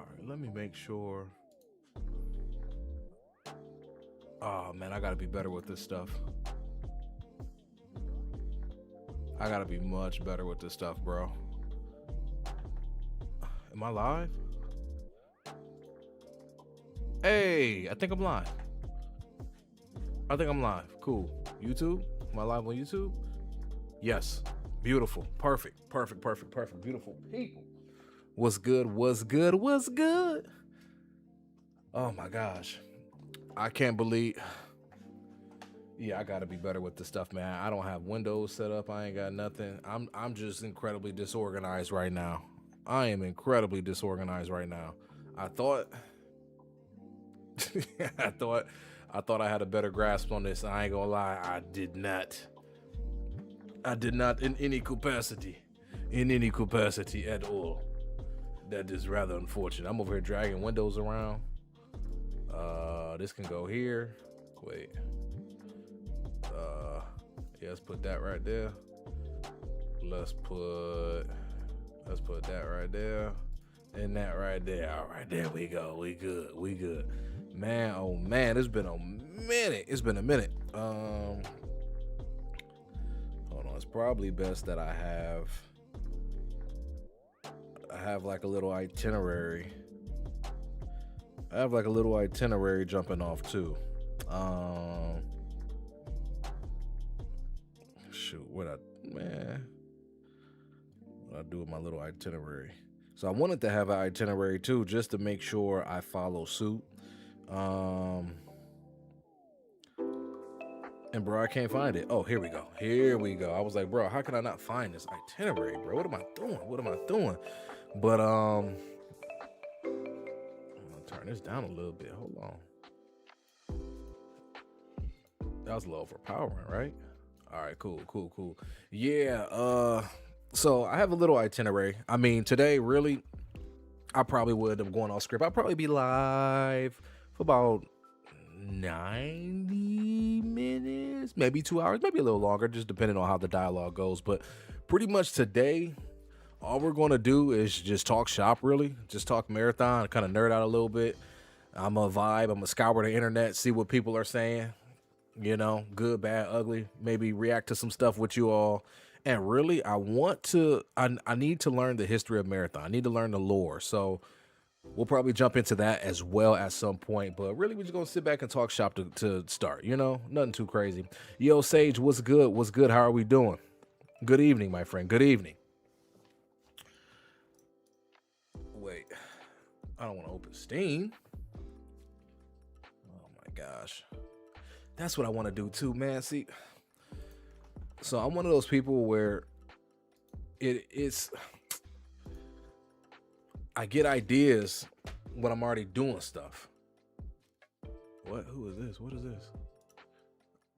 right, let me make sure. Oh man, I gotta be better with this stuff. I gotta be much better with this stuff, bro. Am I live? Hey, I think I'm live. I think I'm live. Cool. YouTube? Am I live on YouTube? Yes. Beautiful. Perfect. Perfect. Perfect. Perfect. Beautiful people. What's good? What's good? What's good? Oh my gosh. I can't believe. Yeah, I gotta be better with this stuff, man. I don't have Windows set up. I ain't got nothing. I'm just incredibly disorganized right now. I am incredibly disorganized right now. I thought I thought I had a better grasp on this. I ain't gonna lie, I did not. I did not in any capacity. In any capacity at all. That is rather unfortunate. I'm over here dragging windows around. This can go here. Wait. Yeah, let's put that right there. Let's put that right there. And that right there. All right, there we go. We good. We good. Man, oh man, it's been a minute. It's been a minute. Hold on. It's probably best that I have like a little itinerary. I have like a little itinerary jumping off too. Shoot, what I do with my little itinerary? So I wanted to have an itinerary too, just to make sure I follow suit. And bro, I can't find it. Oh, here we go. Here we go. I was like, bro, how can I not find this itinerary, bro? What am I doing? What am I doing? But I'm gonna turn this down a little bit. Hold on. That was a little overpowering, right? All right, cool. Yeah, so I have a little itinerary. I mean, today, really, I probably would have gone off script. I'll probably be live for about 90 minutes, maybe 2 hours, maybe a little longer, just depending on how the dialogue goes. But pretty much today, all we're going to do is just talk shop, really. Just talk marathon, kind of nerd out a little bit. I'm a vibe. I'm going to scour the internet, see what people are saying. You know, good, bad, ugly, maybe react to some stuff with you all. And really, I need to learn the history of marathon. I need to learn the lore. So we'll probably jump into that as well at some point. But really, we're just going to sit back and talk shop to start, you know, nothing too crazy. Yo, Sage, what's good? What's good? How are we doing? Good evening, my friend. Good evening. Wait, I don't want to open Steam. Oh my gosh. That's what I want to do too, man. See, so I'm one of those people where it's I get ideas when I'm already doing stuff. What? Who is this? What is this?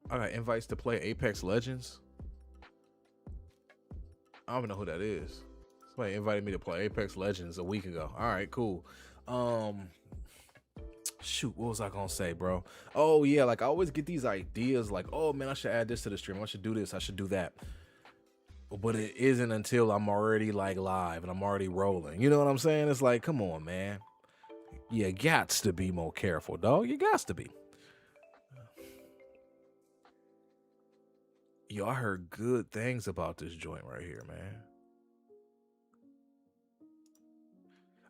I got invites to play Apex Legends. I don't even know who that is. Somebody invited me to play Apex Legends a week ago. All right, cool. Shoot, what was I gonna say, bro? Oh yeah, like I always get these ideas like, oh man, I should add this to the stream. I should do this. I should do that. But it isn't until I'm already like live and I'm already rolling. You know what I'm saying? It's like, come on, man. You gots to be more careful, dog. You gots to be. Yo, I heard good things about this joint right here, man.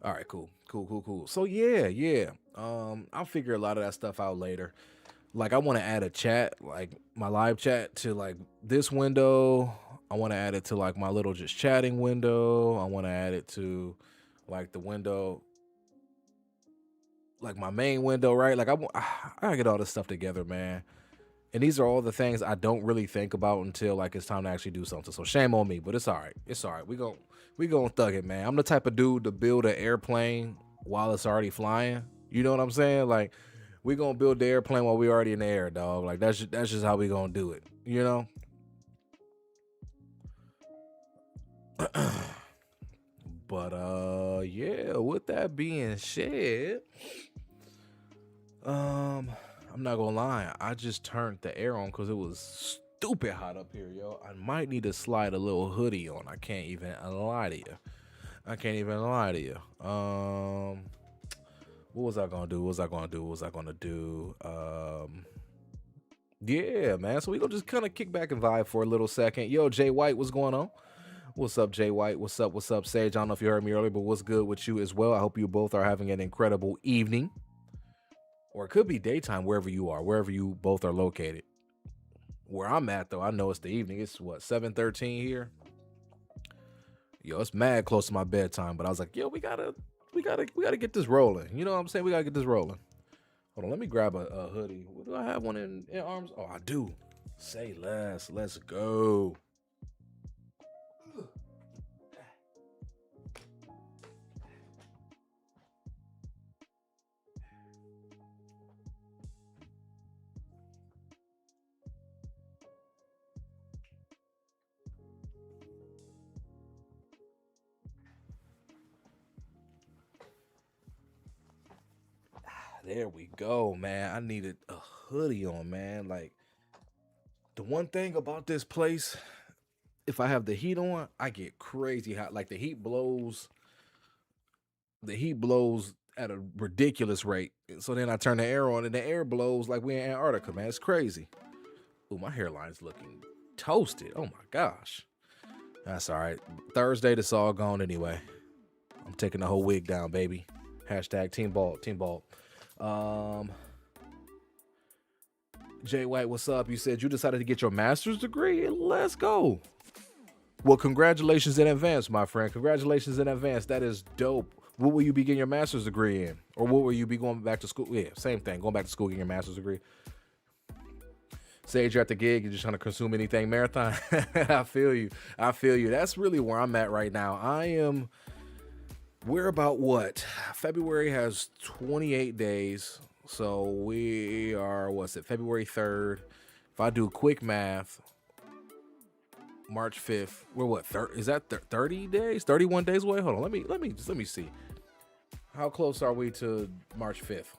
All right, cool. So yeah. I'll figure a lot of that stuff out later. Like I want to add a chat, like my live chat to like this window. I want to add it to like my little just chatting window. I want to add it to like the window, like my main window, right? Like I gotta get all this stuff together, man. And these are all the things I don't really think about until like it's time to actually do something. So shame on me, but it's all right. It's all right. We gonna thug it, man. I'm the type of dude to build an airplane while it's already flying. You know what I'm saying? Like we gonna build the airplane while we already in the air, dog. Like that's just how we gonna do it. You know? But yeah, with that being said, I'm not gonna lie, I just turned the air on because it was stupid hot up here, yo. I might need to slide a little hoodie on. I can't even lie to you. What was I gonna do? What was I gonna do? What was I gonna do? Yeah, man. So we gonna just kind of kick back and vibe for a little second. Yo, Jay White, what's going on? What's up, Jay White? What's up? What's up, Sage? I don't know if you heard me earlier, but what's good with you as well? I hope you both are having an incredible evening, or it could be daytime wherever you are, wherever you both are located. Where I'm at, though, I know it's the evening. It's what, 7:13 here. Yo, it's mad close to my bedtime, but I was like, yo, we gotta get this rolling. You know what I'm saying? We gotta get this rolling. Hold on, let me grab a hoodie. Do I have one in arms? Oh, I do. Say less. Let's go. There we go, man. I needed a hoodie on, man. Like, the one thing about this place, if I have the heat on, I get crazy hot. Like, the heat blows at a ridiculous rate. So then I turn the air on and the air blows like we in Antarctica, man. It's crazy. Ooh, my hairline's looking toasted. Oh my gosh. That's all right. Thursday, this all gone anyway. I'm taking the whole wig down, baby. Hashtag team ball. Jay White, what's up? You said you decided to get your master's degree. Let's go. Well, congratulations in advance, my friend. Congratulations in advance. That is dope. What will you be getting your master's degree in? Or what will you be going back to school? Yeah, same thing. Going back to school, getting your master's degree. Sage, you're at the gig. You're just trying to consume anything marathon. I feel you. That's really where I'm at right now. We're about what? February has 28 days. So we are, February 3rd. If I do quick math, March 5th, we're what? Is that 30 days? 31 days away? Hold on. Let me see. How close are we to March 5th?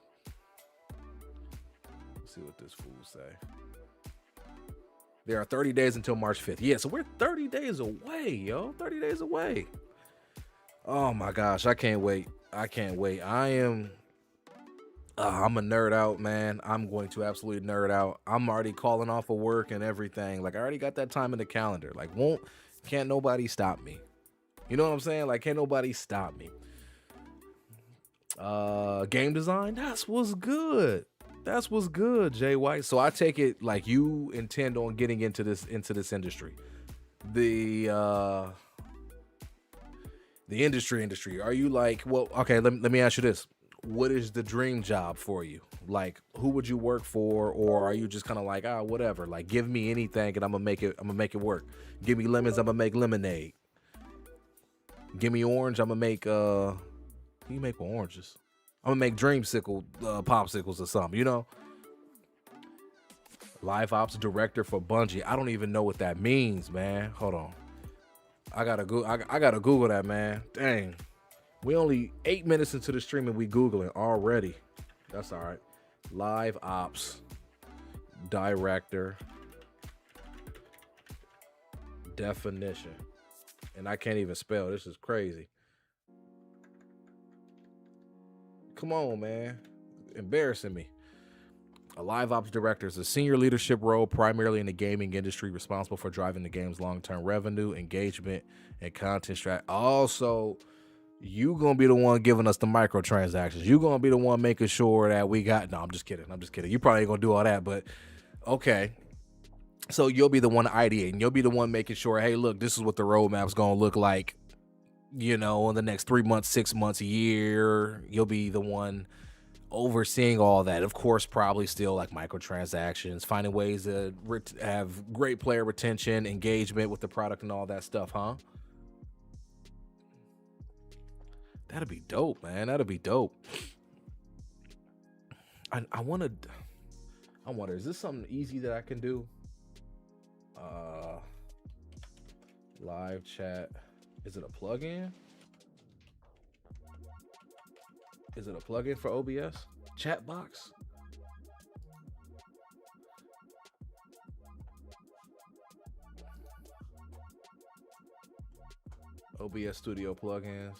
Let's see what this fool say. There are 30 days until March 5th. Yeah, so we're 30 days away, yo. 30 days away. Oh my gosh, I can't wait. I'm a nerd out, man. I'm going to absolutely nerd out. I'm already calling off of work and everything. Like, I already got that time in the calendar. Like, can't nobody stop me. You know what I'm saying? Like, can't nobody stop me. Game design, that's what's good. Jay White. So I take it like you intend on getting into this industry. The industry. Are you like, well, okay, let me ask you this. What is the dream job for you? Like, who would you work for? Or are you just kind of like, whatever, like, give me anything and I'm gonna make it work. Give me lemons, I'm gonna make lemonade. Give me orange, I'm gonna make what do you make with oranges? I'm gonna make dreamsicle popsicles or something, you know? Live ops director for Bungie. I don't even know what that means, man. Hold on. I gotta Google that, man. Dang. We only 8 minutes into the stream and we Googling already. That's all right. Live ops director definition. And I can't even spell. This is crazy. Come on, man. Embarrassing me. A live ops director is a senior leadership role primarily in the gaming industry, responsible for driving the game's long-term revenue, engagement, and content strat. Also, you gonna be the one giving us the microtransactions. You gonna be the one making sure that we got. No, I'm just kidding. You probably ain't gonna do all that, but okay. So you'll be the one ideating. You'll be the one making sure, hey, look, this is what the roadmap's gonna look like. You know, in the next 3 months, 6 months, a year. You'll be the one overseeing all that. Of course, probably still like microtransactions, finding ways to have great player retention, engagement with the product, and all that stuff, huh? That'd be dope, man. That'd be dope. I wonder, is this something easy that I can do? Live chat. Is it a plugin? Is it a plugin for OBS? Chat box? OBS Studio plugins.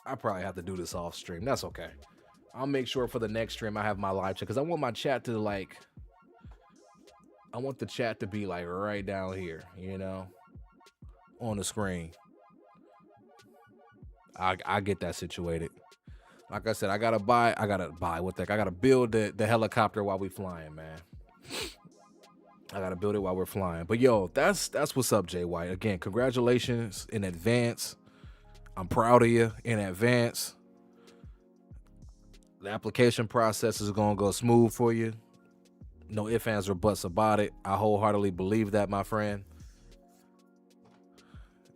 I probably have to do this off stream. That's okay. I'll make sure for the next stream I have my live chat because I want my chat to like. I want the chat to be like right down here, you know, on the screen. I get that situated. Like I said, I gotta buy what the heck? I gotta build the helicopter while we flying, man. I gotta build it while we're flying. But yo, that's what's up, Jay White. Again, congratulations in advance. I'm proud of you in advance. The application process is gonna go smooth for you. No ifs, ands, or buts about it. I wholeheartedly believe that, my friend.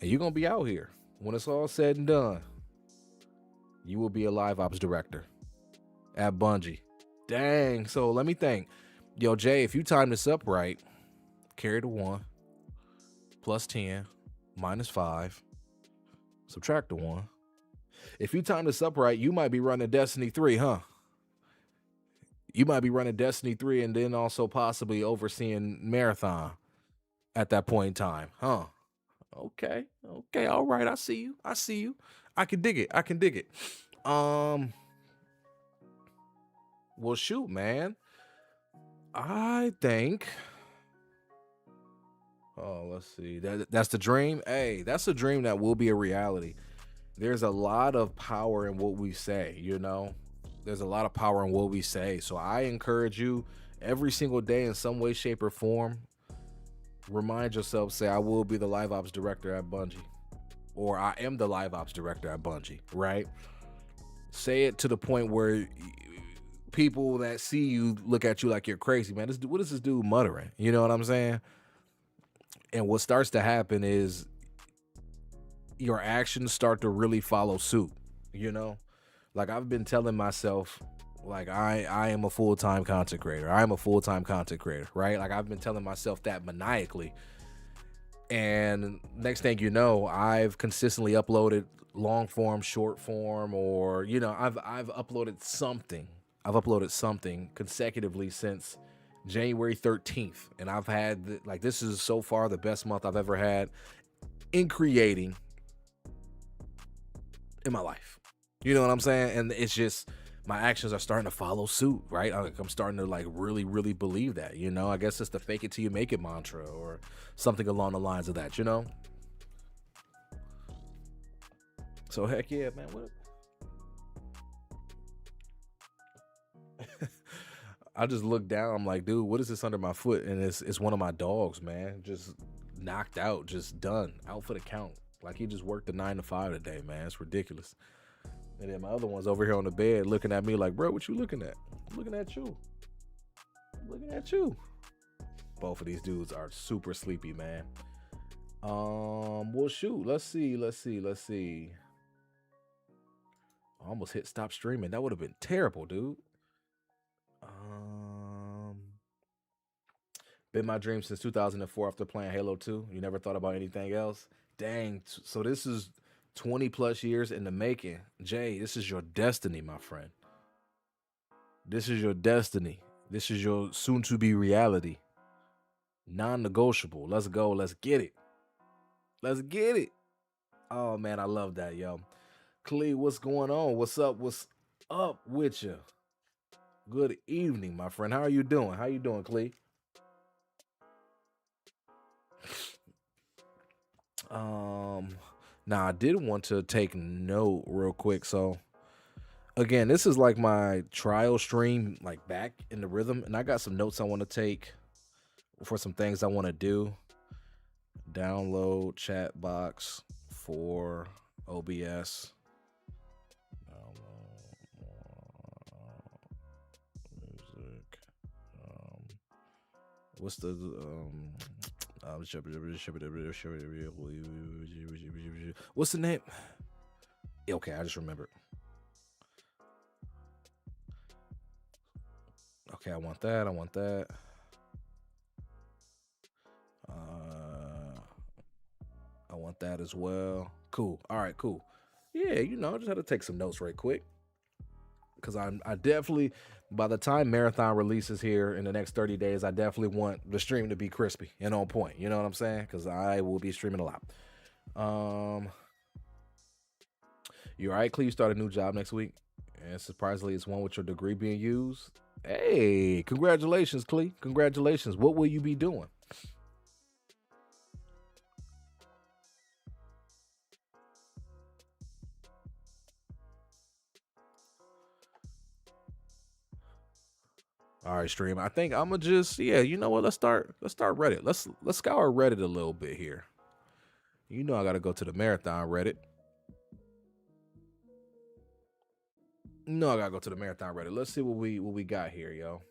And you're gonna be out here. When it's all said and done, you will be a live ops director at Bungie. Dang. So let me think. Yo, Jay, if you time this up right, carry the 1, plus 10, minus 5, subtract the 1. If you time this up right, you might be running Destiny 3, huh? You might be running Destiny 3 and then also possibly overseeing Marathon at that point in time, huh? Okay. All right. I see you. I can dig it. Well, shoot, man. I think. Oh, let's see. That's the dream. Hey, that's a dream that will be a reality. There's a lot of power in what we say, you know? There's a lot of power in what we say. So I encourage you every single day in some way, shape, or form. Remind yourself, say, I will be the live ops director at Bungie. Or I am the live ops director at Bungie, right? Say it to the point where people that see you look at you like you're crazy, man. What is this dude muttering? You know what I'm saying? And what starts to happen is your actions start to really follow suit, you know? Like I've been telling myself, like I am a full-time content creator. I am a full-time content creator, right? Like I've been telling myself that maniacally. And next thing you know, I've consistently uploaded long form, short form, or, you know, I've uploaded something. I've uploaded something consecutively since January 13th. And I've had, like, this is so far the best month I've ever had in creating in my life. You know what I'm saying? And it's just, my actions are starting to follow suit, right? I'm starting to like really, really believe that, you know? I guess it's the fake it till you make it mantra or something along the lines of that, you know? So heck yeah, man. What? I just look down. I'm like, dude, what is this under my foot? And it's one of my dogs, man. Just knocked out, just done, out for the count. Like he just worked a 9 to 5 today, man. It's ridiculous. And then my other one's over here on the bed looking at me like, bro, what you looking at? I'm looking at you. I'm looking at you. Both of these dudes are super sleepy, man. Well, shoot. Let's see. I almost hit stop streaming. That would have been terrible, dude. Been my dream since 2004 after playing Halo 2. You never thought about anything else? Dang. So this is 20 plus years in the making. Jay, this is your destiny, my friend. This is your destiny. This is your soon to be reality. Non-negotiable. Let's go. Let's get it. Let's get it. Oh man, I love that, yo. Clee, what's going on? What's up? What's up with you? Good evening, my friend. How are you doing? How you doing, Clee? Now I did want to take note real quick. So again, this is like my trial stream, like back in the rhythm, and I got some notes I want to take for some things I want to do. Download chat box for OBS. Music. What's the what's the name? Okay, I just remembered. Okay, I want that. I want that as well. Cool. All right, cool. Yeah, you know, I just had to take some notes right quick. Because I definitely, by the time Marathon releases here in the next 30 days, I definitely want the stream to be crispy and on point. You know what I'm saying? Because I will be streaming a lot. You all right, Clee? You start a new job next week, and surprisingly, it's one with your degree being used. Hey, congratulations, Clee. Congratulations. What will you be doing? All right, stream. I think I'm gonna just You know what? Let's start Reddit. Let's scour Reddit a little bit here. You know I gotta go to the marathon Reddit. No, I gotta go to the marathon Reddit. Let's see what we got here, yo.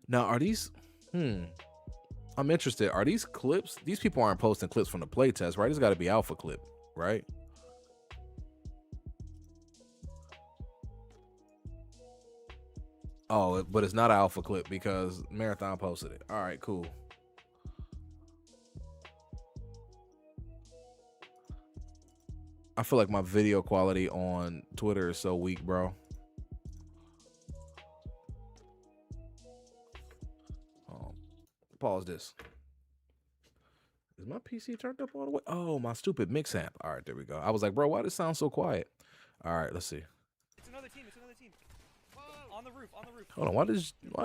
Now, are these? I'm interested. Are these clips? These people aren't posting clips from the playtest, right? It's got to be alpha clip, right? Oh, but it's not an alpha clip because Marathon posted it. All right, cool. I feel like my video quality on Twitter is so weak, bro. Pause this. Is my PC turned up all the way? Oh, my stupid mix amp. All right, there we go. I was like, bro, why does it sound so quiet? All right, let's see. It's another team. It's another team. Whoa. On the roof. On the roof. Hold on. Why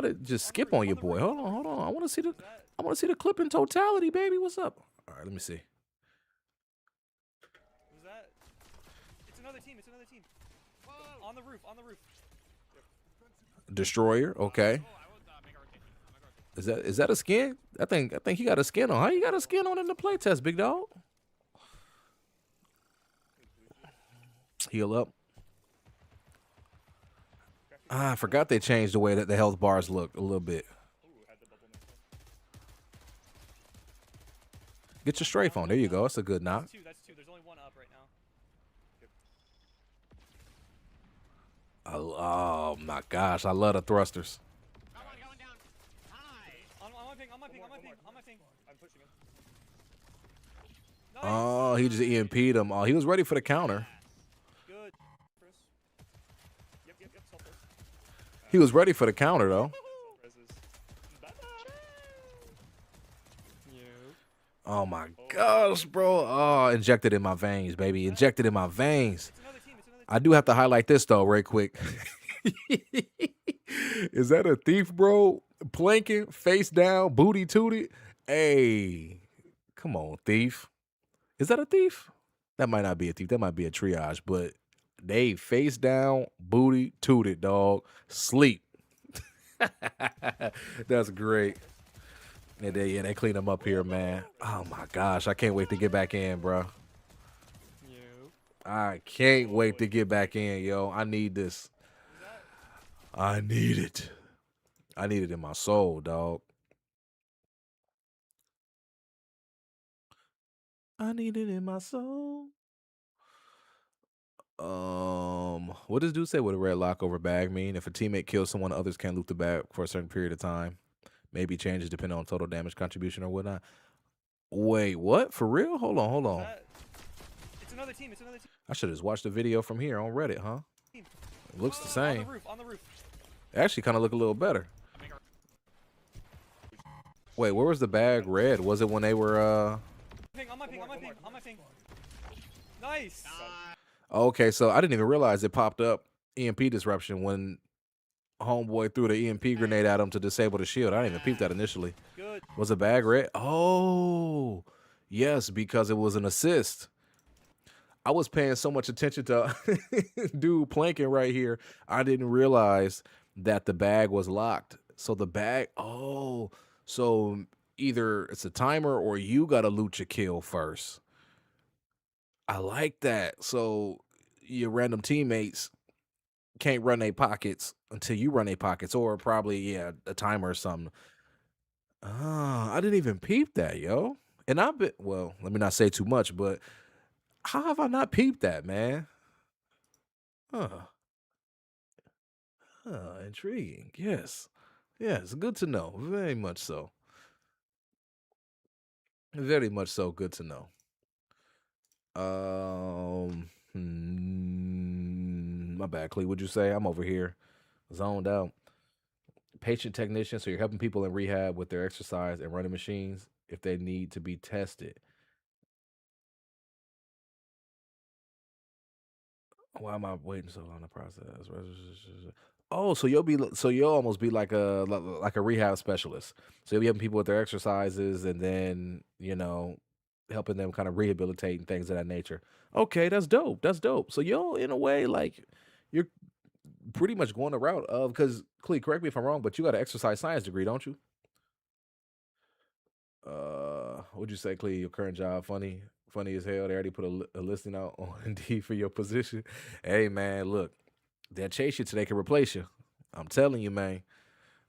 did it just skip on your boy? Hold on. I want to see the clip in totality, baby. What's up? All right, let me see. Was that? It's another team. It's another team. Whoa. On the roof. On the roof. Destroyer. Okay. Is that a skin? I think he got a skin on. How you got a skin on in the playtest, big dog? Heal up. I forgot they changed the way that the health bars look a little bit. Get your strafe on. There you go. That's a good knock. That's two. There's only one up right now. now. Oh my gosh, I love the thrusters. On my ping. I'm pushing him. Nice. Oh, he just EMP'd him. Oh, he was ready for the counter. Good. Yep. He was ready for the counter, though. Oh, my gosh, bro. Oh, injected in my veins, baby. Injected in my veins. I do have to highlight this, though, right quick. Is that a thief, bro? Planking, face down, booty tooted. Hey, come on, thief. Is that a thief? That might not be a thief. That might be a triage, but they face down, booty tooted, dog. Sleep. That's great. And they clean them up here, man. Oh my gosh, I can't wait to get back in, bro. I can't wait to get back in, yo. I need this. I need it. I need it in my soul, dog. I need it in my soul. What does dude say? What a red lock over bag mean? If a teammate kills someone, others can't loot the bag for a certain period of time. Maybe changes depending on total damage contribution or whatnot. Wait, what? For real? Hold on. It's another team. I should have just watched the video from here on Reddit, huh? It looks the same. On the roof. It actually kind of look a little better. Wait, where was the bag red? Was it when they were On my ping. Nice. Okay, so I didn't even realize it popped up EMP disruption when homeboy threw the EMP grenade at him to disable the shield. I didn't even peep that initially. Good. Was the bag red? Oh, yes, because it was an assist. I was paying so much attention to dude planking right here. I didn't realize that the bag was locked. So the bag, so either it's a timer or you got to loot your kill first. I like that. So your random teammates can't run their pockets until you run their pockets, or probably, a timer or something. I didn't even peep that, yo. And I've been, well, let me not say too much, but how have I not peeped that, man? Intriguing. Yes. Yes, good to know. Very much so. Very much so. Good to know. My bad, Clee. What'd you say? I'm over here zoned out. patient technician. So you're helping people in rehab with their exercise and running machines if they need to be tested. Why am I waiting so long to process? Oh, so so you'll almost be like a rehab specialist. So you'll be helping people with their exercises and then, helping them kind of rehabilitate and things of that nature. Okay, that's dope. That's dope. So you'll in a way like you're pretty much going the route of because Clee, correct me if I'm wrong, but you got an exercise science degree, don't you? Would you say, Clee, your current job funny as hell? They already put a listing out on Indeed for your position. Hey man, look, they'll chase you till they can replace you. I'm telling you, man.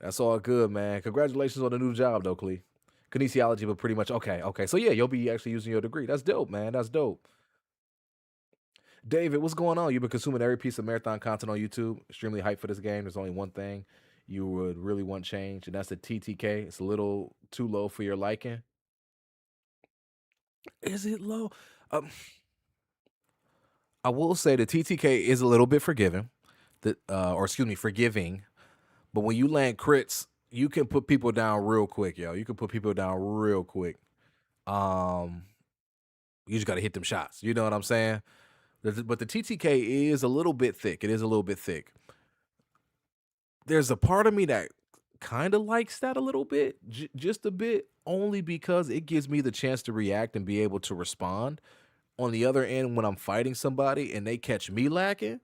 That's all good, man. Congratulations on the new job, though, Clee. Kinesiology, but pretty much okay. Okay, so yeah, you'll be actually using your degree. That's dope, man. That's dope. David, what's going on? You've been consuming every piece of marathon content on YouTube. Extremely hyped for this game. There's only one thing you would really want change, and that's the TTK. It's a little too low for your liking. Is it low? Um, I will say the TTK is a little bit forgiving, or excuse me, forgiving. But when you land crits, you can put people down real quick, yo. You can put people down real quick. Um, you just got to hit them shots. You know what I'm saying? But the TTK is a little bit thick. It is a little bit thick. There's a part of me that kind of likes that a little bit, just a bit, only because it gives me the chance to react and be able to respond. On the other end, when I'm fighting somebody and they catch me lacking,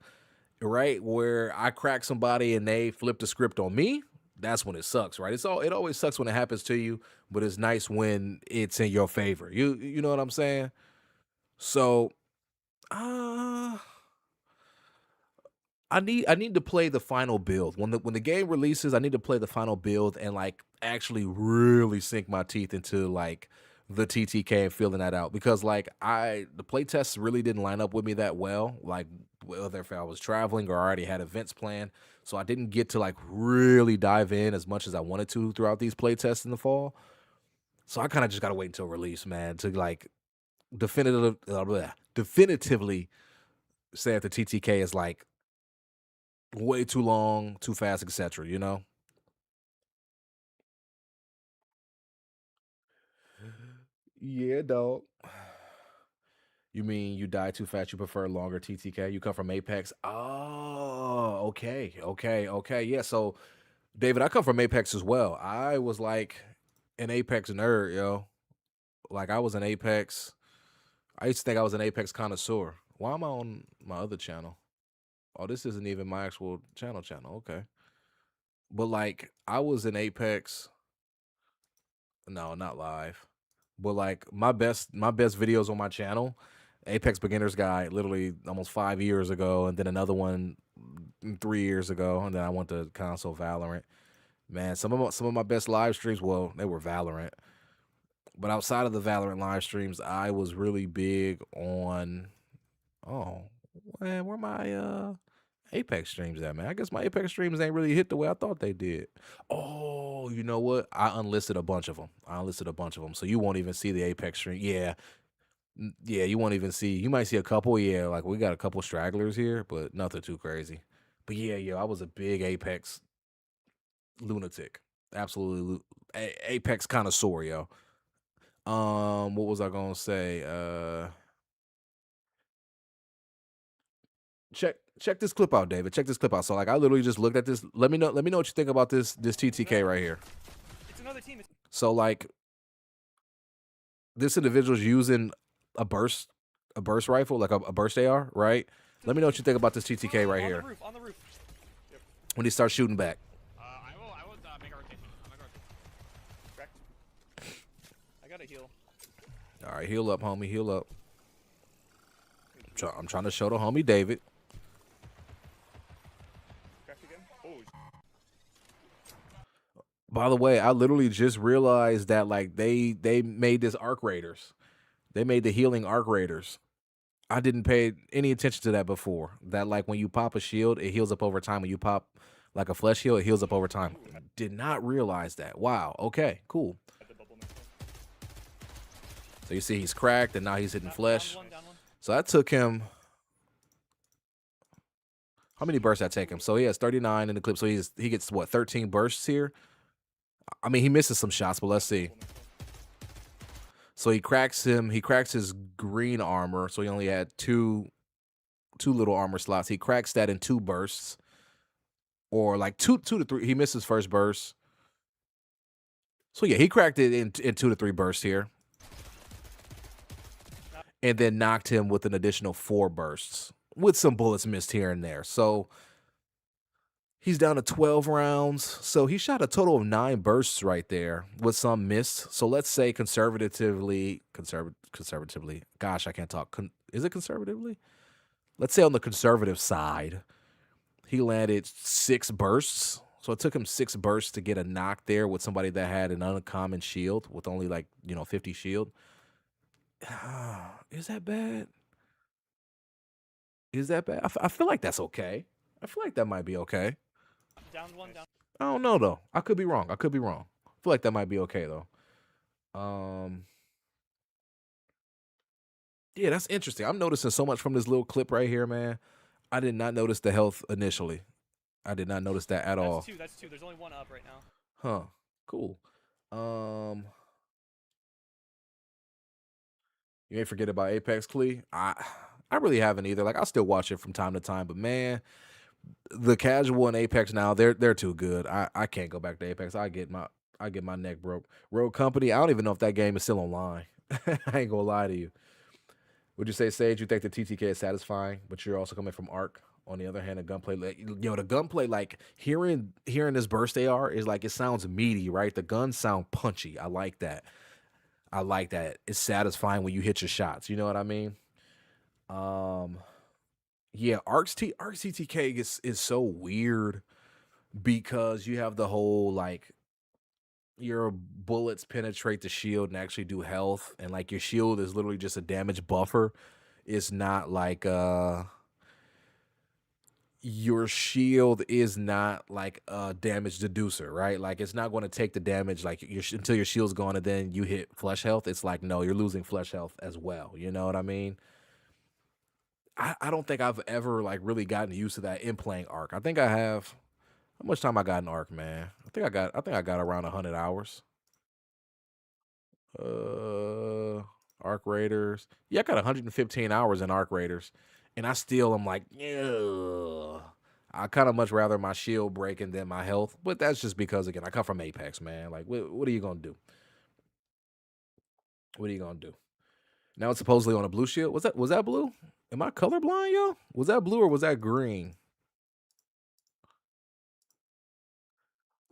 right, where I crack somebody and they flip the script on me, that's when it sucks, right? It always sucks when it happens to you, but it's nice when it's in your favor. You know what I'm saying? So, uh I need to play the final build. When the game releases, I need to play the final build and like actually really sink my teeth into like the TTK and feeling that out because like the play tests really didn't line up with me that well. Like whether if I was traveling or already had events planned, so I didn't get to like really dive in as much as I wanted to throughout these play tests in the fall. So I kind of just gotta wait until release, man, to like definitively say if the TTK is like way too long, too fast, etc. Yeah, dog. You mean you die too fast? You prefer longer TTK? You come from Apex? Oh, okay, okay, okay. Yeah. So, David, I come from Apex as well. I was like an Apex nerd, yo. Like I was an Apex. I used to think I was an Apex connoisseur. Why am I on my other channel? Oh, this isn't even my actual channel. Okay. But like I was an Apex. No, not live. But like my best videos on my channel, Apex Beginner's Guide, literally almost 5 years ago, and then another one 3 years ago, and then I went to console Valorant. Man, some of my best live streams, well, they were Valorant. But outside of the Valorant live streams, I was really big on oh man, where my Apex streams at, man? I guess my Apex streams ain't really hit the way I thought they did. Oh, you know what? I unlisted a bunch of them. So you won't even see the Apex stream. Yeah, yeah, you won't even see. You might see a couple. Yeah, like we got a couple stragglers here, but nothing too crazy. But yeah, yo, I was a big Apex lunatic. Absolutely, Apex connoisseur, yo. What was I gonna say? Check this clip out, David. Check this clip out. So like I literally just looked at this. Let me know what you think about this TTK right here. It's another team. So like this individual's using a burst rifle, like a burst AR, right? Let me know what you think about this TTK right here. On the roof. Yep. When he starts shooting back. I will make a rotation. Correct. I gotta heal. All right, heal up, homie. Heal up. I'm trying to show the homie David. Correct again. Oh. By the way, I literally just realized that like they made this arc raiders. They made the healing arc raiders. I didn't pay any attention to that before. That like when you pop a shield, it heals up over time. When you pop like a flesh heal, it heals up over time. Did not realize that. Wow. Okay. Cool. So you see he's cracked and now he's hitting flesh. Down one. So that took him. How many bursts that take him? So he has 39 in the clip. So he gets what, 13 bursts here? I mean, he misses some shots, but let's see. So he cracks his green armor. So he only had two little armor slots. He cracks that in 2 bursts. Or like two to three. He misses first burst. So yeah, he cracked it in 2 to 3 bursts here. And then knocked him with an additional 4 bursts. With some bullets missed here and there. So he's down to 12 rounds. So he shot a total of 9 bursts right there with some missed. So let's say conservatively, gosh, I can't talk. Is it conservatively? Let's say on the conservative side, he landed 6 bursts. So it took him 6 bursts to get a knock there with somebody that had an uncommon shield with only 50 shield. Is that bad? Is that bad? I feel like that's okay. I feel like that might be okay. Down one, down. I don't know though. I could be wrong. I feel like that might be okay though. Yeah, that's interesting. I'm noticing so much from this little clip right here, man. I did not notice the health initially. I did not notice that at all. That's 2. There's only 1 up right now. Huh. Cool. You ain't forget about Apex, Clee. I really haven't either. Like, I'll still watch it from time to time, but man, the casual in Apex now, they're too good. I can't go back to Apex. I get my neck broke. Rogue Company, I don't even know if that game is still online. I ain't gonna lie to you. Would you say, Sage, you think the TTK is satisfying, but you're also coming from Arc? On the other hand, the gunplay, the gunplay, like hearing this burst AR is like, it sounds meaty, right? The guns sound punchy. I like that. It's satisfying when you hit your shots. You know what I mean? Yeah, Arc's TTK is so weird because you have the whole like your bullets penetrate the shield and actually do health, and like your shield is literally just a damage buffer. It's not like your shield is not like a damage deducer, right? Like it's not going to take the damage like until your shield's gone and then you hit flesh health. It's like, no, you're losing flesh health as well. You know what I mean? I don't think I've ever like really gotten used to that in playing Arc. I think I have. How much time I got in Arc, man? I think I got around 100 hours. Arc Raiders. Yeah, I got 115 hours in Arc Raiders. And I still am like, yeah. I kind of much rather my shield breaking than my health. But that's just because, again, I come from Apex, man. Like, what are you going to do? What are you going to do? Now it's supposedly on a blue shield. Was that blue? Am I colorblind, yo? Was that blue or was that green?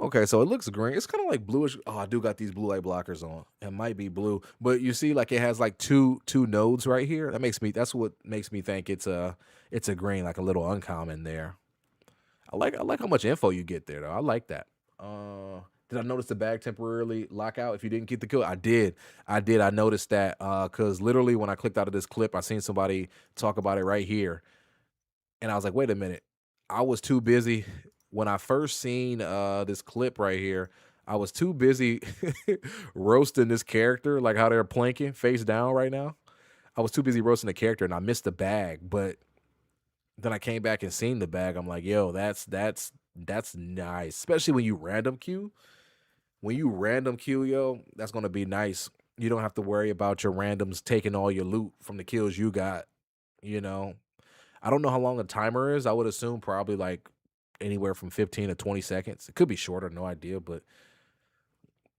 Okay, so it looks green. It's kind of like bluish. Oh, I do got these blue light blockers on. It might be blue, but you see, like it has like two nodes right here. That's what makes me think it's a green, like a little uncommon there. I like how much info you get there though. I like that. Did I notice the bag temporarily lock out if you didn't get the kill? I did. I noticed that because literally when I clicked out of this clip, I seen somebody talk about it right here, and I was like, wait a minute. I was too busy when I first seen this clip right here. I was too busy roasting this character, like how they're planking face down right now. I was too busy roasting the character and I missed the bag. But then I came back and seen the bag. I'm like, yo, that's nice. Especially when you random queue. When you random queue, yo, that's gonna be nice. You don't have to worry about your randoms taking all your loot from the kills you got. You know, I don't know how long the timer is. I would assume probably like anywhere from 15 to 20 seconds. It could be shorter, no idea, but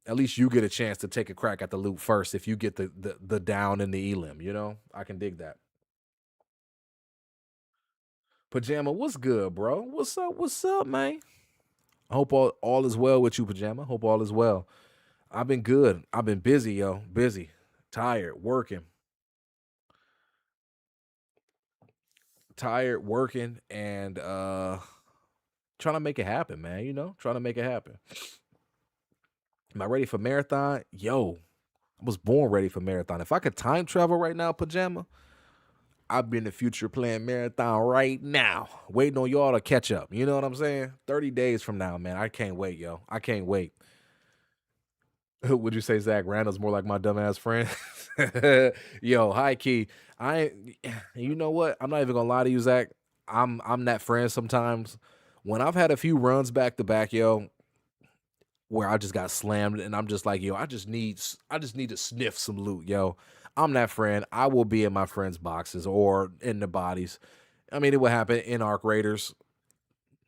at least you get a chance to take a crack at the loot first if you get the down in the elim, you know? I can dig that. Pajama, what's good, bro? What's up, man? I hope all is well with you, Pajama. Hope all is well. I've been good. I've been busy, yo. Busy. Tired, working. And trying to make it happen, man. You know, trying to make it happen. Am I ready for marathon? Yo, I was born ready for marathon. If I could time travel right now, Pajama, I'd be in the future playing marathon right now, waiting on y'all to catch up. You know what I'm saying? 30 days from now, man. I can't wait, yo. I can't wait. Would you say Zach Randall's more like my dumbass friend? Yo, high key. You know what? I'm not even gonna lie to you, Zach. I'm that friend sometimes. When I've had a few runs back to back, yo, where I just got slammed and I'm just like, yo, I just need to sniff some loot, yo. I'm that friend. I will be in my friends' boxes or in the bodies. I mean, it would happen in Arc Raiders.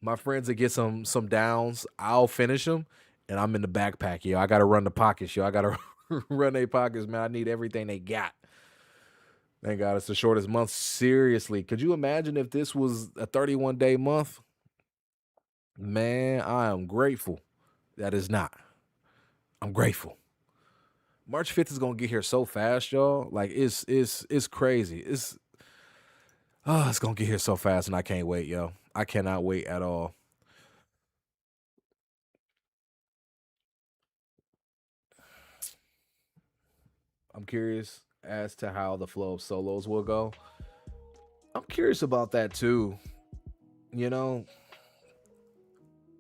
My friends that get some downs, I'll finish them, and I'm in the backpack, yo. I gotta run the pockets, yo. I gotta run their pockets, man. I need everything they got. Thank God it's the shortest month. Seriously, could you imagine if this was a 31-day month? Man, I am grateful that is not. I'm grateful. March 5th is gonna get here so fast, y'all. Like it's crazy. It's gonna get here so fast, and I can't wait, yo. I cannot wait at all. I'm curious as to how the flow of solos will go. I'm curious about that too. You know,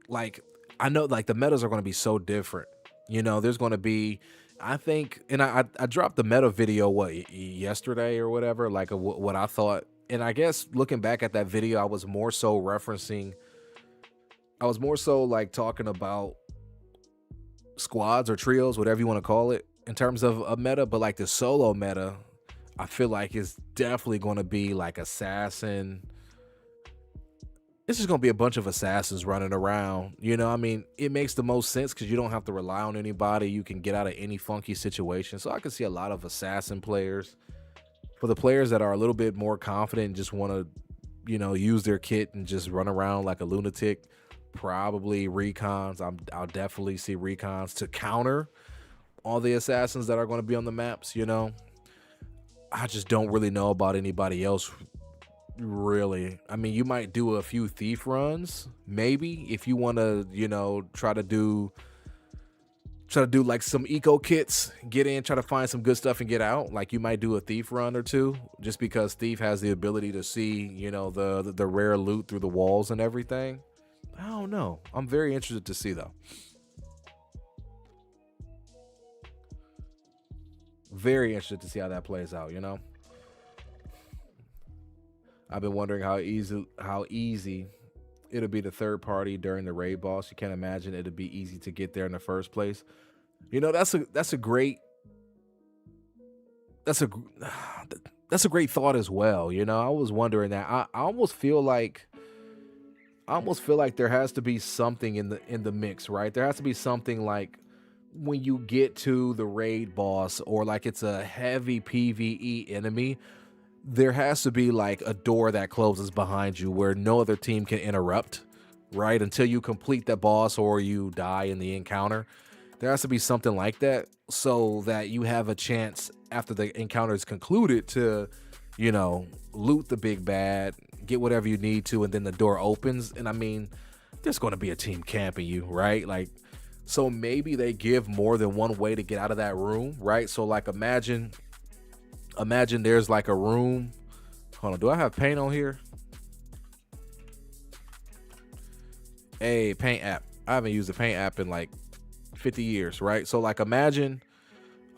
like I know like the metas are going to be so different. There's going to be, I think, and I dropped the meta video yesterday or whatever, like what I thought, and I guess looking back at that video, I was more so referencing, I was more so like talking about squads or trios, whatever you want to call it, in terms of a meta, but like the solo meta, I feel like it's definitely going to be like assassin. It's just going to be a bunch of assassins running around. I mean, it makes the most sense because you don't have to rely on anybody. You can get out of any funky situation. So I can see a lot of assassin players. For the players that are a little bit more confident and just want to, use their kit and just run around like a lunatic, probably recons. I'll definitely see recons to counter all the assassins that are going to be on the maps. I just don't really know about anybody else. Really, I mean, you might do a few thief runs, maybe, if you want to, try to do like some eco kits, get in, try to find some good stuff and get out. Like you might do a thief run or two, just because thief has the ability to see, the rare loot through the walls and everything. I don't know. I'm very interested to see though. Very interested to see how that plays out. I've been wondering how easy it'll be the third party during the raid boss. You can't imagine it'll be easy to get there in the first place. That's a great that's a that's a great thought as well. I was wondering that. I almost feel like there has to be something in the mix, right? There has to be something like when you get to the raid boss, or like it's a heavy PvE enemy, there has to be like a door that closes behind you where no other team can interrupt, right? Until you complete that boss or you die in the encounter. There has to be something like that so that you have a chance after the encounter is concluded to, loot the big bad, get whatever you need to, and then the door opens. And I mean, there's going to be a team camping you, right? Like, so maybe they give more than one way to get out of that room, right? So like imagine there's like a room. Hold on, do I have paint on here? Hey, paint app. I haven't used the paint app in like 50 years, right? So like imagine,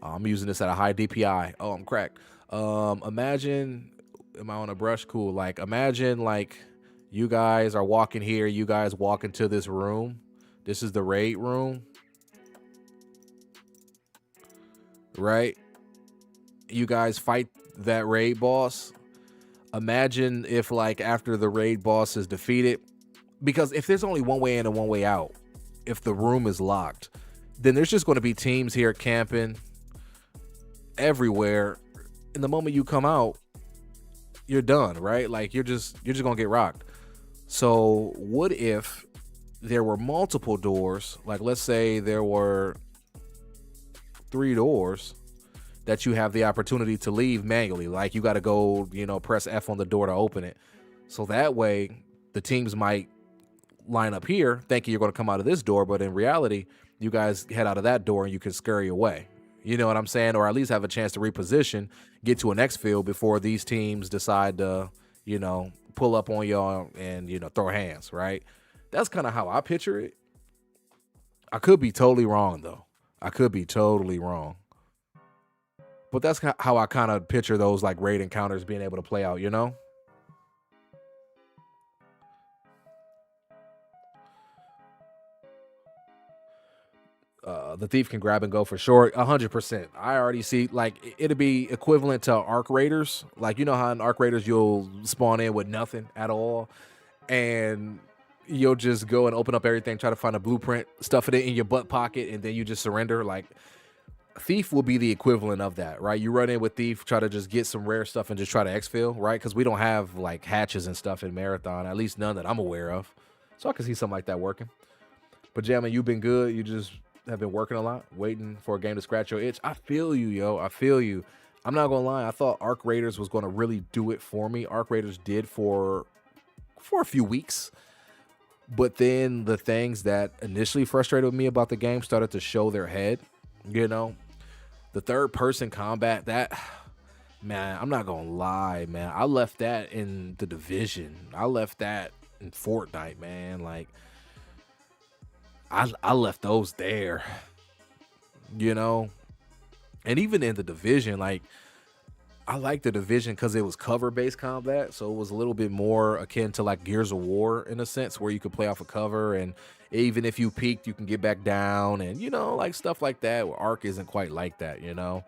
I'm using this at a high DPI. Oh, I'm cracked. Imagine, am I on a brush? Cool. Like imagine like you guys are walking here, you guys walk into this room. This is the raid room, right? You guys fight that raid boss. Imagine if like after the raid boss is defeated, because if there's only one way in and one way out, if the room is locked, then there's just going to be teams here camping everywhere. And the moment you come out, you're done, right? Like you're just going to get rocked. So what if there were multiple doors? Like let's say there were 3 doors that you have the opportunity to leave manually. Like you got to go, press F on the door to open it. So that way the teams might line up here thinking you're going to come out of this door, but in reality, you guys head out of that door and you can scurry away. You know what I'm saying? Or at least have a chance to reposition, get to an X field before these teams decide to, pull up on y'all and, throw hands, right? That's kind of how I picture it. I could be totally wrong though. I could be totally wrong. But that's how I kind of picture those like raid encounters being able to play out, the thief can grab and go for sure. 100%. I already see, like, it'd be equivalent to Arc Raiders. Like, you know how in Arc Raiders you'll spawn in with nothing at all, and you'll just go and open up everything, try to find a blueprint, stuff it in your butt pocket, and then you just surrender. Like, Thief will be the equivalent of that, right? You run in with Thief, try to just get some rare stuff and just try to exfil, right? Because we don't have like hatches and stuff in Marathon, at least none that I'm aware of. So I can see something like that working. But Jammin, you've been good. You just have been working a lot, waiting for a game to scratch your itch. I feel you, yo. I feel you. I'm not gonna lie. I thought Arc Raiders was gonna really do it for me. Arc Raiders did for a few weeks. But then the things that initially frustrated me about the game started to show their head, you know? The third person combat, that, man, I'm not gonna lie, man. I left that in the Division. I left that in Fortnite, man. Like, I left those there, you know? And even in the Division, like, I like the Division because it was cover-based combat, so it was a little bit more akin to like Gears of War in a sense, where you could play off a cover, and even if you peeked, you can get back down, and you know, like stuff like that. Where Arc isn't quite like that, you know.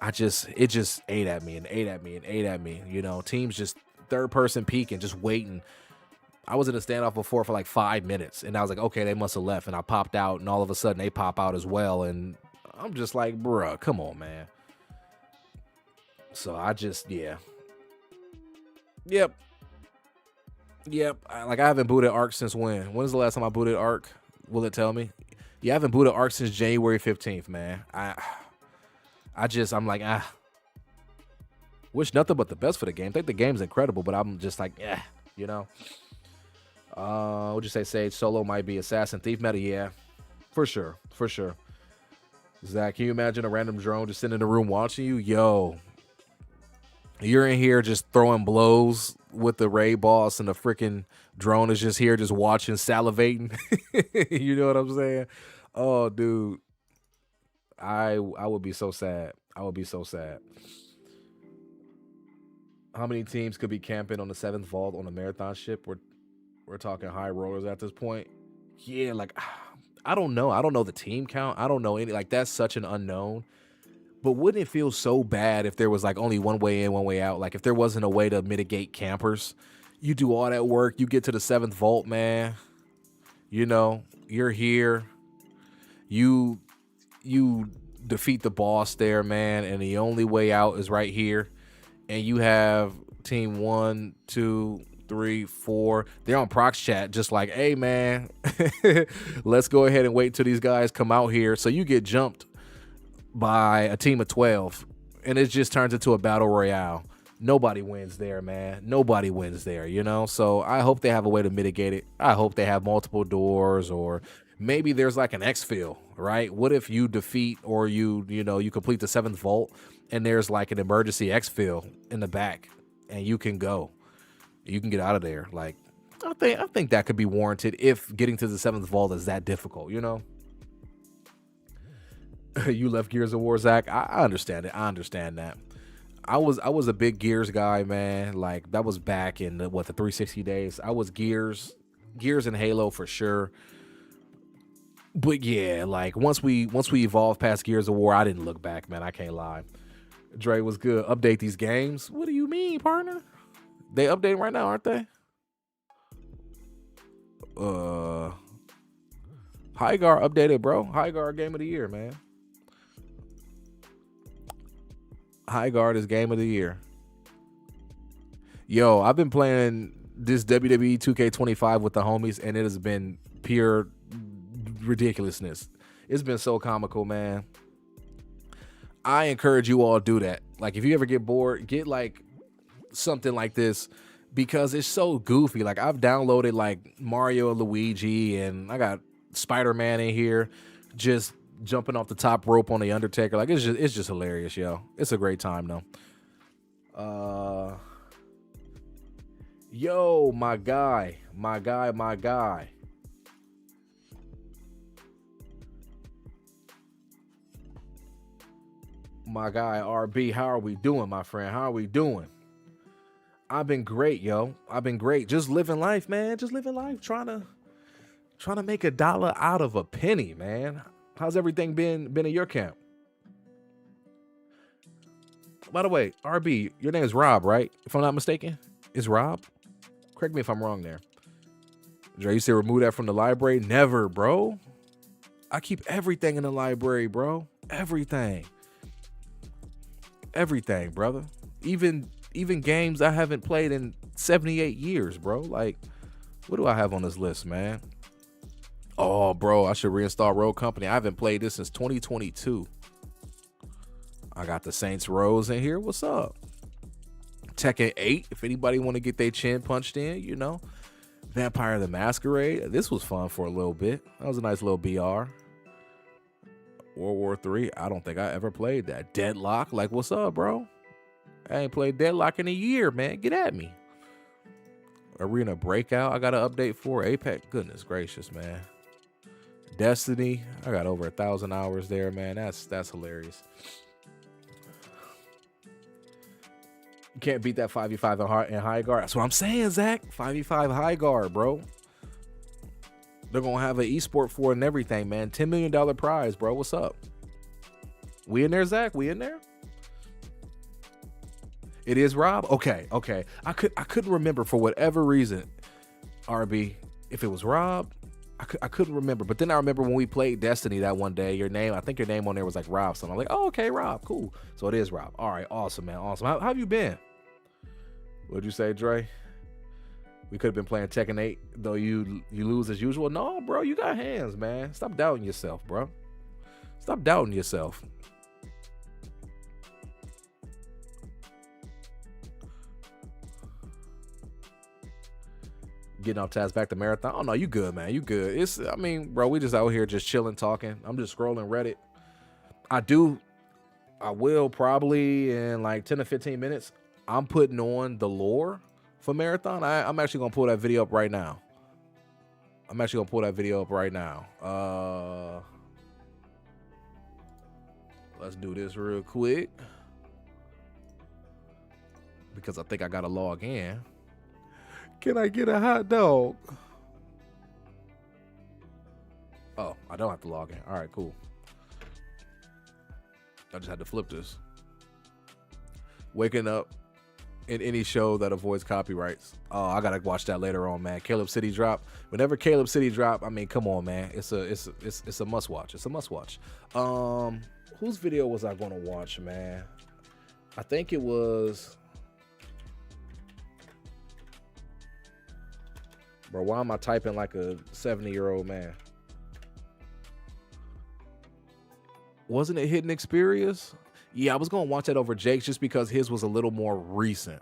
It just ate at me and ate at me and ate at me, you know. Teams just third-person peeking, just waiting. I was in a standoff before for like 5 minutes, and I was like, okay, they must have left, and I popped out, and all of a sudden they pop out as well, and I'm just like, bruh, come on, man. So I just, yeah. Yep. Like, I haven't booted Arc since when? When was the last time I booted Arc? Will it tell me? Yeah, I haven't booted Arc since January 15th, man. I'm like, wish nothing but the best for the game. I think the game's incredible, but I'm just like, you know. What'd you say, Sage? Solo might be Assassin Thief meta? Yeah, for sure. Zach, can you imagine a random drone just sitting in the room watching you? Yo. You're in here just throwing blows with the raid boss, and the freaking drone is just here just watching, salivating. You know what I'm saying? Oh, dude. I would be so sad. I would be so sad. How many teams could be camping on the 7th vault on a marathon ship? We're talking high rollers at this point. Yeah, like, I don't know. I don't know the team count. I don't know any. Like, that's such an unknown. But wouldn't it feel so bad if there was like only one way in, one way out? Like, if there wasn't a way to mitigate campers, you do all that work, you get to the 7th vault, man. You know, you're here. You defeat the boss there, man, and the only way out is right here. And you have team 1, 2, 3, 4. They're on prox chat, just like, hey, man, let's go ahead and wait till these guys come out here. So you get jumped by a team of 12, and it just turns into a battle royale. Nobody wins there, man. Nobody wins there, you know? So I hope they have a way to mitigate it. I hope they have multiple doors, or maybe there's like an exfil, right? What if you defeat, or you complete the 7th vault, and there's like an emergency exfil in the back, and you can go. You can get out of there. Like, I think that could be warranted if getting to the 7th vault is that difficult, you know? You left Gears of War, Zach. I understand it. I understand that. I was a big Gears guy, man. Like, that was back in the 360 days. I was Gears and Halo for sure. But yeah, like once we evolved past Gears of War, I didn't look back, man. I can't lie. Dre was good. Update these games. What do you mean, partner? They updating right now, aren't they? Highgar updated, bro. Highgar game of the year, man. Highguard is game of the year. Yo, I've been playing this WWE 2K25 with the homies, and it has been pure ridiculousness. It's been so comical, man. I encourage you all to do that. Like, if you ever get bored, get like something like this, because it's so goofy. Like, I've downloaded like Mario and Luigi, and I got Spider-Man in here, just jumping off the top rope on the Undertaker. Like, it's just hilarious, yo. It's a great time though. Yo, my guy. My guy RB, how are we doing, my friend? How are we doing? I've been great, yo. I've been great. Just living life, man. Just living life. Trying to make $1 out of a penny, man. How's everything been in your camp? By the way, RB, your name is Rob, right? If I'm not mistaken, is Rob? Correct me if I'm wrong there. Dre, you said remove that from the library? Never, bro. I keep everything in the library, bro. Everything, brother. Even games I haven't played in 78 years, bro. Like, what do I have on this list, man? Oh, bro, I should reinstall Road Company. I haven't played this since 2022. I got the Saints Rows in here. What's up? Tekken 8, if anybody want to get their chin punched in, you know. Vampire the Masquerade. This was fun for a little bit. That was a nice little BR. World War 3. I don't think I ever played that. Deadlock. Like, what's up, bro? I ain't played Deadlock in a year, man. Get at me. Arena Breakout. I got an update for Apex. Goodness gracious, man. Destiny. I got over 1,000 hours there, man. That's hilarious. You can't beat that 5v5 in high guard. That's what I'm saying, Zach. 5v5 high guard, bro. They're going to have an esport for it and everything, man. $10 million prize, bro. What's up? We in there, Zach? We in there? It is Rob? Okay. I couldn't remember for whatever reason, RB, if it was Rob. I couldn't remember. But then I remember when we played Destiny that one day, I think your name on there was like Rob. So I'm like, oh, okay, Rob. Cool. So it is Rob. All right. Awesome, man. Awesome. How have you been? What'd you say, Dre? We could have been playing Tekken 8, though you lose as usual. No, bro, you got hands, man. Stop doubting yourself, bro. Stop doubting yourself. Getting off task back to marathon. Oh no, you good, man. You good. Bro, we just out here just chilling, talking. I'm just scrolling Reddit. I will probably in like 10 to 15 minutes. I'm putting on the lore for marathon. I'm actually gonna pull that video up right now. Let's do this real quick because I think I gotta log in. Can I get a hot dog? Oh, I don't have to log in. All right, cool. I just had to flip this. Waking up in any show that avoids copyrights. Oh, I gotta watch that later on, man. Caleb City drop. Whenever Caleb City drop, I mean, come on, man. It's a must watch. It's a must watch. Whose video was I gonna watch, man? I think it was. Bro, why am I typing like a 70-year-old man? Wasn't it Hidden Experience? Yeah, I was going to watch that over Jake's just because his was a little more recent.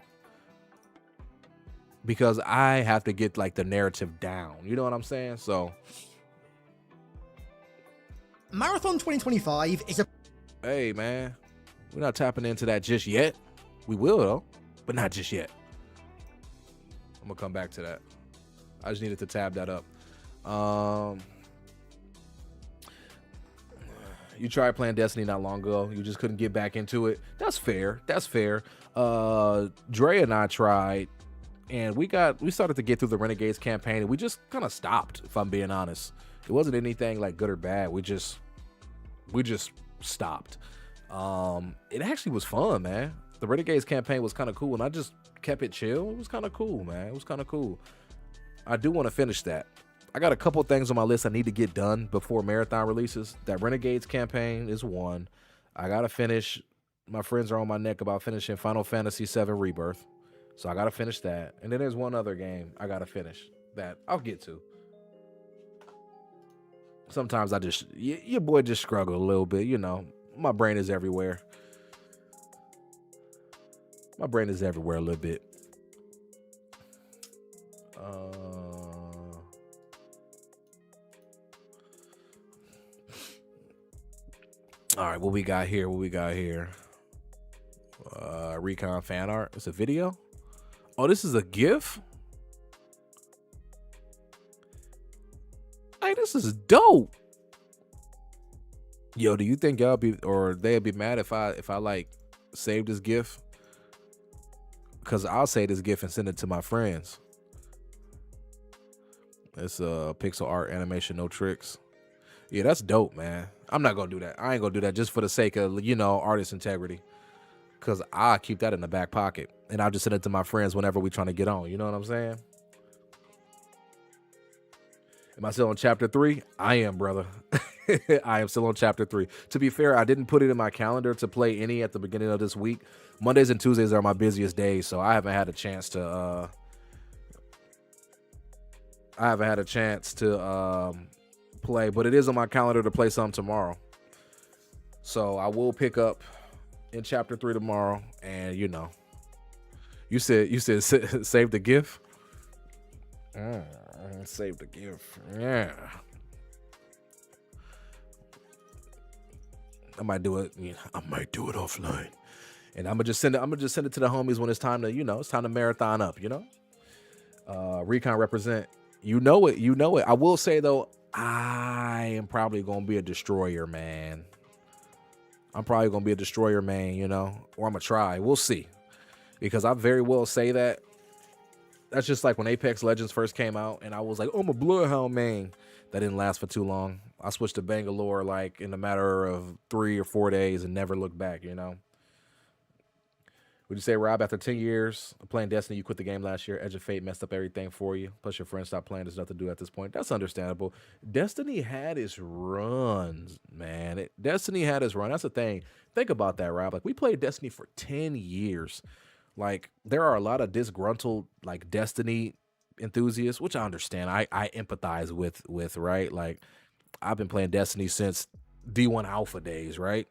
Because I have to get like the narrative down. You know what I'm saying? So. Marathon 2025 is a... Hey, man. We're not tapping into that just yet. We will, though. But not just yet. I'm going to come back to that. I just needed to tab that up. You tried playing Destiny not long ago. You just couldn't get back into it. That's fair. Dre and I tried, and we started to get through the Renegades campaign, and we just kind of stopped, if I'm being honest. It wasn't anything like good or bad. We just stopped. It actually was fun, man. The Renegades campaign was kind of cool, and I just kept it chill. It was kind of cool, man. It was kind of cool. I do want to finish that. I got a couple things on my list I need to get done before marathon releases. That Renegades campaign is one. I got to finish. My friends are on my neck about finishing Final Fantasy VII Rebirth. So I got to finish that. And then there's one other game I got to finish that I'll get to. Sometimes your boy just struggle a little bit. You know, my brain is everywhere. My brain is everywhere a little bit. All right, what we got here? Recon fan art. It's a video. Oh, this is a GIF. Hey, this is dope. Yo, do you think y'all they'd be mad if I like save this GIF? Because I'll save this GIF and send it to my friends. It's pixel art animation, no tricks. Yeah, that's dope, man. I'm not gonna do that. I ain't gonna do that just for the sake of, you know, artist integrity. Cause I keep that in the back pocket and I'll just send it to my friends whenever we trying to get on. You know what I'm saying? Am I still on chapter 3? I am, brother. I am still on chapter 3. To be fair, I didn't put it in my calendar to play any at the beginning of this week. Mondays and Tuesdays are my busiest days, so I haven't had a chance to play, but it is on my calendar to play some tomorrow. So I will pick up in chapter 3 tomorrow, and you know, you said save the gift. Save the gift. Yeah, I might do it. You know, I might do it offline, and I'm gonna just send it to the homies when it's time to, you know, it's time to marathon up. You know, Recon represent. You know it. You know it. I will say though, I am probably gonna be a destroyer, man. I'm probably going to be a destroyer main, you know, or I'm going to try. We'll see. Because I very well say that. That's just like when Apex Legends first came out and I was like, oh, I'm a Bloodhound main. That didn't last for too long. I switched to Bangalore like in a matter of 3 or 4 days and never looked back, you know. Would you say, Rob, after 10 years of playing Destiny, you quit the game last year? Edge of Fate messed up everything for you. Plus your friends stopped playing. There's nothing to do at this point. That's understandable. Destiny had its runs, man. Destiny had its run. That's the thing. Think about that, Rob. Like, we played Destiny for 10 years. Like, there are a lot of disgruntled, like, Destiny enthusiasts, which I understand. I empathize with, right? Like, I've been playing Destiny since D1 Alpha days, right?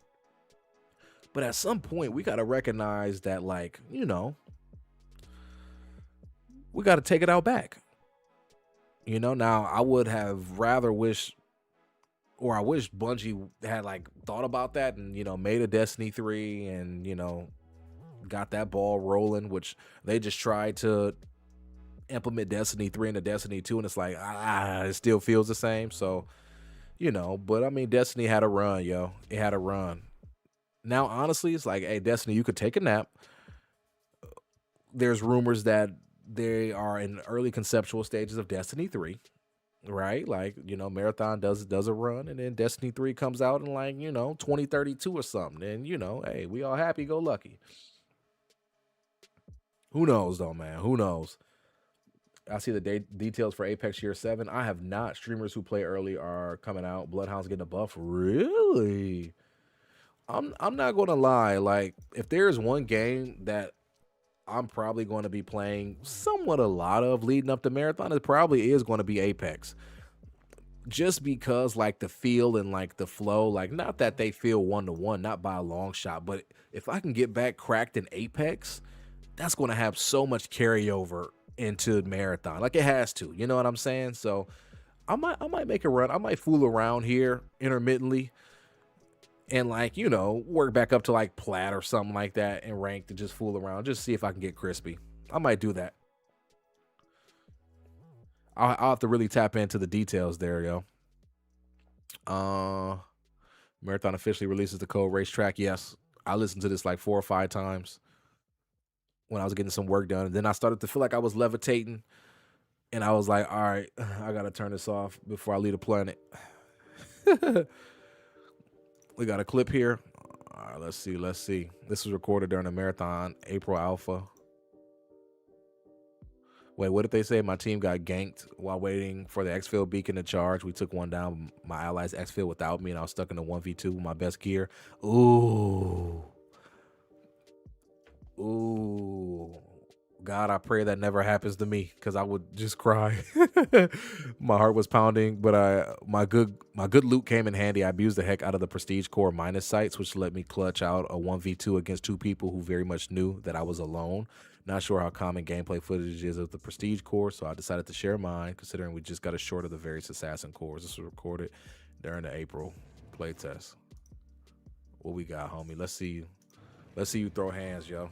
But at some point, we got to recognize that, like, you know, we got to take it out back. You know, now I would have rather wished, or I wish Bungie had, like, thought about that and, you know, made a Destiny 3 and, you know, got that ball rolling, which they just tried to implement Destiny 3 into Destiny 2. And it's like, it still feels the same. So, you know, but I mean, Destiny had a run, yo. It had a run. Now, honestly, it's like, hey, Destiny, you could take a nap. There's rumors that they are in early conceptual stages of Destiny 3, right? Like, you know, Marathon does a run, and then Destiny 3 comes out in, like, you know, 2032 or something. And, you know, hey, we all happy, go lucky. Who knows, though, man? Who knows? I see the details for Apex Year 7. I have not. Streamers who play early are coming out. Bloodhound's getting a buff. Really? I'm not gonna lie, like, if there's one game that I'm probably going to be playing somewhat a lot of leading up to Marathon, it probably is going to be Apex. Just because, like, the feel and, like, the flow, like, not that they feel one-to-one, not by a long shot, but if I can get back cracked in Apex, that's going to have so much carryover into Marathon. Like, it has to, you know what I'm saying? So I might make a run. I might fool around here intermittently. And, like, you know, work back up to, like, plat or something like that and rank to just fool around. Just see if I can get crispy. I might do that. I'll have to really tap into the details there, yo. Marathon officially releases the code Racetrack. Yes, I listened to this like 4 or 5 times when I was getting some work done. And then I started to feel like I was levitating. And I was like, all right, I got to turn this off before I leave the planet. We got a clip here. All right, let's see. This was recorded during a Marathon April Alpha. Wait, what did they say? My team got ganked while waiting for the exfil beacon to charge. We took one down. My allies exfil without me, and I was stuck in the 1v2 with my best gear. Ooh. God, I pray that never happens to me, because I would just cry. My heart was pounding, but my good loot came in handy. I abused the heck out of the prestige core minus sights, which let me clutch out a 1v2 against 2 people who very much knew that I was alone. Not sure how common gameplay footage is of the prestige core, so I decided to share mine, considering we just got a short of the various assassin cores. This was recorded during the April playtest. What we got, homie? Let's see you throw hands, yo.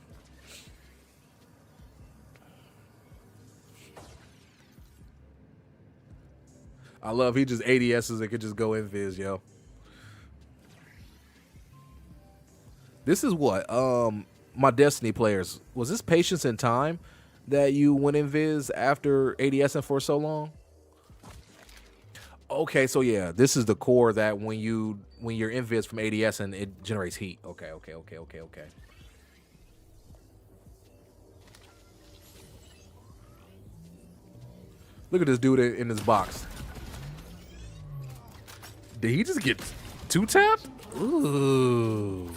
I love he just ADSs and could just go invis, yo. This is what my Destiny players, was this Patience and Time that you went invis after ADSing for so long? Okay, so yeah, this is the core that when you're invis from ADS and it generates heat. Okay. Look at this dude in his box. Did he just get 2-tapped? Ooh.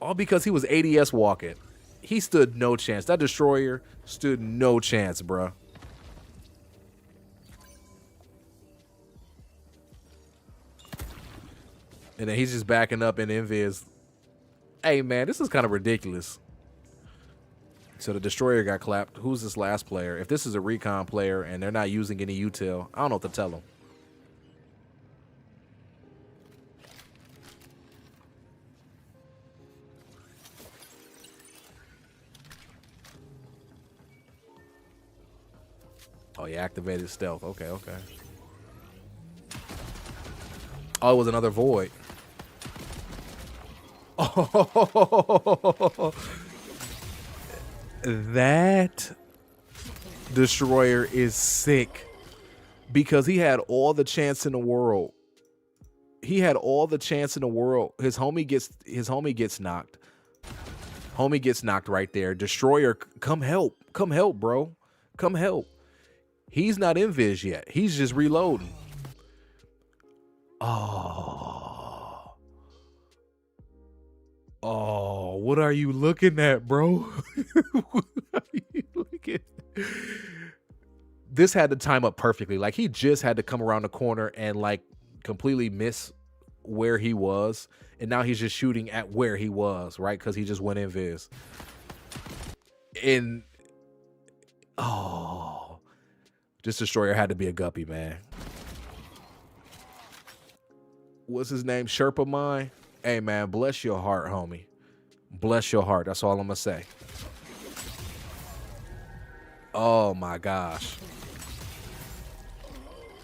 All because he was ADS walking. He stood no chance. That destroyer stood no chance, bruh. And then he's just backing up in invis. Hey, man, this is kind of ridiculous. So the destroyer got clapped. Who's this last player? If this is a recon player and they're not using any util, I don't know what to tell them. Oh, he activated stealth. Okay. Oh, it was another void. Oh, that destroyer is sick because he had all the chance in the world. His homie gets knocked. Homie gets knocked right there. Destroyer, come help, bro. Come help. He's not invis yet. He's just reloading. Oh, what are you looking at, bro? What are you looking at? This had to time up perfectly. Like, he just had to come around the corner and like completely miss where he was, and now he's just shooting at where he was, right? Because he just went invis. And this destroyer had to be a guppy, man. What's his name? Sherpa mine? Hey, man, bless your heart, homie. Bless your heart. That's all I'm going to say. Oh, my gosh.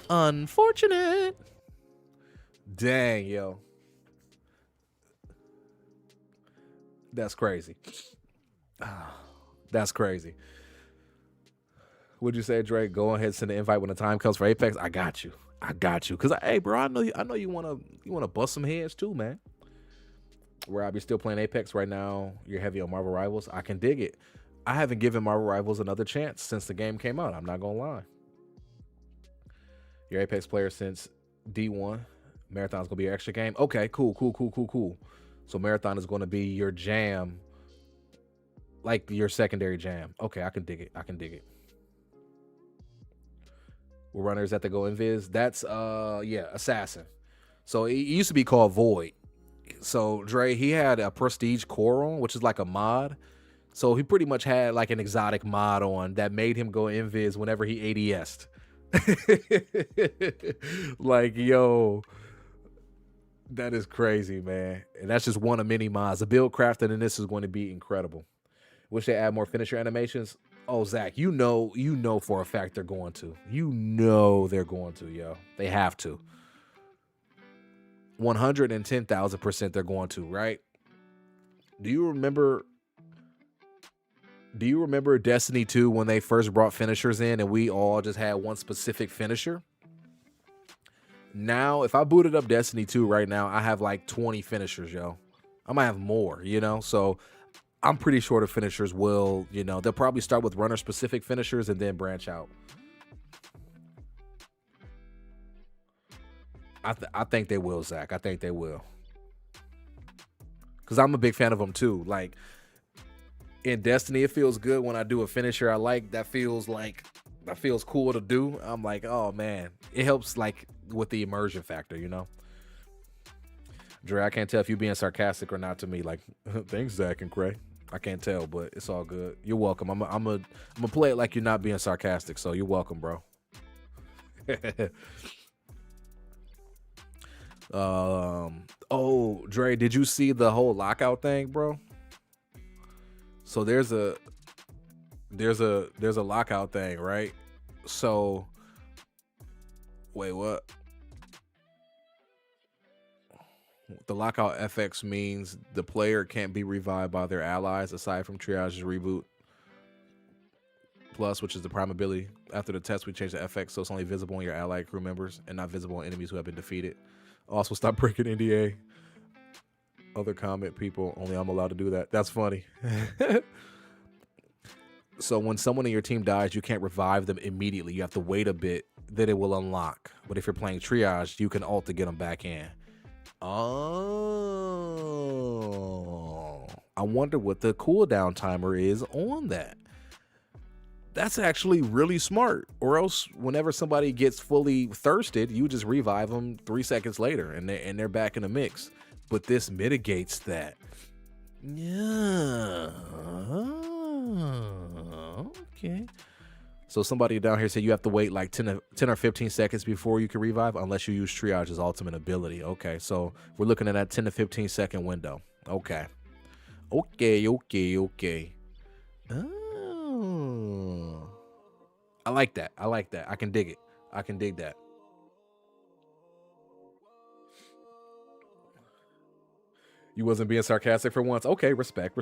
Unfortunate. Dang, yo. That's crazy. That's crazy. What'd you say, Drake? Go ahead, send an invite when the time comes for Apex. I got you. Cause hey, bro, I know you wanna bust some heads too, man. Where I be still playing Apex right now. You're heavy on Marvel Rivals. I can dig it. I haven't given Marvel Rivals another chance since the game came out. I'm not gonna lie. Your Apex player since D1. Marathon's gonna be your extra game. Okay, cool. So Marathon is gonna be your jam, like your secondary jam. Okay, I can dig it. Runners that they go invis. That's Assassin. So it used to be called Void. So Dre, he had a prestige core on, which is like a mod. So he pretty much had like an exotic mod on that made him go invis whenever he ADS'd. Like, yo, that is crazy, man. And that's just one of many mods. The build crafted in this is going to be incredible. Wish they add more finisher animations. Oh, Zach, you know for a fact they're going to. They're going to, yo. They have to. 110,000% they're going to, right? Do you remember Destiny 2 when they first brought finishers in and we all just had one specific finisher? Now, if I booted up Destiny 2 right now, I have like 20 finishers, yo. I might have more, so I'm pretty sure the finishers will, they'll probably start with runner-specific finishers and then branch out. I think they will, Zach. I think they will. Because I'm a big fan of them, too. Like, in Destiny, it feels good when I do a finisher I like. That feels cool to do. I'm like, oh, man. It helps, like, with the immersion factor, Dre, I can't tell if you're being sarcastic or not to me. Like, thanks, Zach and Cray. I can't tell, but it's all good. You're welcome. I'm gonna play it like you're not being sarcastic, so you're welcome, bro. Oh, Dre, did you see the whole lockout thing, bro? So there's a lockout thing, right? So wait, what? The lockout FX means the player can't be revived by their allies aside from triage's reboot. Plus, which is the prime ability. After the test, we changed the FX so it's only visible on your allied crew members and not visible on enemies who have been defeated. Also, stop breaking NDA. Other comment people, only I'm allowed to do that. That's funny. So when someone in your team dies, you can't revive them immediately. You have to wait a bit, then it will unlock. But if you're playing triage, you can ult to get them back in. Oh, I wonder what the cooldown timer is on that. That's actually really smart. Or else, whenever somebody gets fully thirsted, you just revive them 3 seconds later, and they're back in the mix. But this mitigates that. Yeah. Okay. So somebody down here said you have to wait like 10 or 15 seconds before you can revive unless you use triage's ultimate ability. Okay, so we're looking at that 10 to 15 second window. Okay. Okay. Oh. I like that. I can dig it. I can dig that. You wasn't being sarcastic for once. Okay, respect.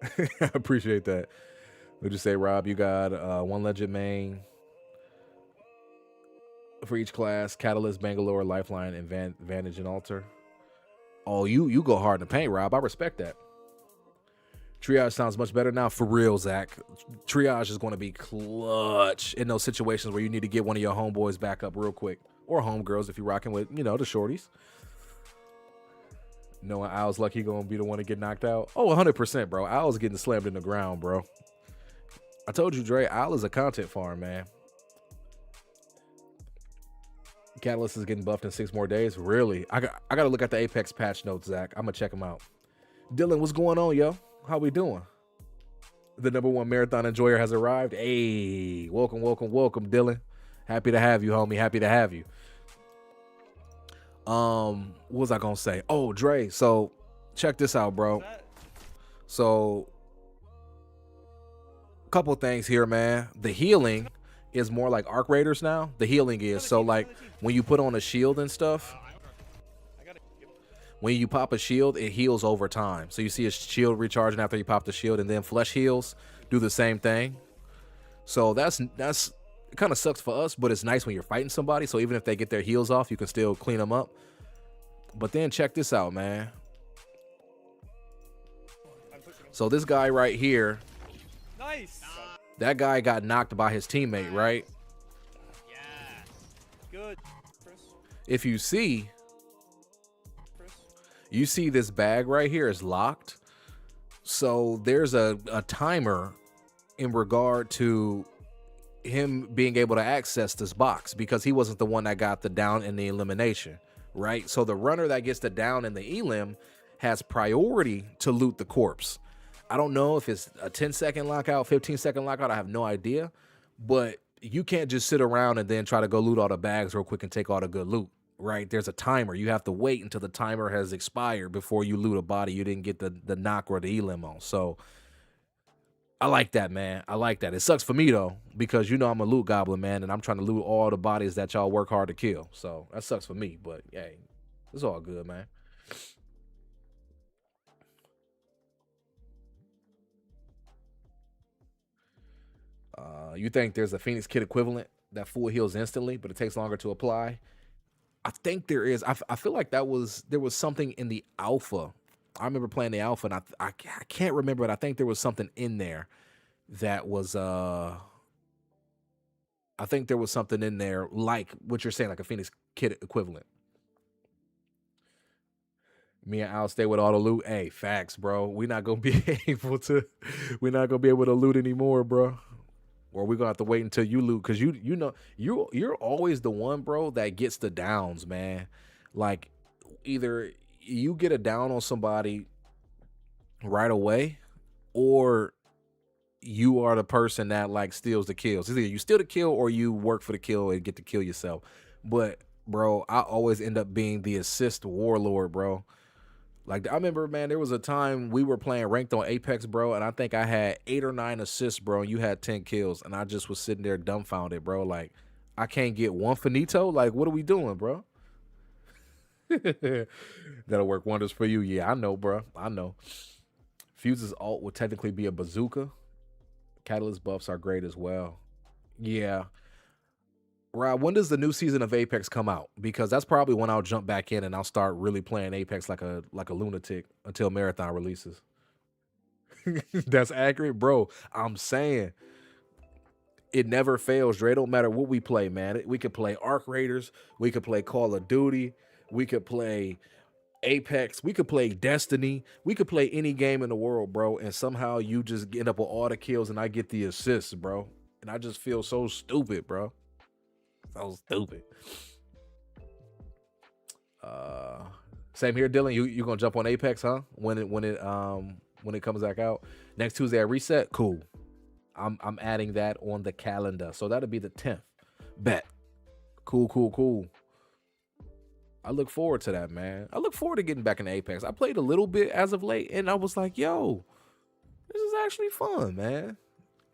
I appreciate that. Would you say, Rob, you got one legend main for each class, Catalyst, Bangalore, Lifeline, and Vantage and Altar? Oh, you go hard in the paint, Rob. I respect that. Triage sounds much better now. For real, Zach. Triage is going to be clutch in those situations where you need to get one of your homeboys back up real quick. Or homegirls if you're rocking with, the shorties. Knowing Al's lucky going to be the one to get knocked out. Oh, 100%, bro. Al's getting slammed in the ground, bro. I told you, Dre, Al is a content farm, man. Catalyst is getting buffed in 6 more days. Really? I got to look at the Apex patch notes, Zach. I'm going to check them out. Dylan, what's going on, yo? How we doing? The #1 marathon enjoyer has arrived. Hey, welcome, Dylan. Happy to have you, homie. Happy to have you. What was I gonna say? Oh, Dre. So check this out, bro. So a couple things here, man. The healing is more like Arc Raiders now. The healing is so like when you put on a shield and stuff. When you pop a shield, it heals over time. So you see a shield recharging after you pop the shield, and then flesh heals do the same thing. So that's it kind of sucks for us, but it's nice when you're fighting somebody. So even if they get their heals off, you can still clean them up. But then check this out, man. So this guy right here, Nice. that guy got knocked by his teammate, right? Yeah. Good. Chris. If you see this bag right here is locked. So there's a timer in regard to him being able to access this box because he wasn't the one that got the down in the elimination, right? So the runner that gets the down in the elim has priority to loot the corpse. I don't know if it's a 10-second lockout, 15-second lockout. I have no idea, but you can't just sit around and then try to go loot all the bags real quick and take all the good loot, right? There's a timer. You have to wait until the timer has expired before you loot a body you didn't get the knock or the elim on. So I like that, man. I like that. It sucks for me, though, because I'm a loot goblin, man, and I'm trying to loot all the bodies that y'all work hard to kill. So that sucks for me, but, hey, it's all good, man. You think there's a Phoenix Kit equivalent that full heals instantly, but it takes longer to apply? I think there is. I feel like there was something in the alpha. I remember playing the alpha, and I can't remember it. I think there was something in there that was I think there was something in there like what you're saying, like a Phoenix Kit equivalent. Me and Al stay with all the loot. Hey, facts, bro. We're not gonna be able to loot anymore, bro. Or we're gonna have to wait until you loot, because you're always the one, bro, that gets the downs, man. Like either you get a down on somebody right away, or you are the person that like steals the kills. It's either you steal the kill or you work for the kill and get the kill yourself. But bro, I always end up being the assist warlord, bro. Like, I remember, man, there was a time we were playing ranked on Apex, bro, and I think I had 8 or 9 assists, bro, and you had 10 kills, and I just was sitting there dumbfounded, bro. Like, I can't get one finito? Like, what are we doing, bro? That'll work wonders for you. Yeah, I know, bro. I know. Fuse's ult would technically be a bazooka. Catalyst buffs are great as well. Yeah. Rob, when does the new season of Apex come out? Because that's probably when I'll jump back in and I'll start really playing Apex like a lunatic until Marathon releases. That's accurate, bro. I'm saying it never fails, Dre. It don't matter what we play, man. We could play Arc Raiders, we could play Call of Duty, we could play Apex, we could play Destiny, we could play any game in the world, bro. And somehow you just end up with all the kills and I get the assists, bro. And I just feel so stupid, bro. So stupid. Same here, Dylan. You gonna jump on Apex, huh? When it comes back out next Tuesday at Reset. Cool. I'm adding that on the calendar, so that'll be the 10th. Bet. Cool. I look forward to that, man. I look forward to getting back into Apex. I played a little bit as of late, and I was like, yo, this is actually fun, man.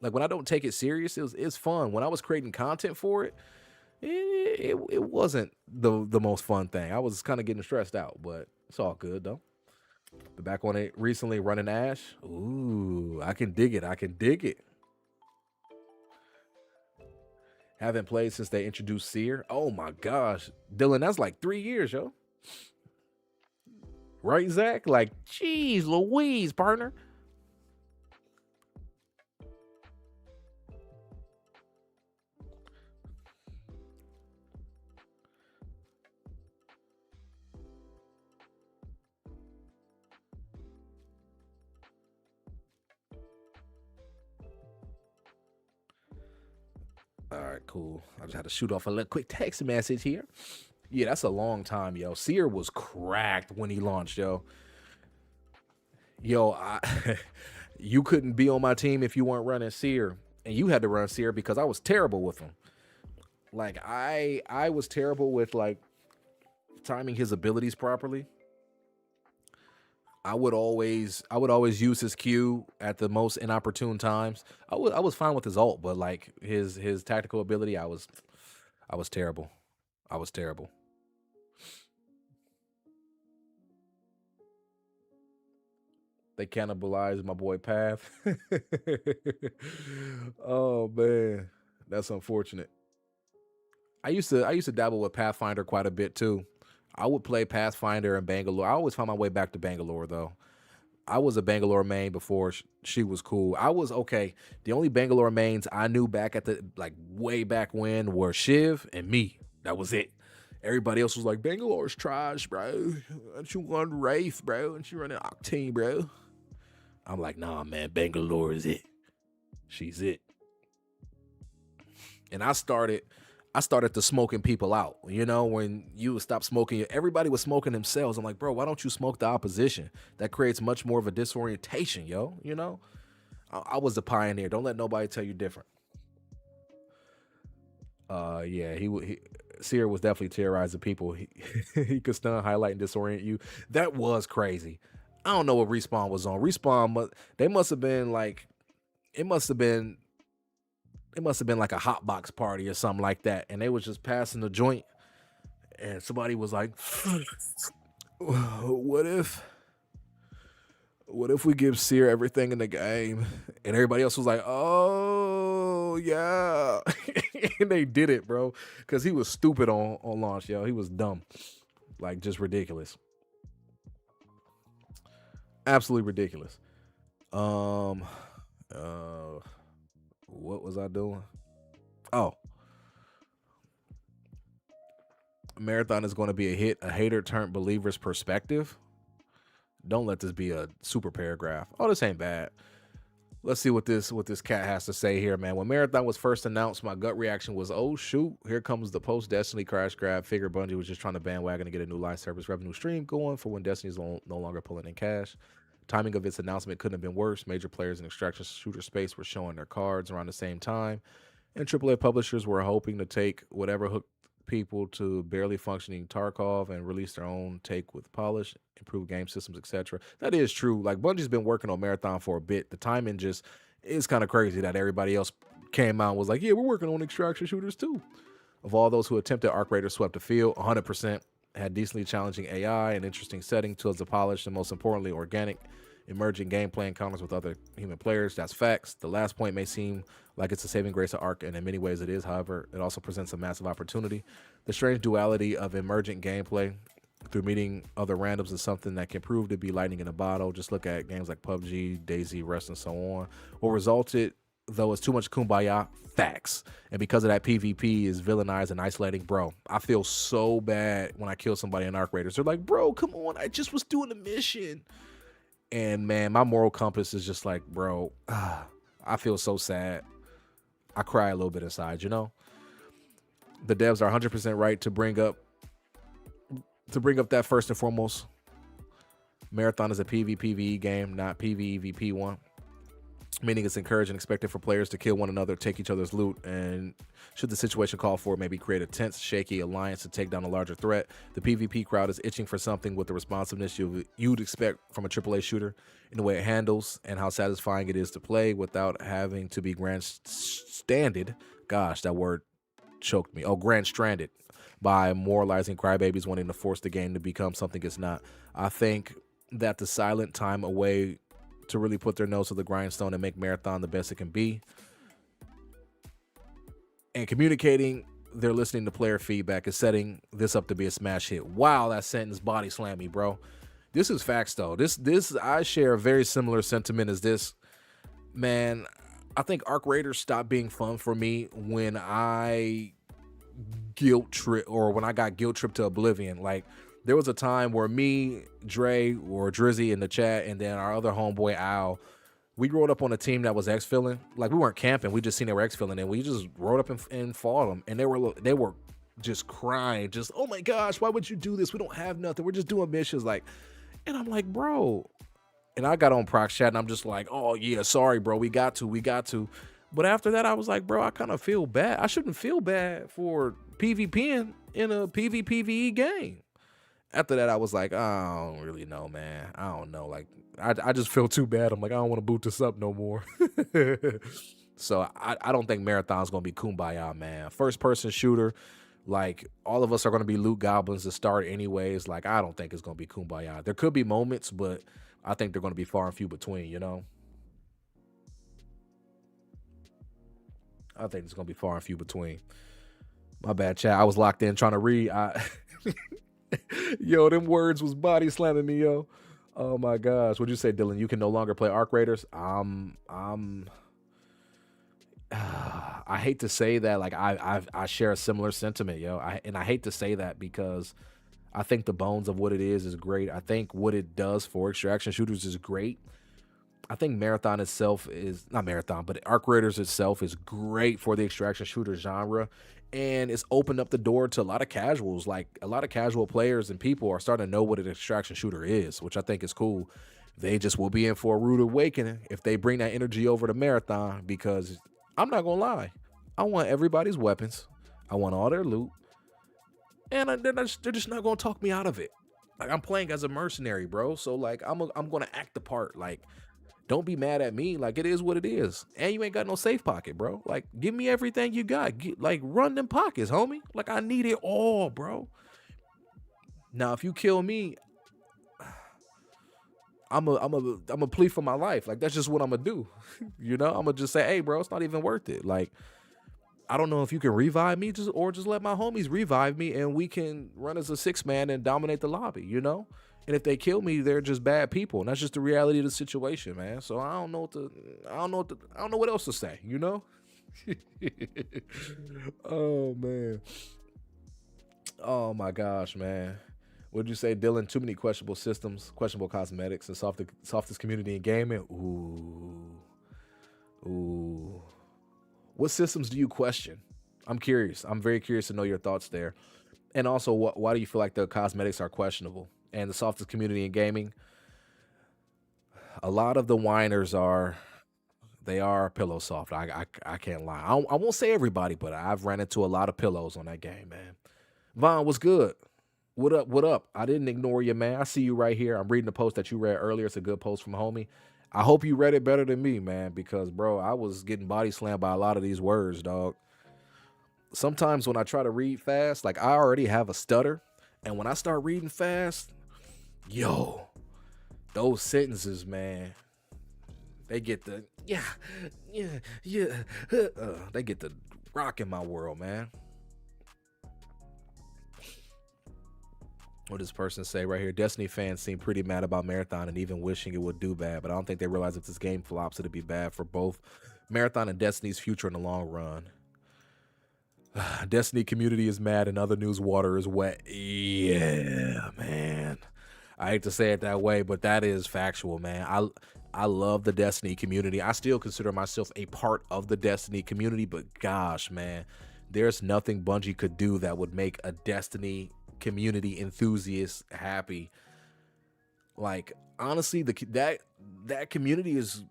Like when I don't take it serious, it's fun. When I was creating content for it, it wasn't the most fun thing. I was kind of getting stressed out, but it's all good though. But back on it recently, running Ash. Ooh, I can dig it. Haven't played since they introduced Seer. Oh my gosh, Dylan, that's like 3 years, yo. Right, Zach? Like, geez, Louise, partner. All right, cool. I just had to shoot off a little quick text message here. Yeah, that's a long time, yo. Seer was cracked when he launched, yo. You couldn't be on my team if you weren't running Seer, and you had to run Seer because I was terrible with him. Like I was terrible with like timing his abilities properly. I would always use his Q at the most inopportune times. I was fine with his ult, but like his tactical ability, I was terrible. I was terrible. They cannibalized my boy Path. Oh man, that's unfortunate. I used to dabble with Pathfinder quite a bit too. I would play Pathfinder in Bangalore. I always found my way back to Bangalore though. I was a Bangalore main before she was cool. I was okay. The only Bangalore mains I knew back at the like way back when were Shiv and me. That was it. Everybody else was like, Bangalore's trash, bro. Don't you run Wraith, bro? Don't you run an Octane, bro? I'm like, nah, man, Bangalore is it. She's it. And I started to smoking people out. You know, when you stop smoking, everybody was smoking themselves. I'm like, bro, why don't you smoke the opposition? That creates much more of a disorientation, yo. You know, I was a pioneer. Don't let nobody tell you different. Yeah, Seer was definitely terrorizing people. He could stun, highlight, and disorient you. That was crazy. I don't know what Respawn was on. Respawn, they must have been like, it must have been like a hotbox party or something like that. And they was just passing the joint. And somebody was like, what if we give Seer everything in the game? And everybody else was like, oh, yeah. And they did it, bro. Because he was stupid on launch, yo. He was dumb. Like, just ridiculous. Absolutely ridiculous. What was I doing? Oh. Marathon is going to be a hit. A hater turned believer's perspective. Don't let this be a super paragraph. Oh, this ain't bad. Let's see what this cat has to say here, man. When Marathon was first announced, my gut reaction was, oh, shoot, here comes the post-Destiny crash grab. Figure Bungie was just trying to bandwagon to get a new live service revenue stream going for when Destiny's no longer pulling in cash. Timing of its announcement couldn't have been worse. Major players in extraction shooter space were showing their cards around the same time, and AAA publishers were hoping to take whatever hooked people to barely functioning Tarkov and release their own take with polish, improve game systems, etc. That is true. Like, Bungie's been working on Marathon for a bit. The timing just is kind of crazy that everybody else came out and was like, yeah, we're working on extraction shooters too. Of all those who attempted, Arc Raider swept the field. 100% had decently challenging AI, an interesting setting, tools of polish, and most importantly, organic emergent gameplay encounters with other human players. That's facts. The last point may seem like it's a saving grace of Ark, and in many ways it is. However, it also presents a massive opportunity. The strange duality of emergent gameplay through meeting other randoms is something that can prove to be lightning in a bottle. Just look at games like PUBG, DayZ, Rust, and so on. What resulted, though, is too much kumbaya. Facts. And because of that, PvP is villainized and isolating. Bro, I feel so bad when I kill somebody in Ark Raiders. They're like, bro, come on, I just was doing a mission. And man, my moral compass is just like, bro, I feel so sad. I cry a little bit inside, you know? The devs are 100% right to bring up that first and foremost. Marathon is a PvPvE game, not PvEVP one. Meaning it's encouraged and expected for players to kill one another, take each other's loot, and should the situation call for it, maybe create a tense, shaky alliance to take down a larger threat. The PvP crowd is itching for something with the responsiveness you'd expect from a AAA shooter in the way it handles and how satisfying it is to play without having to be grandstanded. Gosh, that word choked me. Oh, grandstranded by moralizing crybabies wanting to force the game to become something it's not. I think that the silent time away to really put their nose to the grindstone and make Marathon the best it can be, and communicating their listening to player feedback is setting this up to be a smash hit. Wow, that sentence body slammed me, bro. This is facts though. This I share a very similar sentiment as this. Man, I think Ark Raiders stopped being fun for me when I got guilt tripped to oblivion. Like, there was a time where me, Dre, or Drizzy in the chat, and then our other homeboy Al, we rode up on a team that was exfilling. Like, we weren't camping, we just seen they were exfilling, and we just rode up and fought them. And they were just crying, just, oh my gosh, why would you do this? We don't have nothing. We're just doing missions. Like, and I'm like, bro. And I got on Prox chat, and I'm just like, oh yeah, sorry, bro. We got to. But after that, I was like, bro, I kind of feel bad. I shouldn't feel bad for PvPing in a PvPvE game. After that, I was like, I don't really know, man. I don't know. Like, I just feel too bad. I'm like, I don't want to boot this up no more. So I don't think Marathon's going to be kumbaya, man. First-person shooter, like, all of us are going to be loot goblins to start anyways. Like, I don't think it's going to be kumbaya. There could be moments, but I think they're going to be far and few between, you know? I think it's going to be far and few between. My bad, chat. I was locked in trying to read. Yo, them words was body slamming me, yo. Oh my gosh. What'd you say, Dylan? You can no longer play Ark Raiders? I hate to say that. Like, I share a similar sentiment, yo. I hate to say that because I think the bones of what it is great. I think what it does for extraction shooters is great. I think Marathon itself is not Marathon, but Ark Raiders itself is great for the extraction shooter genre. And it's opened up the door to a lot of casuals. Like, a lot of casual players and people are starting to know what an extraction shooter is, which I think is cool. They just will be in for a rude awakening if they bring that energy over to Marathon, because I'm not going to lie. I want everybody's weapons. I want all their loot. And they're just not going to talk me out of it. Like, I'm playing as a mercenary, bro. So, like, I'm going to act the part. Like, don't be mad at me. Like, it is what it is. And you ain't got no safe pocket, bro. Like, give me everything you got. Like, run them pockets, homie. Like, I need it all, bro. Now, if you kill me, I'm a plea for my life. Like, that's just what I'm gonna do. You know, I'm gonna just say, hey, bro, it's not even worth it. Like, I don't know if you can revive me, just let my homies revive me, and we can run as a 6-man and dominate the lobby, you know? And if they kill me, they're just bad people, and that's just the reality of the situation, man. So I don't know what else to say, you know? Oh man. Oh my gosh, man. What'd you say, Dylan? Too many questionable systems, questionable cosmetics, and softest community in gaming. Ooh. What systems do you question? I'm curious. I'm very curious to know your thoughts there. And also, why do you feel like the cosmetics are questionable? And the softest community in gaming, a lot of the whiners are pillow soft. I can't lie. I won't say everybody, but I've ran into a lot of pillows on that game, man. Vaughn, what's good? What up? I didn't ignore you, man. I see you right here. I'm reading the post that you read earlier. It's a good post from homie. I hope you read it better than me, man, because, bro, I was getting body slammed by a lot of these words, dog. Sometimes when I try to read fast, like, I already have a stutter, and when I start reading fast, yo, those sentences, man, they get the they get the rock in my world, man. What does this person say right here? Destiny fans seem pretty mad about Marathon and even wishing it would do bad, but I don't think they realize if this game flops, it'd be bad for both Marathon and Destiny's future in the long run. Destiny community is mad and other news water is wet. Yeah, man. I hate to say it that way, but that is factual, man. I love the Destiny community. I still consider myself a part of the Destiny community, but gosh, man, there's nothing Bungie could do that would make a Destiny community enthusiast happy. Like, honestly, that community is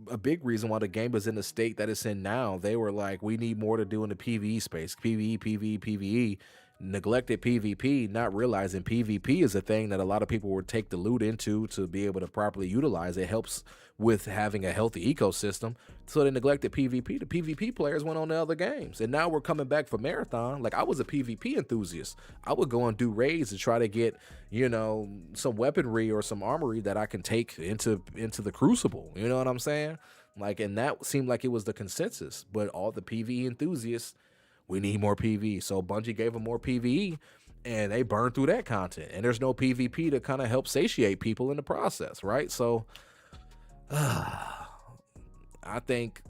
a big reason why the game is in the state that it's in now. They were like, we need more to do in the PvE space. PvE, neglected PvP, not realizing PvP is a thing that a lot of people would take the loot into to be able to properly utilize. It helps with having a healthy ecosystem. So they neglected PvP. The PvP players went on to other games. And now we're coming back for Marathon. Like, I was a PvP enthusiast. I would go and do raids to try to get, you know, some weaponry or some armory that I can take into the Crucible. You know what I'm saying? Like, and that seemed like it was the consensus. But all the PvE enthusiasts, we need more PvE. So Bungie gave them more PvE, and they burned through that content. And there's no PvP to kind of help satiate people in the process, right? So I think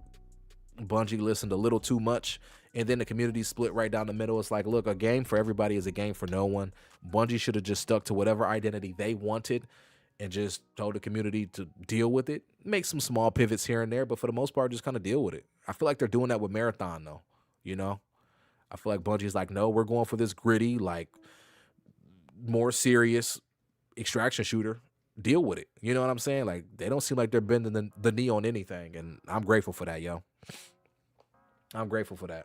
Bungie listened a little too much, and then the community split right down the middle. It's like, look, a game for everybody is a game for no one. Bungie should have just stuck to whatever identity they wanted and just told the community to deal with it. Make some small pivots here and there, but for the most part, just kind of deal with it. I feel like they're doing that with Marathon, though, you know? I feel like Bungie's like, no, we're going for this gritty, like, more serious extraction shooter. Deal with it. You know what I'm saying? Like, they don't seem like they're bending the knee on anything, and I'm grateful for that, yo. I'm grateful for that.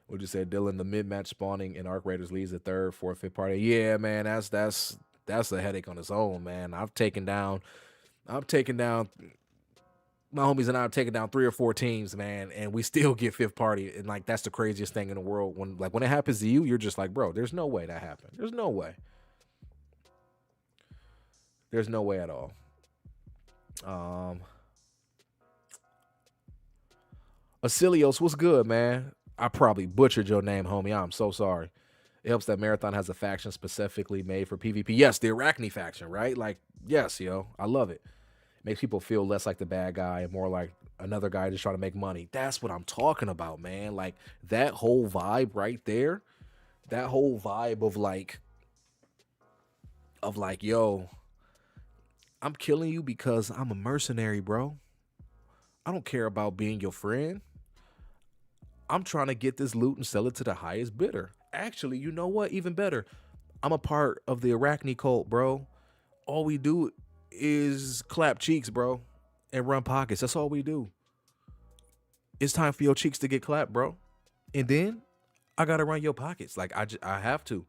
Would you say, Dylan, the mid-match spawning in Arc Raiders leads the third, fourth, fifth party? Yeah, man, that's a headache on its own, man. I'm taking down my homies and I have taken down 3 or 4 teams, man, and we still get fifth party. And like, that's the craziest thing in the world. When it happens to you, you're just like, bro, there's no way that happened. There's no way. There's no way at all. Asilios, what's good, man? I probably butchered your name, homie. I'm so sorry. It helps that Marathon has a faction specifically made for PvP. Yes, the Arachne faction, right? Like, yes, yo, I love it. Makes people feel less like the bad guy and more like another guy just trying to make money. That's what I'm talking about, man. Like, that whole vibe right there, that whole vibe of like, yo, I'm killing you because I'm a mercenary, bro. I don't care about being your friend. I'm trying to get this loot and sell it to the highest bidder. Actually, you know what? Even better. I'm a part of the Arachne cult, bro. All we do is clap cheeks, bro, and run pockets. That's all we do. It's time for your cheeks to get clapped, bro. And then I gotta run your pockets. Like, I have to.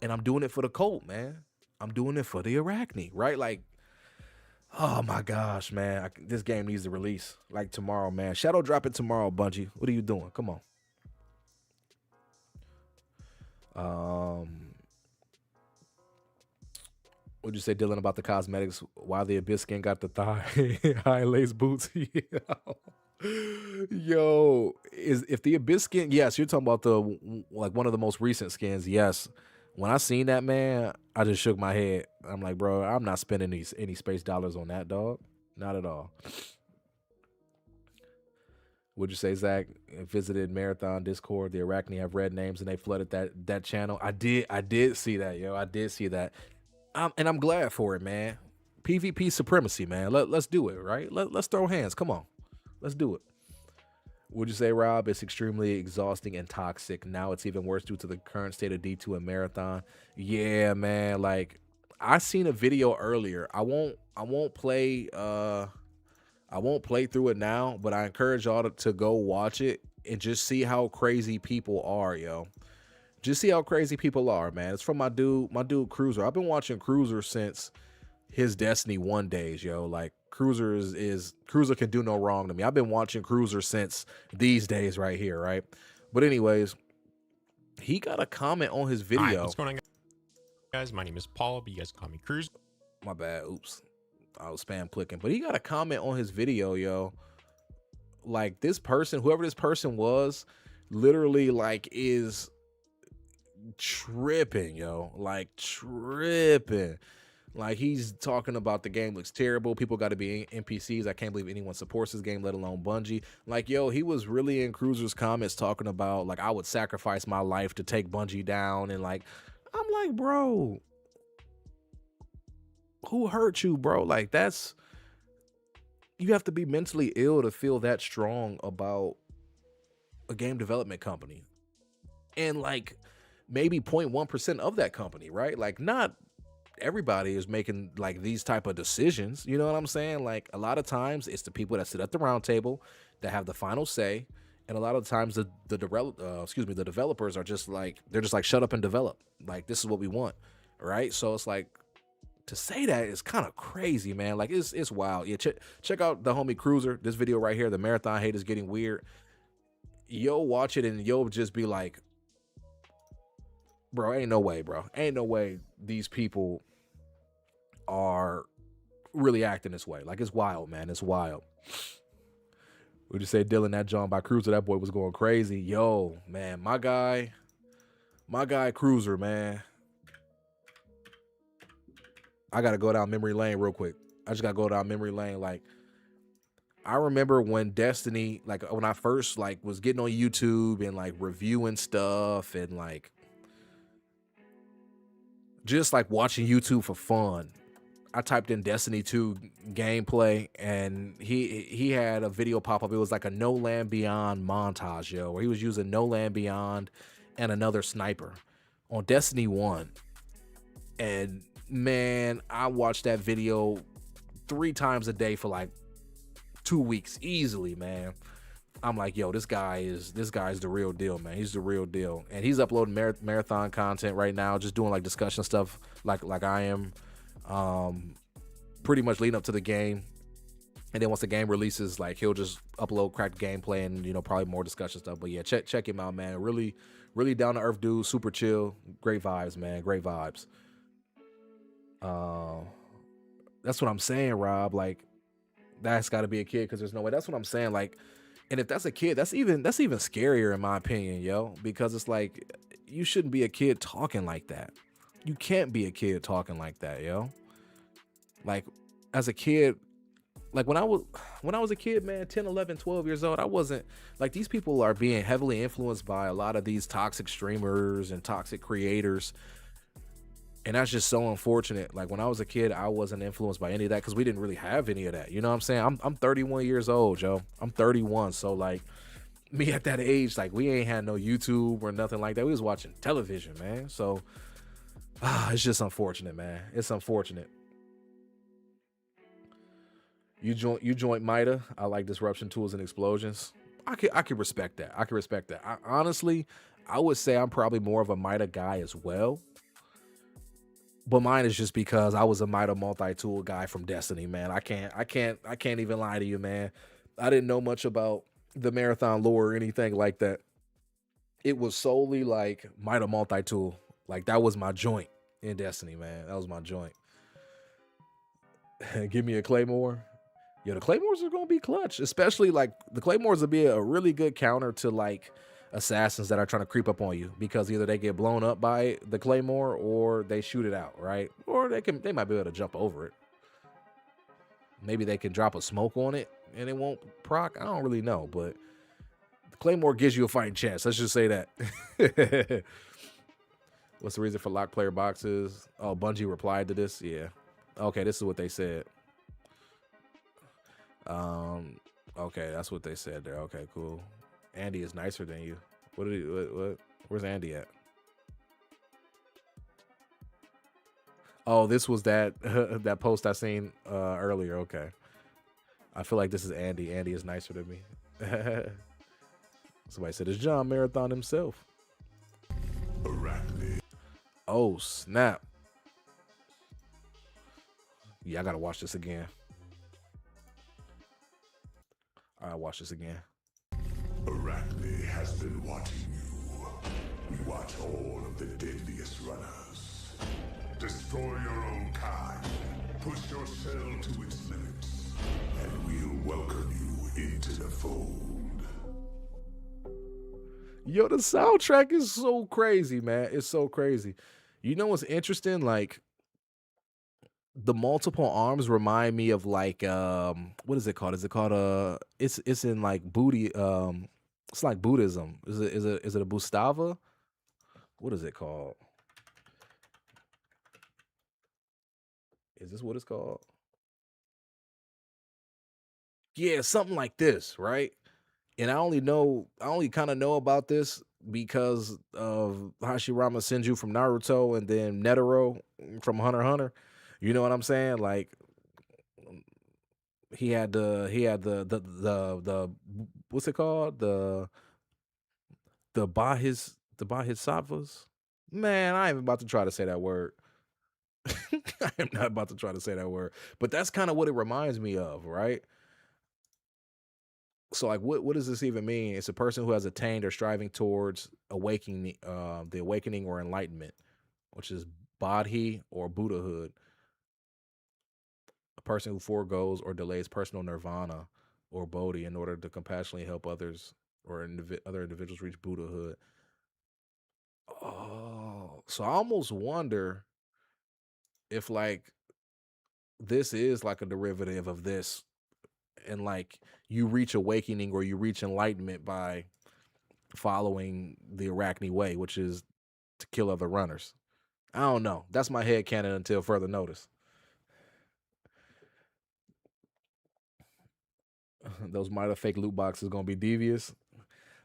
And I'm doing it for the cult, man. I'm doing it for the Arachne, right? Like, oh my gosh, man. This game needs to release like tomorrow, man. Shadow drop it tomorrow, Bungie. What are you doing? Come on. What'd you say, Dylan, about the cosmetics? Why the Abyss skin got the thigh high lace boots? Yo, if the Abyss skin, yes, you're talking about the one of the most recent skins. Yes. When I seen that, man, I just shook my head. I'm like, bro, I'm not spending any space dollars on that, dog. Not at all. Would you say, Zach, visited Marathon Discord? The Arachne have red names and they flooded that channel. I did see that, yo. I did see that. And I'm glad for it, man. PvP supremacy, man. Let's do it, right? Let's throw hands. Come on. Let's do it. Would you say, Rob, it's extremely exhausting and toxic? Now it's even worse due to the current state of D2 and Marathon. Yeah, man. Like, I seen a video earlier. I won't play through it now, but I encourage y'all to go watch it and just see how crazy people are, yo. Just see how crazy people are, man. It's from my dude Cruiser. I've been watching Cruiser since his Destiny 1 days, yo. Like, Cruiser Cruiser can do no wrong to me. I've been watching Cruiser since these days right here, right? But anyways, he got a comment on his All right, video. what's going on, guys? My name is Paul, but you guys can call me Cruz. My bad. Oops. I was spam clicking. But he got a comment on his video, yo. Like, this person, whoever this person was, literally, like, is tripping, yo. Like, tripping. Like, he's talking about the game looks terrible. People got to be NPCs. I can't believe anyone supports this game, let alone Bungie. Like, yo, he was really in Cruiser's comments talking about, like, I would sacrifice my life to take Bungie down. And, like, I'm like, bro, who hurt you, bro? Like, that's, you have to be mentally ill to feel that strong about a game development company. And, like, maybe 0.1% of that company, right? Like, not everybody is making like these type of decisions. You know what I'm saying? Like, a lot of times it's the people that sit at the round table that have the final say. And a lot of times the developers are just like, they're just like, shut up and develop. Like, this is what we want. Right. So it's like, to say that is kind of crazy, man. Like, it's wild. Yeah. Check out the homie Cruiser. This video right here, the marathon hate is getting weird. You'll watch it and you'll just be like, bro, ain't no way, bro. Ain't no way these people are really acting this way. Like, it's wild, man. It's wild. We just say Dylan, that John by Cruiser, that boy was going crazy. Yo, man, my guy Cruiser, man. I gotta go down memory lane real quick. I just gotta go down memory lane. Like, I remember when Destiny, like when I first like was getting on YouTube and like reviewing stuff and like just like watching YouTube for fun. I typed in Destiny 2 gameplay and he had a video pop up. It was like a No Land Beyond montage, yo, where he was using No Land Beyond and another sniper on Destiny 1. And man, I watched that video 3 times a day for like 2 weeks easily, man. I'm like, yo, this guy's the real deal, man. He's the real deal. And he's uploading marathon content right now, just doing like discussion stuff like I am. Pretty much leading up to the game. And then once the game releases, like, he'll just upload cracked gameplay and, you know, probably more discussion stuff. But yeah, check him out, man. Really, really down to earth dude, super chill, great vibes, man. Great vibes. That's what I'm saying, Rob. Like, that's got to be a kid, because there's no way. That's what I'm saying. Like, and if that's a kid, that's even scarier in my opinion, yo, because it's like, you shouldn't be a kid talking like that. You can't be a kid talking like that, yo. Like, as a kid, like when I was a kid, man, 10, 11, 12 years old, I wasn't like, these people are being heavily influenced by a lot of these toxic streamers and toxic creators. And that's just so unfortunate. Like, when I was a kid, I wasn't influenced by any of that because we didn't really have any of that. You know what I'm saying? I'm 31 years old, yo. I'm 31. So like, me at that age, like, we ain't had no YouTube or nothing like that. We was watching television, man. So it's just unfortunate, man. It's unfortunate. You joint MIDA. I like disruption tools and explosions. I could respect that. I could respect that. Honestly, I would say I'm probably more of a MIDA guy as well. But mine is just because I was a MIDA multi-tool guy from Destiny, man. I can't even lie to you, man. I didn't know much about the marathon lore or anything like that. It was solely like MIDA multi-tool. Like, that was my joint in Destiny, man. That was my joint. Give me a Claymore. Yeah, the Claymores are gonna be clutch, especially like the Claymores will be a really good counter to like assassins that are trying to creep up on you, because either they get blown up by the Claymore or they shoot it out, right? Or they might be able to jump over it. Maybe they can drop a smoke on it and it won't proc. I don't really know, but the Claymore gives you a fighting chance. Let's just say that. What's the reason for locked player boxes? Oh, Bungie replied to this. Yeah. Okay, this is what they said. Okay, that's what they said there. Okay, cool. Andy is nicer than you. What? Where's Andy at? Oh, this was that that post I seen earlier. Okay. I feel like this is Andy. Andy is nicer than me. Somebody said it's John Marathon himself. Oh, snap. Yeah, I gotta watch this again. I'll watch this again. Arachne has been watching you. We watch Watch all of the deadliest runners. Destroy your own kind. Push your shell to its limits. And we'll welcome you into the fold. Yo, the soundtrack is so crazy, man. It's so crazy. You know what's interesting? Like, the multiple arms remind me of like what is it called? Is it called it's in like Buddhi it's like Buddhism. Is it a Bustava? What is it called? Is this what it's called? Yeah, something like this, right? And I only kind of know about this because of Hashirama Senju from Naruto and then Netero from Hunter x Hunter. You know what I'm saying? Like he had the what's it called? The Bodhisattvas. Man, I ain't about to try to say that word. I am not about to try to say that word. But that's kind of what it reminds me of, right? So like what does this even mean? It's a person who has attained or striving towards awakening the awakening or enlightenment, which is bodhi or Buddhahood. A person who foregoes or delays personal nirvana or bodhi in order to compassionately help others or other individuals reach Buddhahood. Oh, so I almost wonder if like this is like a derivative of this, and like you reach awakening or you reach enlightenment by following the Arachne way, which is to kill other runners. I don't know. That's my head canon until further notice. Those Mida fake loot boxes gonna be devious.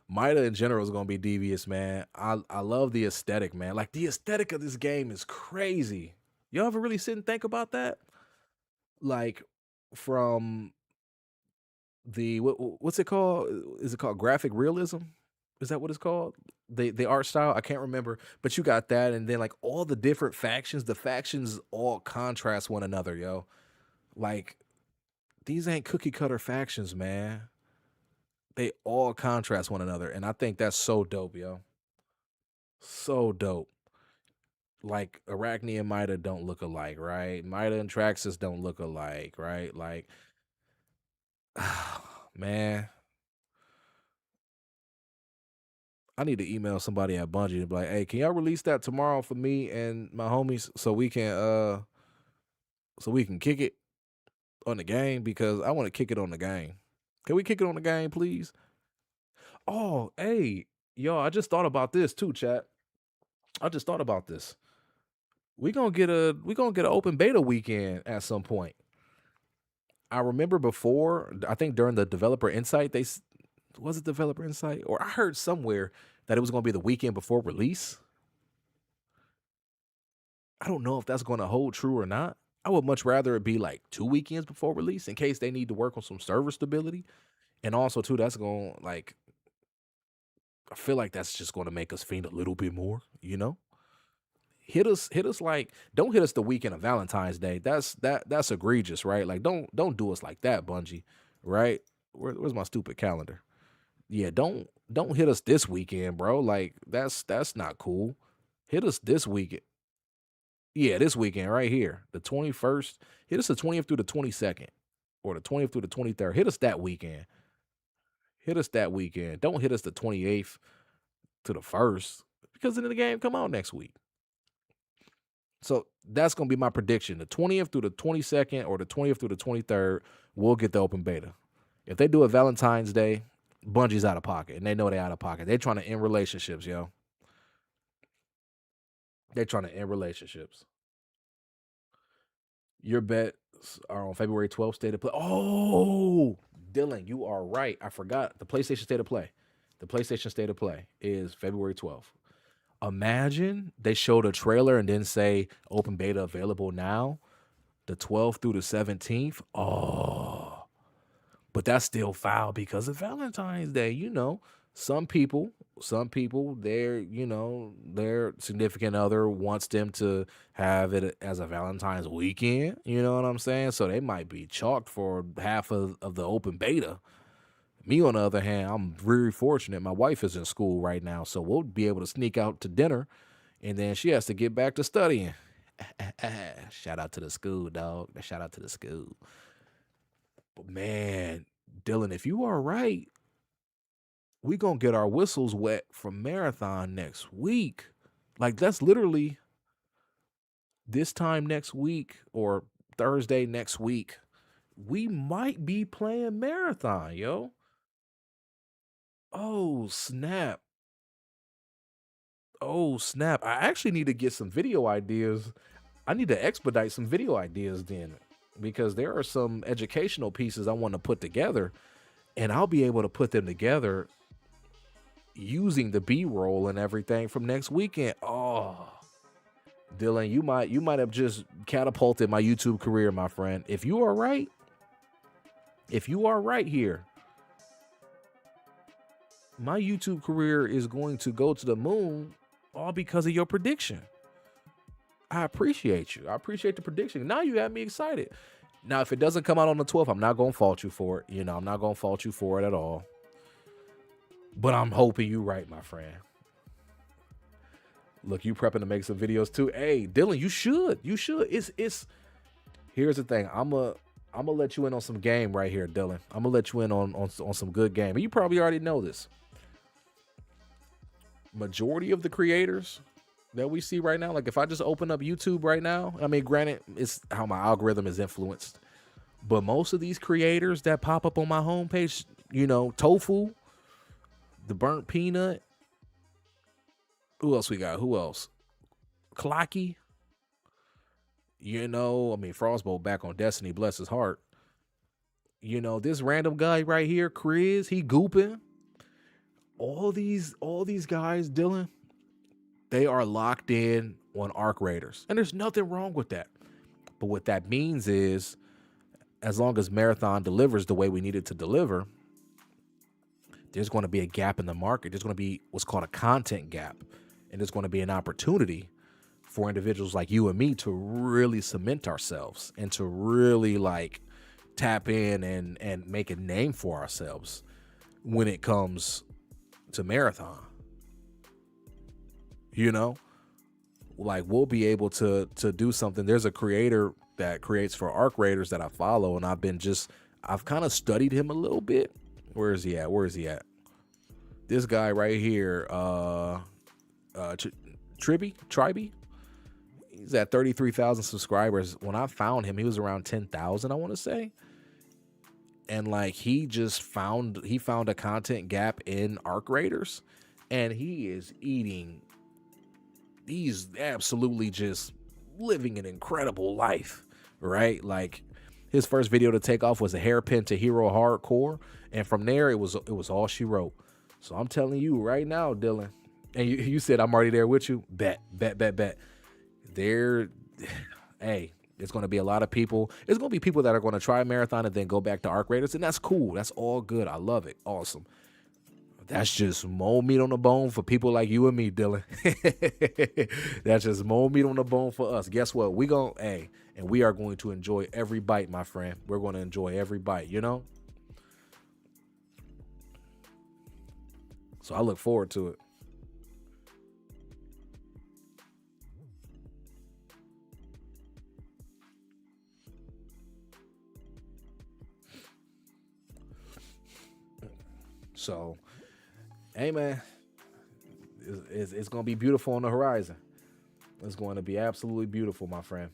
Mida in general is gonna be devious, man. I love the aesthetic, man. Like the aesthetic of this game is crazy. Y'all ever really sit and think about that? Like from what's it called? Is it called graphic realism? Is that what it's called? The art style? I can't remember. But you got that, and then like all the different factions, the factions all contrast one another, yo. Like these ain't cookie cutter factions, man. They all contrast one another, and I think that's so dope, yo. So dope. Like Arachne and Mida don't look alike, right? Mida and Traxxas don't look alike, right? Like, man, I need to email somebody at Bungie and be like, hey, can y'all release that tomorrow for me and my homies so we can kick it on the game, because I want to kick it on the game. Can we kick it on the game, please? Oh, hey, yo, I just thought about this too, chat. I just thought about this. We gonna get an open beta weekend at some point. I remember before, I think during the developer insight, was it developer insight, or I heard somewhere that it was gonna be the weekend before release. I don't know if that's gonna hold true or not. I would much rather it be like 2 weekends before release in case they need to work on some server stability. And also too, that's going like, I feel like that's just going to make us fiend a little bit more, you know? Hit us like, don't hit us the weekend of Valentine's Day. That's egregious, right? Like don't do us like that, Bungie, right? Where's my stupid calendar? Yeah, don't hit us this weekend, bro. Like that's not cool. Hit us this weekend. Yeah, this weekend right here, the 21st. Hit us the 20th through the 22nd, or the 20th through the 23rd. Hit us that weekend. Don't hit us the 28th to the 1st, because then the game come out next week. So that's going to be my prediction. The 20th through the 22nd or the 20th through the 23rd, we'll get the open beta. If they do a Valentine's Day, Bungie's out of pocket, and they know they're out of pocket. They're trying to end relationships, yo. They're trying to end relationships. Your bets are on February 12th, State of Play. Oh, Dylan, you are right. I forgot. The PlayStation State of Play. The PlayStation State of Play is February 12th. Imagine they showed a trailer and then say open beta available now, the 12th through the 17th. Oh, but that's still foul because of Valentine's Day. You know, some people, their significant other wants them to have it as a Valentine's weekend. You know what I'm saying? So they might be chalked for half of the open beta. Me, on the other hand, I'm very fortunate. My wife is in school right now, so we'll be able to sneak out to dinner, and then she has to get back to studying. Shout out to the school, dog. Shout out to the school. But man, Dylan, if you are right, we gonna get our whistles wet for marathon next week. Like, that's literally this time next week or Thursday next week. We might be playing marathon, yo. Oh, snap. Oh, snap. I actually need to get some video ideas. I need to expedite some video ideas then, because there are some educational pieces I want to put together, and I'll be able to put them together using the B-roll and everything from next weekend. Oh, Dylan, you might have just catapulted my YouTube career, my friend. If you are right here, my YouTube career is going to go to the moon, all because of your prediction. I appreciate you. I appreciate the prediction. Now you got me excited. Now, if it doesn't come out on the 12th, I'm not going to fault you for it. You know, I'm not going to fault you for it at all. But I'm hoping you right, my friend. Look, you prepping to make some videos too. Hey, Dylan, you should. You should. It's here's the thing. I'm gonna let you in on some game right here, Dylan. I'm gonna let you in on some good game. And you probably already know this. Majority of the creators that we see right now, like if I just open up YouTube right now, I mean, granted, it's how my algorithm is influenced, but most of these creators that pop up on my homepage, you know, Tofu, the burnt peanut, who else we got? Who else? Clocky, you know, I mean, Frostbolt back on Destiny, bless his heart. You know, this random guy right here, Chris, he gooping. All these guys, Dylan, they are locked in on Arc Raiders. And there's nothing wrong with that. But what that means is, as long as Marathon delivers the way we need it to deliver, there's going to be a gap in the market. There's going to be what's called a content gap. And there's going to be an opportunity for individuals like you and me to really cement ourselves and to really like tap in and make a name for ourselves when it comes to Marathon. You know, like we'll be able to do something. There's a creator that creates for Arc Raiders that I follow, and I've kind of studied him a little bit. Where is he at? This guy right here, Triby. He's at 33,000 subscribers. When I found him, he was around 10,000, I want to say. And like he found a content gap in Arc Raiders, and he is eating. He's absolutely just living an incredible life, right? Like his first video to take off was a hairpin to hero hardcore, and from there it was all she wrote. So I'm telling you right now, Dylan, and you said I'm already there with you. Bet. There, hey, it's going to be a lot of people. It's going to be people that are going to try Marathon and then go back to Arc Raiders, and that's cool. That's all good. I love it. Awesome. That's just more meat on the bone for people like you and me, Dylan. That's just more meat on the bone for us. Guess what? And we are going to enjoy every bite, my friend. We're going to enjoy every bite, you know? So I look forward to it. So, hey, man, it's going to be beautiful on the horizon. It's going to be absolutely beautiful, my friend.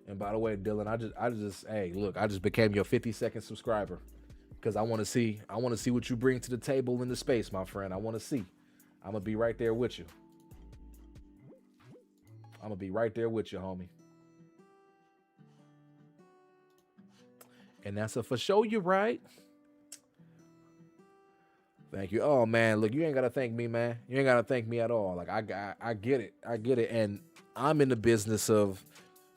And by the way, Dylan, I just became your 50-second subscriber because I want to see what you bring to the table in the space, my friend. I want to see. I'm going to be right there with you. I'm going to be right there with you, homie. And that's a for sure, you right. Thank you. Oh, man, look, you ain't got to thank me, man. You ain't got to thank me at all. Like, I get it. I get it. And I'm in the business of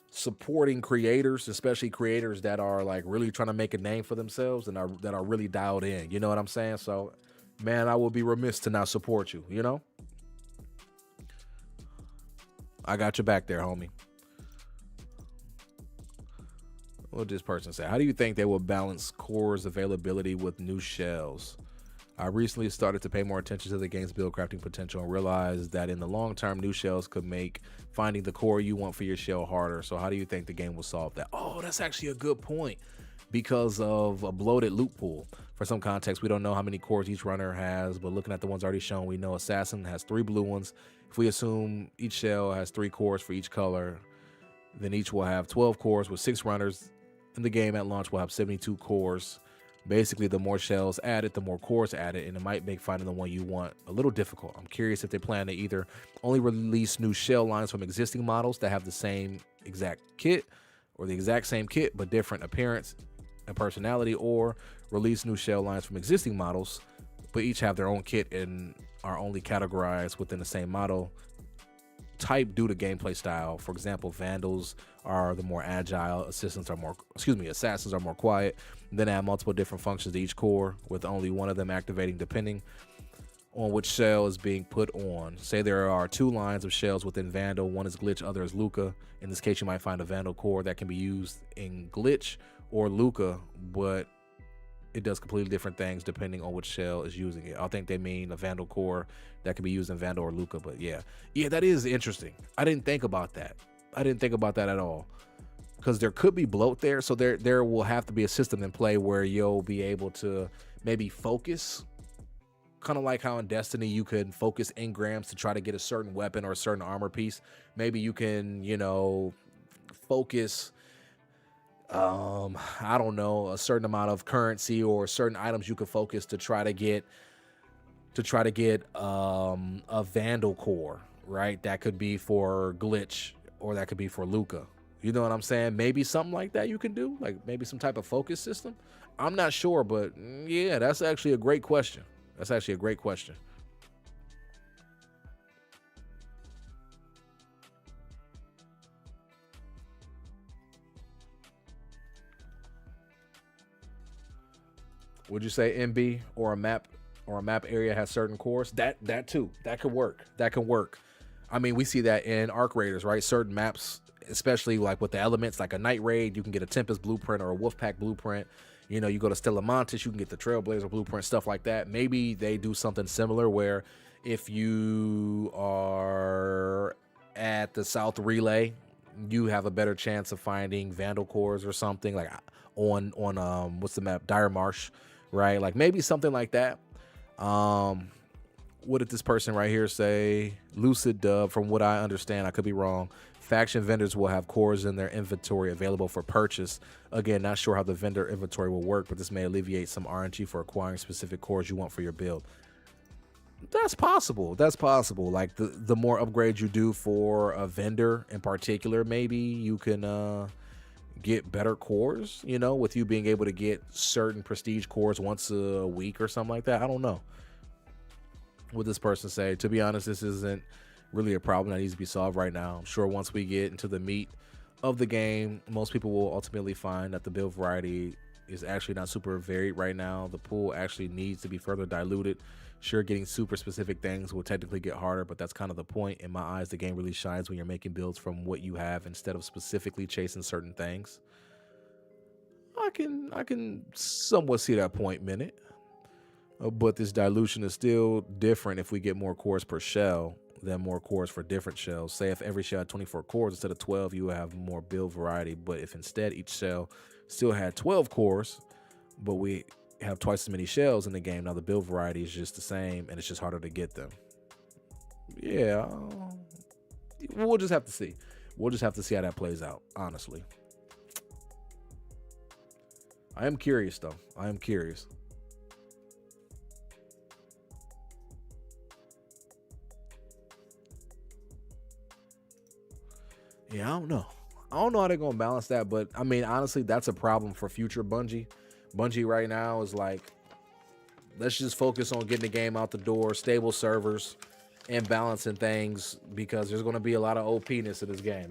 supporting creators, especially creators that are like really trying to make a name for themselves and that are really dialed in. You know what I'm saying? So, man, I will be remiss to not support you, you know? I got your back there, homie. What did this person say? How do you think they will balance cores availability with new shells? I recently started to pay more attention to the game's build crafting potential and realized that in the long term, new shells could make finding the core you want for your shell harder. So how do you think the game will solve that? Oh, that's actually a good point, because of a bloated loot pool. For some context, we don't know how many cores each runner has, but looking at the ones already shown, we know Assassin has 3 blue ones. If we assume each shell has 3 cores for each color, then each will have 12 cores with 6 runners. In the game at launch, we'll have 72 cores. Basically, the more shells added, the more cores added, and it might make finding the one you want a little difficult. I'm curious if they plan to either only release new shell lines from existing models that have the same exact kit, or the exact same kit but different appearance and personality, or release new shell lines from existing models but each have their own kit and are only categorized within the same model type due to gameplay style. For example, Vandals are the more agile, assassins are more quiet. Then add multiple different functions to each core, with only one of them activating depending on which shell is being put on. Say there are 2 lines of shells within Vandal, one is Glitch, other is Luca. In this case, you might find a Vandal core that can be used in Glitch or Luca, but it does completely different things depending on which shell is using it. I think they mean a Vandal core that can be used in Vandal or Luca, but yeah, that is interesting. I didn't think about that. At all, because there could be bloat there. So there will have to be a system in play where you'll be able to maybe focus, kind of like how in Destiny you can focus engrams to try to get a certain weapon or a certain armor piece. Maybe you can, focus, I don't know, a certain amount of currency or certain items you could focus to try to get a Vandal core, right? That could be for Glitch or that could be for Luca. You know what I'm saying? Maybe something like that you can do, like maybe some type of focus system. I'm not sure, but yeah, that's actually a great question. Would you say MB or a map area has certain cores? That too. That could work. I mean, we see that in Arc Raiders, right? Certain maps, especially like with the elements, like a Night Raid, you can get a Tempest blueprint or a Wolfpack blueprint. You go to Stella Montis, you can get the Trailblazer blueprint, stuff like that. Maybe they do something similar where if you are at the South Relay, you have a better chance of finding Vandal cores or something, like on what's the map? Dire Marsh, right? Like maybe something like that. What did this person right here say? Lucid Dub, from what I understand, I could be wrong, faction vendors will have cores in their inventory available for purchase. Again, not sure how the vendor inventory will work, but this may alleviate some RNG for acquiring specific cores you want for your build. That's possible. Like the more upgrades you do for a vendor in particular, maybe you can get better cores, with you being able to get certain prestige cores once a week or something like that. I don't know what this person say. To be honest, this isn't really a problem that needs to be solved right now. I'm sure once we get into the meat of the game, most people will ultimately find that the build variety is actually not super varied right now. The pool actually needs to be further diluted. Sure, getting super specific things will technically get harder, but that's kind of the point. In my eyes, the game really shines when you're making builds from what you have instead of specifically chasing certain things. I can somewhat see that point, Minute. But this dilution is still different if we get more cores per shell than more cores for different shells. Say if every shell had 24 cores instead of 12, you would have more build variety. But if instead each shell still had 12 cores, but we have twice as many shells in the game, now the build variety is just the same and it's just harder to get them. Yeah, we'll just have to see. We'll just have to see how that plays out, honestly. I am curious, though. Yeah, I don't know how they're going to balance that, but I mean, honestly, that's a problem for future Bungie. Bungie right now is like, let's just focus on getting the game out the door, stable servers, and balancing things, because there's going to be a lot of OP-ness in this game,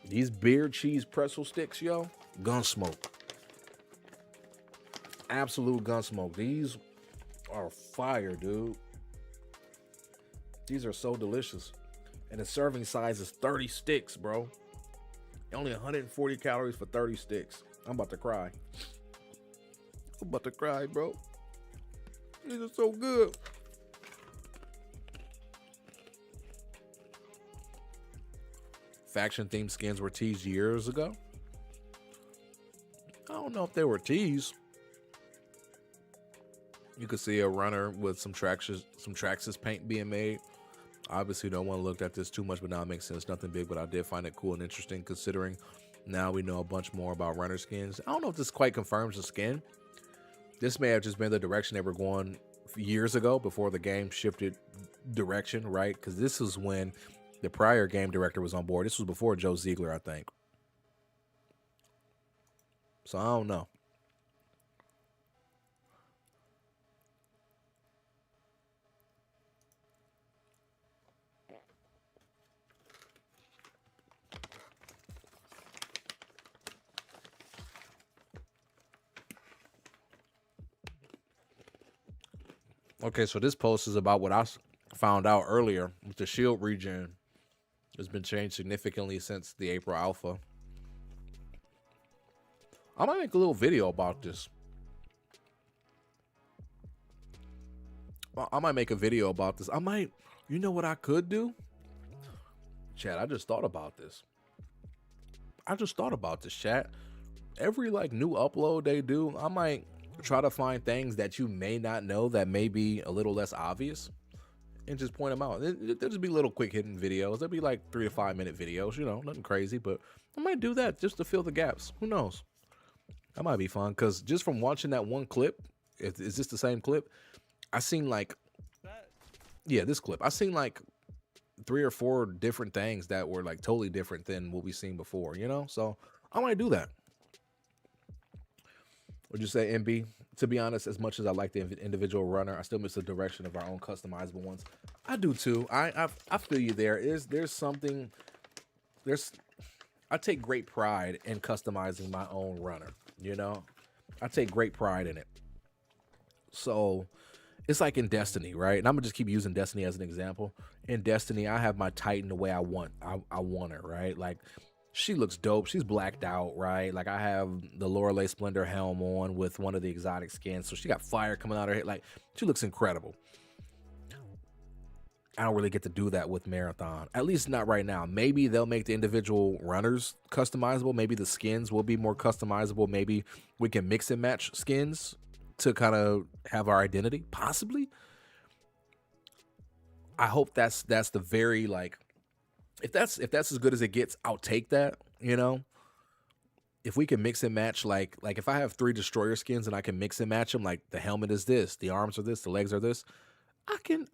These beer cheese pretzel sticks, yo, Gunsmoke. Absolute gun smoke. These are fire, dude. These are so delicious. And the serving size is 30 sticks, bro. Only 140 calories for 30 sticks. I'm about to cry. I'm about to cry, bro. These are so good. Faction themed skins were teased years ago. I don't know if they were teased. You could see a runner with some Traxxas paint being made. Obviously, no one looked at this too much, but now it makes sense. Nothing big, but I did find it cool and interesting considering now we know a bunch more about runner skins. I don't know if this quite confirms the skin. This may have just been the direction they were going years ago before the game shifted direction, right? Because this was when the prior game director was on board. This was before Joe Ziegler, I think. So I don't know. Okay, so this post is about what I found out earlier with the shield regen. Has been changed significantly since the April alpha. I might make a little video about this. I might make a video about this. You know what I could do? Chat, I just thought about this. Chat. Every like new upload they do, I might try to find things that you may not know that may be a little less obvious and just point them out. There'll just be little quick hitting videos. There'll be like 3 to 5 minute videos, you know, nothing crazy, but I might do that just to fill the gaps. Who knows? That might be fun because just from watching that one clip, is this the same clip? I seen like, yeah, this clip. I seen like 3 or 4 different things that were like totally different than what we've seen before, you know? So I might do that. Would you say, MB? To be honest, as much as I like the individual runner, I still miss the direction of our own customizable ones. I do too. I feel you there. I take great pride in customizing my own runner, you know? I take great pride in it. So it's like in Destiny, right? And I'm gonna just keep using Destiny as an example. In Destiny, I have my Titan the way I want her, right? Like, she looks dope. She's blacked out, right? Like, I have the Lorelei Splendor helm on with one of the exotic skins. So she got fire coming out of her head. Like, she looks incredible. I don't really get to do that with Marathon. At least not right now. Maybe they'll make the individual runners customizable. Maybe the skins will be more customizable. Maybe we can mix and match skins to kind of have our identity. Possibly. I hope that's the very, like, if that's as good as it gets, I'll take that, you know. If we can mix and match, like if I have 3 destroyer skins and I can mix and match them, like the helmet is this, the arms are this, the legs are this, I can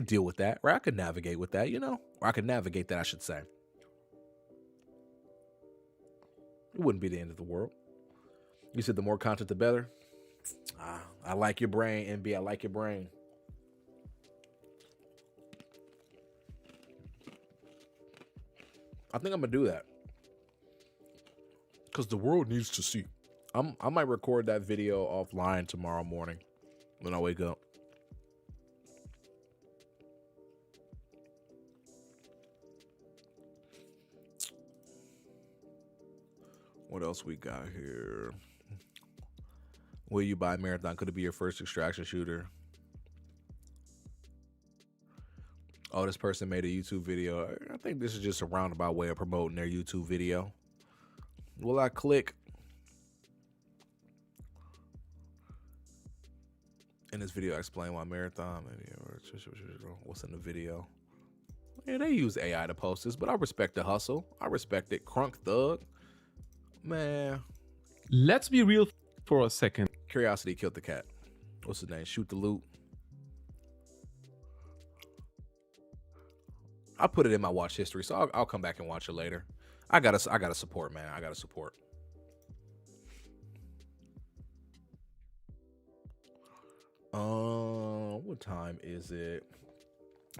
deal with that, right? I can navigate with that, you know, or I can navigate that, I should say. It wouldn't be the end of the world. You said the more content, the better. I like your brain, MB. I like your brain. I think I'm gonna do that because the world needs to see. I might record that video offline tomorrow morning when I wake up. What else we got here? Will you buy Marathon? Could it be your first extraction shooter? Oh, this person made a YouTube video. I think this is just a roundabout way of promoting their YouTube video. Will I click? In this video, I explain why Marathon. Maybe what's in the video? Yeah, they use AI to post this, but I respect the hustle. I respect it. Crunk Thug, man. Let's be real for a second. Curiosity killed the cat. What's his name? Shoot the loot. I'll put it in my watch history, so I'll come back and watch it later. I gotta support, man. I gotta support. What time is it?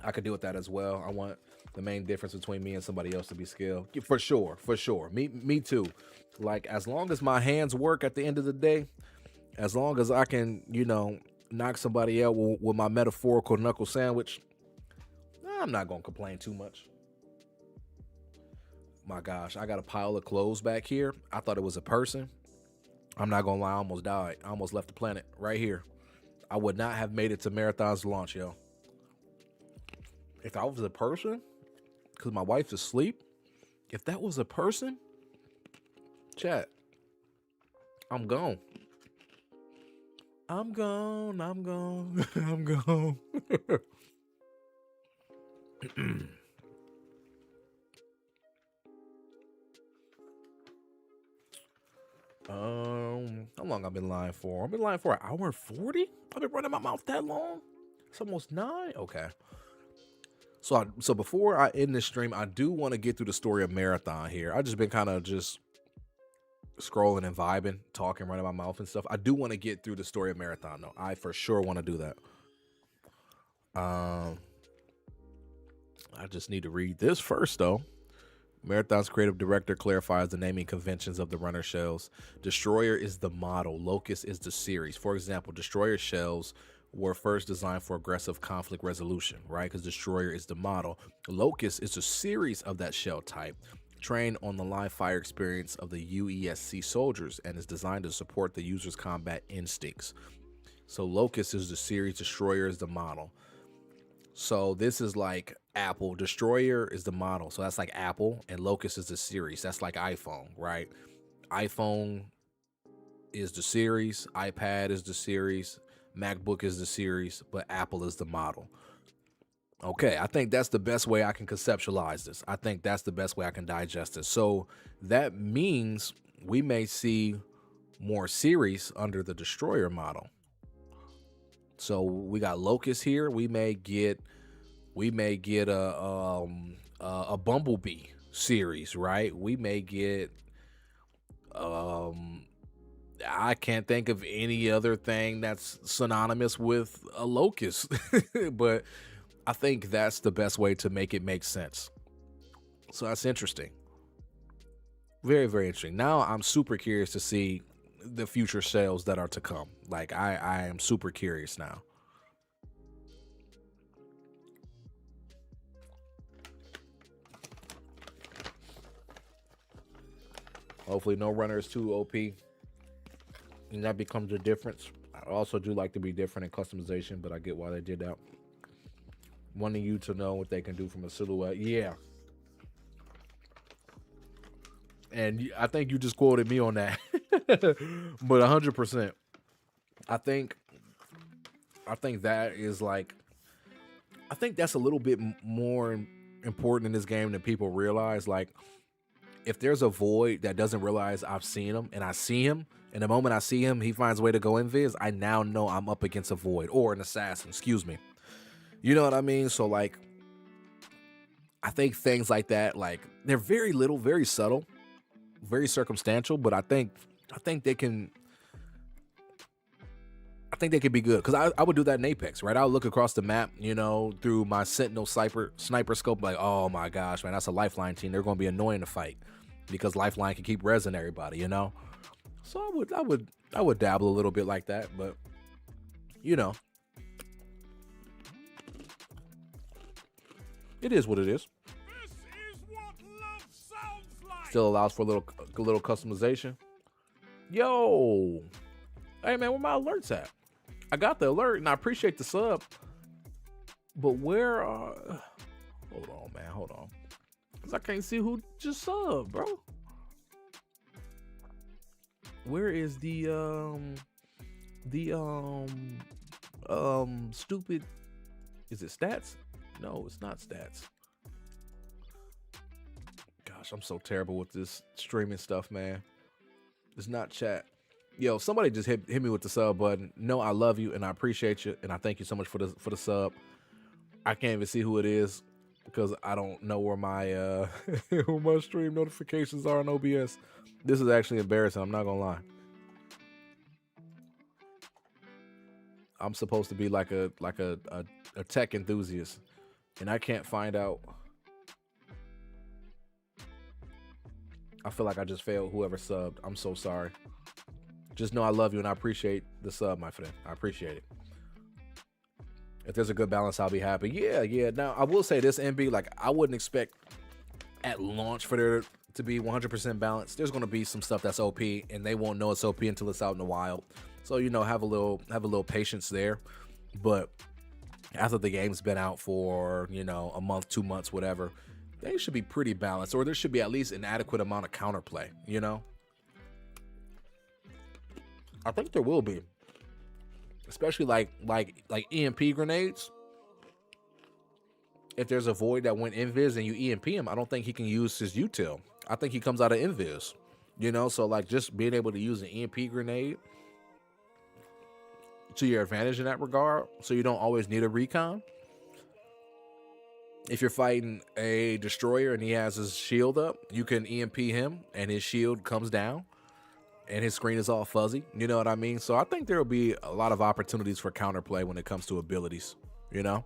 I could deal with that as well. I want the main difference between me and somebody else to be skilled. For sure. Me too. Like, as long as my hands work at the end of the day, As long as I can, knock somebody out with my metaphorical knuckle sandwich, I'm not gonna complain too much. My gosh, I got a pile of clothes back here. I thought it was a person. I'm not gonna lie, I almost died. I almost left the planet right here. I would not have made it to Marathon's launch, yo. If I was a person, because my wife's asleep, if that was a person, chat, I'm gone. I'm gone. I'm gone. I'm gone. How long I've been lying for? I've been lying for an hour and 40? I've been running my mouth that long? It's almost 9? Okay. So before I end this stream, I do want to get through the story of Marathon here. I've just been kind of just scrolling and vibing, talking, running my mouth and stuff. I do want to get through the story of Marathon, though. I for sure want to do that. I just need to read this first, though. Marathon's creative director clarifies the naming conventions of the runner shells. Destroyer is the model. Locust is the series. For example, Destroyer shells were first designed for aggressive conflict resolution, right? Because Destroyer is the model. Locust is a series of that shell type, trained on the live fire experience of the UESC soldiers, and is designed to support the user's combat instincts. So Locust is the series, Destroyer is the model. So this is like Apple. Destroyer is the model. So that's like Apple, and Locust is the series. That's like iPhone, right? iPhone is the series. iPad is the series. MacBook is the series, but Apple is the model. Okay, I think that's the best way I can conceptualize this. I think that's the best way I can digest this. So that means we may see more series under the Destroyer model. So we got Locust here. We may get a Bumblebee series, right? We may get I can't think of any other thing that's synonymous with a Locust, but I think that's the best way to make it make sense. So that's interesting. Very, very interesting. Now I'm super curious to see the future sales that are to come. Like I am super curious now. Hopefully no runner is too OP, and that becomes a difference. I also do like to be different in customization, but I get why they did that. Wanting you to know what they can do from a silhouette. Yeah. And I think you just quoted me on that. But 100%. I think that is like, I think that's a little bit more important in this game than people realize. Like, if there's a void that doesn't realize I've seen him, and I see him, and the moment I see him, he finds a way to go invis, I now know I'm up against a void or an assassin, excuse me. You know what I mean? So like, I think things like that, like, they're very little, very subtle, very circumstantial, but I think they can be good, because I would do that in Apex, right? I'll look across the map, through my Sentinel sniper scope, like, oh my gosh, man, that's a Lifeline team. They're going to be annoying to fight because Lifeline can keep rezzing everybody, So I would dabble a little bit like that, but it is what it is. This is what love sounds like. Still allows for a little customization. Yo, hey man, where my alerts at? I got the alert and I appreciate the sub, but where hold on, man, hold on, because I can't see who just subbed, bro. Where is the stupid, is it stats? No, it's not stats. Gosh, I'm so terrible with this streaming stuff, man. It's not chat. Yo, somebody just hit me with the sub button. No, I love you and I appreciate you and I thank you so much for the sub. I can't even see who it is because I don't know where my where my stream notifications are on OBS. This is actually embarrassing. I'm not gonna lie. I'm supposed to be like a tech enthusiast, and I can't find out. I feel like I just failed whoever subbed. I'm so sorry. Just know I love you and I appreciate the sub, my friend. I appreciate it. If there's a good balance, I'll be happy. Yeah. Now, I will say this, MB, like, I wouldn't expect at launch for there to be 100% balanced. There's going to be some stuff that's OP, and they won't know it's OP until it's out in the wild. So, you know, have a little patience there. But after the game's been out for, you know, a month, 2 months, whatever, they should be pretty balanced, or there should be at least an adequate amount of counterplay, you know? I think there will be. Especially like EMP grenades. If there's a void that went invis and you EMP him, I don't think he can use his util. I think he comes out of invis. You know, so like just being able to use an EMP grenade to your advantage in that regard, so you don't always need a recon. If you're fighting a destroyer and he has his shield up, you can EMP him and his shield comes down and his screen is all fuzzy. You know what I mean? So I think there will be a lot of opportunities for counterplay when it comes to abilities, you know?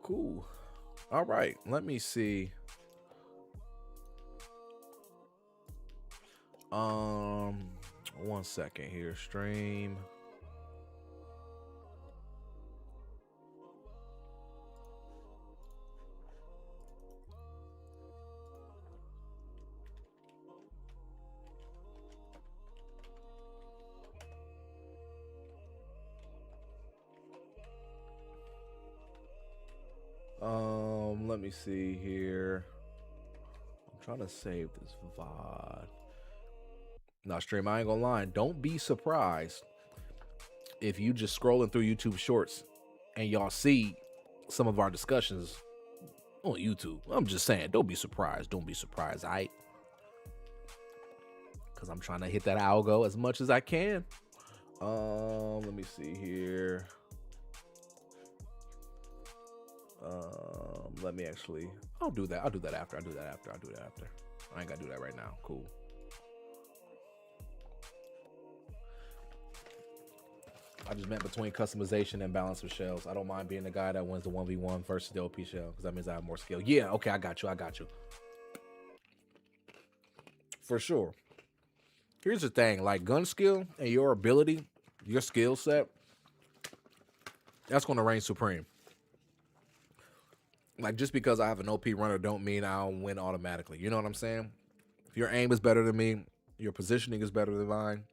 Cool. All right, let me see. One second here, stream. Let me see here. I'm trying to save this VOD. Now, stream, I ain't gonna lie. Don't be surprised if you just scrolling through YouTube Shorts and y'all see some of our discussions on YouTube. I'm just saying, don't be surprised. Don't be surprised, aight? Because I'm trying to hit that algo as much as I can. Let me see here. Let me actually, I'll do that after. I ain't gotta do that right now. Cool. I just meant between customization and balance of shells. I don't mind being the guy that wins the 1v1 versus the OP shell, because that means I have more skill. Yeah, okay, I got you. For sure. Here's the thing, like gun skill and your ability, your skill set, that's gonna reign supreme. Like, just because I have an OP runner don't mean I'll win automatically. You know what I'm saying? If your aim is better than me, your positioning is better than mine,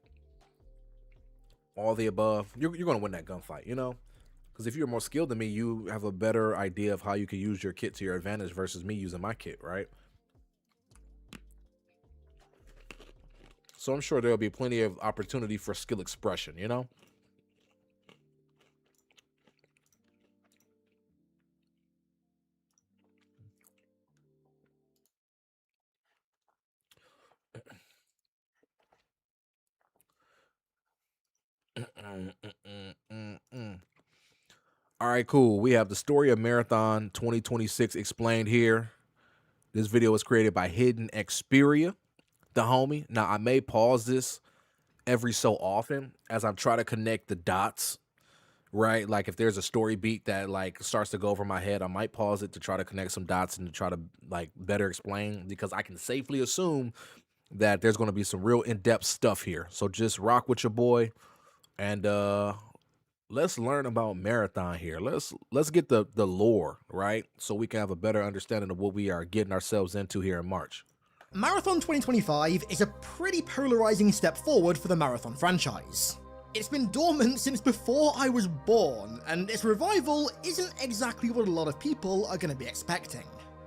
all the above, you're going to win that gunfight, you know? Because if you're more skilled than me, you have a better idea of how you can use your kit to your advantage versus me using my kit, right? So I'm sure there'll be plenty of opportunity for skill expression, you know? All right, cool. We have the story of Marathon 2026 explained here. This video was created by Hidden Xperia, the homie. Now, I may pause this every so often as I try to connect the dots, right? Like if there's a story beat that like starts to go over my head, I might pause it to try to connect some dots and to try to like better explain, because I can safely assume that there's going to be some real in-depth stuff here. So just rock with your boy. And let's learn about Marathon here. Let's get the lore, right? So we can have a better understanding of what we are getting ourselves into here in March. Marathon 2025 is a pretty polarizing step forward for the Marathon franchise. It's been dormant since before I was born, and its revival isn't exactly what a lot of people are going to be expecting.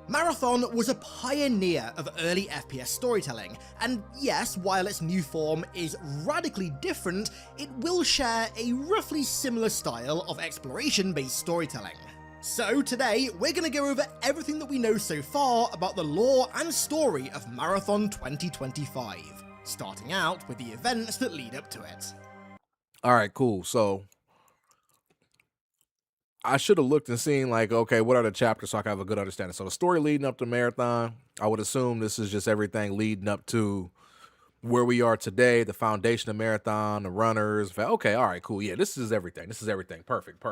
Marathon was a pioneer of early FPS storytelling, and yes, while its new form is radically different, it will share a roughly similar style of exploration-based storytelling. So today, we're going to go over everything that we know so far about the lore and story of Marathon 2025, starting out with the events that lead up to it. All right, cool. So I should have looked and seen like, okay, what are the chapters so I can have a good understanding. So the story leading up to Marathon, I would assume this is just everything leading up to where we are today, the foundation of Marathon, the runners. Okay, all right, cool. Yeah, this is everything. This is everything. Perfect.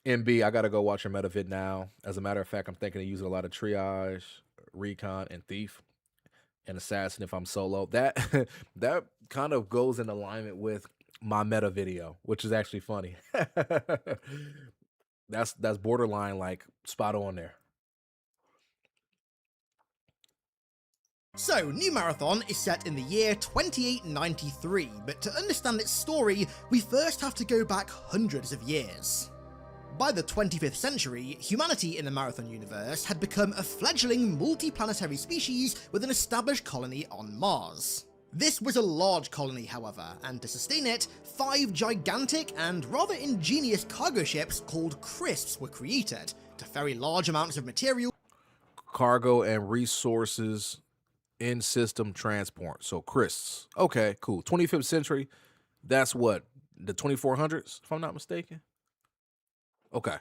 MB, I gotta go watch your meta vid now. As a matter of fact, I'm thinking of using a lot of triage, recon, and thief, and assassin if I'm solo. That that kind of goes in alignment with my meta video, which is actually funny. That's borderline like spot on there. So, New Marathon is set in the year 2893, but to understand its story, we first have to go back hundreds of years. By the 25th century, humanity in the Marathon universe had become a fledgling multi-planetary species with an established colony on Mars. This was a large colony, however, and to sustain it, 5 gigantic and rather ingenious cargo ships called crisps were created to ferry large amounts of material, cargo, and resources in system transport. So crisps. Okay, cool. 25th century. That's what, the 2400s, if I'm not mistaken. Okay.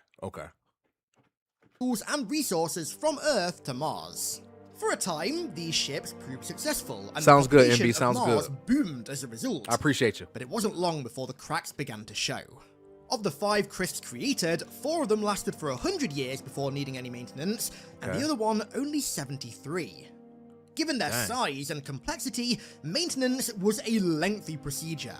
and resources from Earth to Mars. For a time, these ships proved successful, and sounds the good, population MB. of Sounds Mars good. boomed as a result. I appreciate you. But it wasn't long before the cracks began to show. Of the 5 crisps created, 4 of them lasted for 100 years before needing any maintenance, and the other one only 73. Given their size and complexity, maintenance was a lengthy procedure.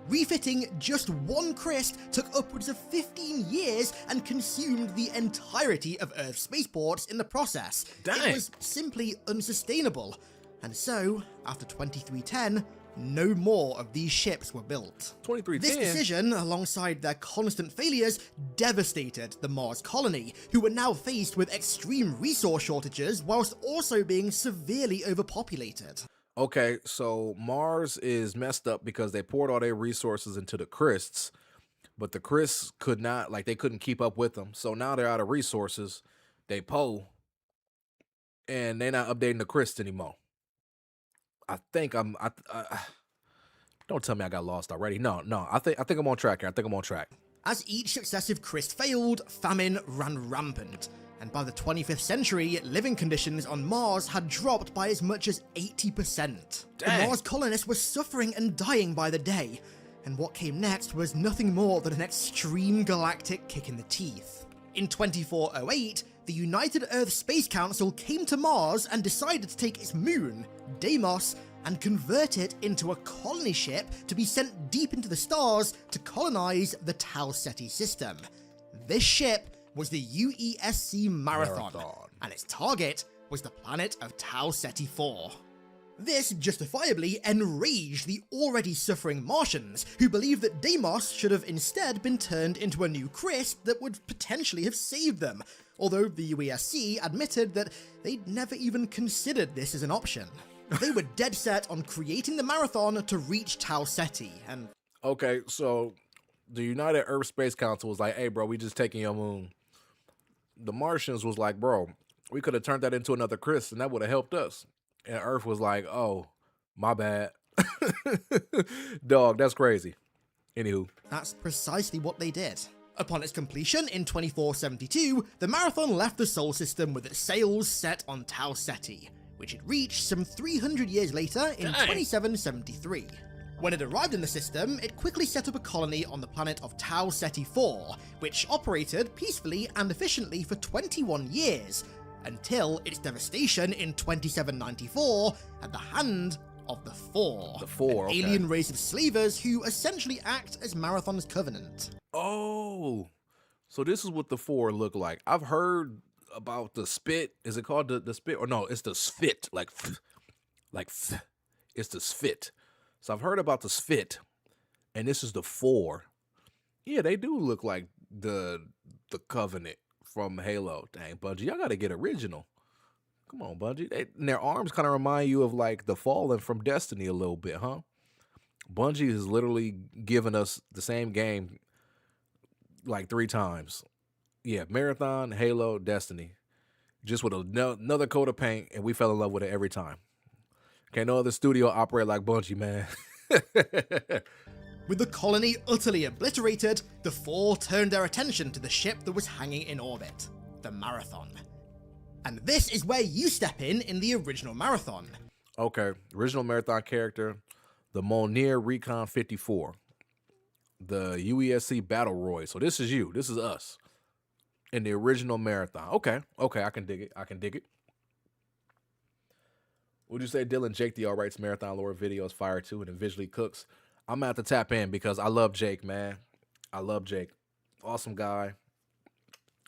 Refitting just one crisp took upwards of 15 years and consumed the entirety of Earth's spaceports in the process. It was simply unsustainable. And so, after 2310, no more of these ships were built. 2310? This decision, alongside their constant failures, devastated the Mars colony, who were now faced with extreme resource shortages whilst also being severely overpopulated. Okay, so Mars is messed up because they poured all their resources into the crisps, but the crisps could not, like, they couldn't keep up with them. So now they're out of resources. They and they're not updating the crisps anymore. I think don't tell me I got lost already. No. I think I'm on track here. As each successive crisp failed, famine ran rampant. And by the 25th century, living conditions on Mars had dropped by as much as 80%. The Mars colonists were suffering and dying by the day, and what came next was nothing more than an extreme galactic kick in the teeth. In 2408, the United Earth Space Council came to Mars and decided to take its moon, Deimos, and convert it into a colony ship to be sent deep into the stars to colonize the Tau Ceti system. This ship was the UESC Marathon, and its target was the planet of Tau Ceti IV. This justifiably enraged the already suffering Martians, who believed that Deimos should have instead been turned into a new crisp that would potentially have saved them, although the UESC admitted that they'd never even considered this as an option. They were dead set on creating the Marathon to reach Tau Ceti, and... Okay, so the United Earth Space Council was like, hey, bro, we just taking your moon. The Martians was like, bro, we could have turned that into another crisp, and that would have helped us. And Earth was like, oh, my bad. Dog, that's crazy. Anywho. That's precisely what they did. Upon its completion in 2472, the Marathon left the Sol system with its sails set on Tau Ceti, which it reached some 300 years later in 2773. When it arrived in the system, it quickly set up a colony on the planet of Tau Ceti IV, which operated peacefully and efficiently for 21 years, until its devastation in 2794 at the hand of the Four. An alien race of slavers who essentially act as Marathon's covenant. Oh, so this is what the Four look like. I've heard about the spit. Is it called the spit? Or no, it's the spit. It's the spit. So I've heard about the spit, and this is the Four. Yeah, they do look like the Covenant from Halo. Dang, Bungie, y'all gotta get original. Come on, Bungie. And their arms kind of remind you of like the Fallen from Destiny a little bit, huh? Bungie has literally given us the same game like 3 times. Yeah, Marathon, Halo, Destiny. Just with another coat of paint, and we fell in love with it every time. Can't no other studio operate like Bungie, man. With the colony utterly obliterated, the Four turned their attention to the ship that was hanging in orbit, the Marathon. And this is where you step in the original Marathon. Okay, original Marathon character, the Molnir Recon 54, the UESC Battle Roy. So this is you. This is us in the original Marathon. Okay, I can dig it. Would you say Dylan Jake the All Rights Marathon lore videos fire too and visually cooks? I'm gonna have to tap in because I love Jake, man. I love Jake. Awesome guy.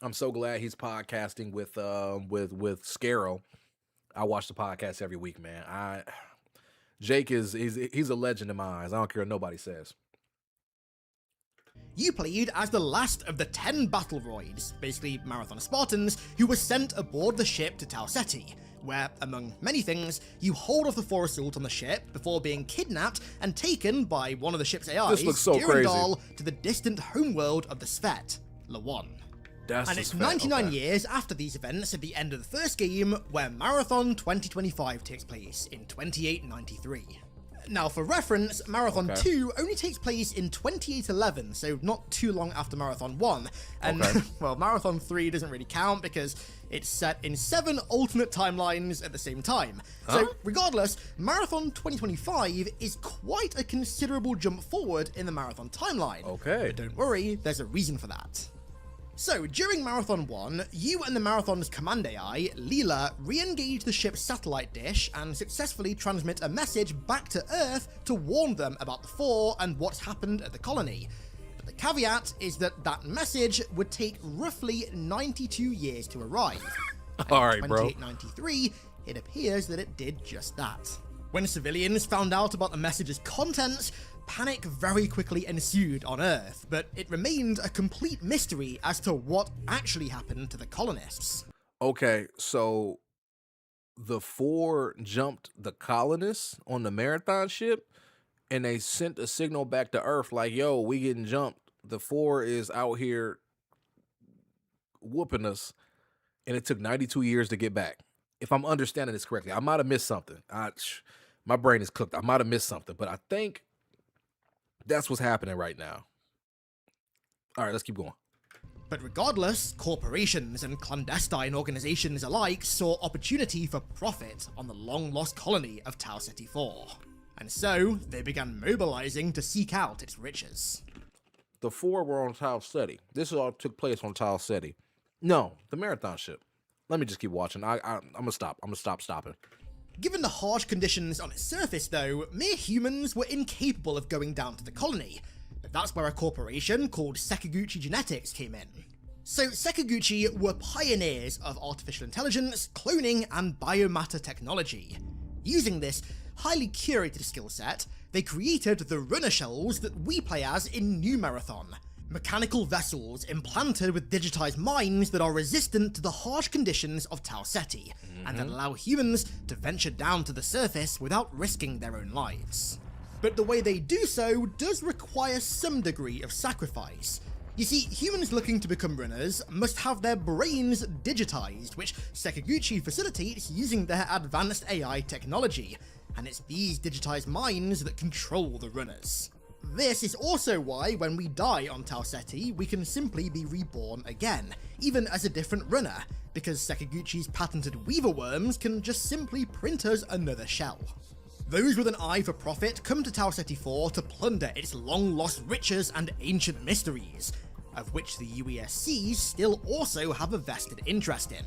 I'm so glad he's podcasting with Scarrow. I watch the podcast every week, man. Jake is he's a legend in my eyes. I don't care what nobody says. You played as the last of the 10 battle droids, basically Marathon Spartans, who were sent aboard the ship to Tau Ceti, where, among many things, you hold off the Four assault on the ship before being kidnapped and taken by one of the ship's AIs, This looks so crazy. to the distant homeworld of the Svet, Lawan. And it's 99 years after these events at the end of the first game, where Marathon 2025 takes place in 2893. Now, for reference, Marathon 2 only takes place in 2811, so not too long after Marathon 1. And, well, Marathon 3 doesn't really count because it's set in 7 alternate timelines at the same time. So, regardless, Marathon 2025 is quite a considerable jump forward in the Marathon timeline. But don't worry, there's a reason for that. So, during Marathon 1, you and the Marathon's command AI, Leela, re-engage the ship's satellite dish and successfully transmit a message back to Earth to warn them about the Four and what's happened at the colony. But the caveat is that that message would take roughly 92 years to arrive. Alright, in bro. 2893, it appears that it did just that. When civilians found out about the message's contents, panic very quickly ensued on Earth, but it remained a complete mystery as to what actually happened to the colonists. Okay, so the Four jumped the colonists on the Marathon ship, and they sent a signal back to Earth like, yo, we getting jumped. The Four is out here whooping us, and it took 92 years to get back. If I'm understanding this correctly, I might have missed something. My brain is cooked. I might have missed something, but I think that's what's happening right now. All right, let's keep going. But regardless, corporations and clandestine organizations alike saw opportunity for profit on the long-lost colony of Tau Ceti IV. And so, they began mobilizing to seek out its riches. The Four were on Tau Ceti. This all took place on Tau Ceti. No, the Marathon ship. Let me just keep watching. I'm gonna stop. I'm gonna stop stopping. Given the harsh conditions on its surface, though, mere humans were incapable of going down to the colony. But that's where a corporation called Sakaguchi Genetics came in. So Sakaguchi were pioneers of artificial intelligence, cloning, and biomatter technology. Using this highly curated skill set, they created the runner shells that we play as in New Marathon. Mechanical vessels implanted with digitized minds that are resistant to the harsh conditions of Tau Ceti, and that allow humans to venture down to the surface without risking their own lives. But the way they do so does require some degree of sacrifice. You see, humans looking to become runners must have their brains digitized, which Sakaguchi facilitates using their advanced AI technology, and it's these digitized minds that control the runners. This is also why when we die on Tau Ceti, we can simply be reborn again, even as a different runner, because Sakaguchi's patented weaver worms can just simply print us another shell. Those with an eye for profit come to Tau Ceti IV to plunder its long-lost riches and ancient mysteries, of which the UESCs still also have a vested interest in.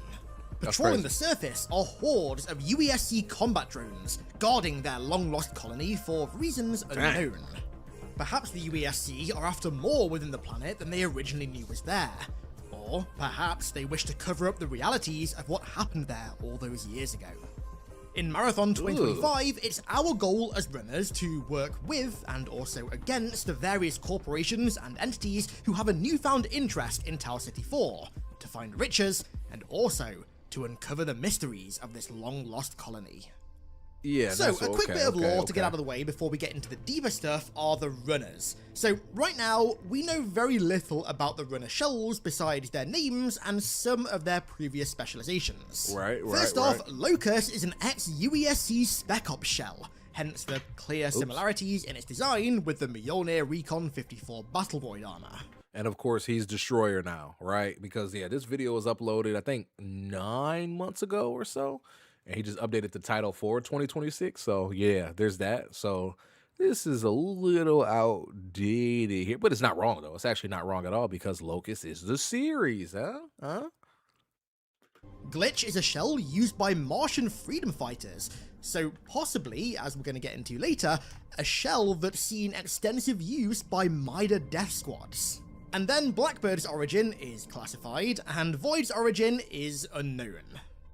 Patrolling the surface are hordes of UESC combat drones, guarding their long-lost colony for reasons unknown. Perhaps the UESC are after more within the planet than they originally knew was there. Or perhaps they wish to cover up the realities of what happened there all those years ago. In Marathon 2025, it's our goal as runners to work with and also against the various corporations and entities who have a newfound interest in Tau Ceti IV, to find riches and also to uncover the mysteries of this long-lost colony. Yeah, so a quick bit of lore to get out of the way before we get into the deeper stuff are the runners. So right now, we know very little about the runner shells besides their names and some of their previous specializations. First off, Locus is an ex-UESC Spec Ops shell. hence the clear similarities in its design with the Mjolnir Recon 54 Battle Void armor. And of course, he's Destroyer now, right? Because, yeah, this video was uploaded, I think, 9 months ago or so. And he just updated the title for 2026. So, yeah, there's that. So, this is a little outdated here. But it's not wrong, though. It's actually not wrong at all because Locust is the series, huh? Glitch is a shell used by Martian freedom fighters. So, possibly, as we're going to get into later, a shell that's seen extensive use by Mida death squads. And then Blackbird's origin is classified, and Void's origin is unknown.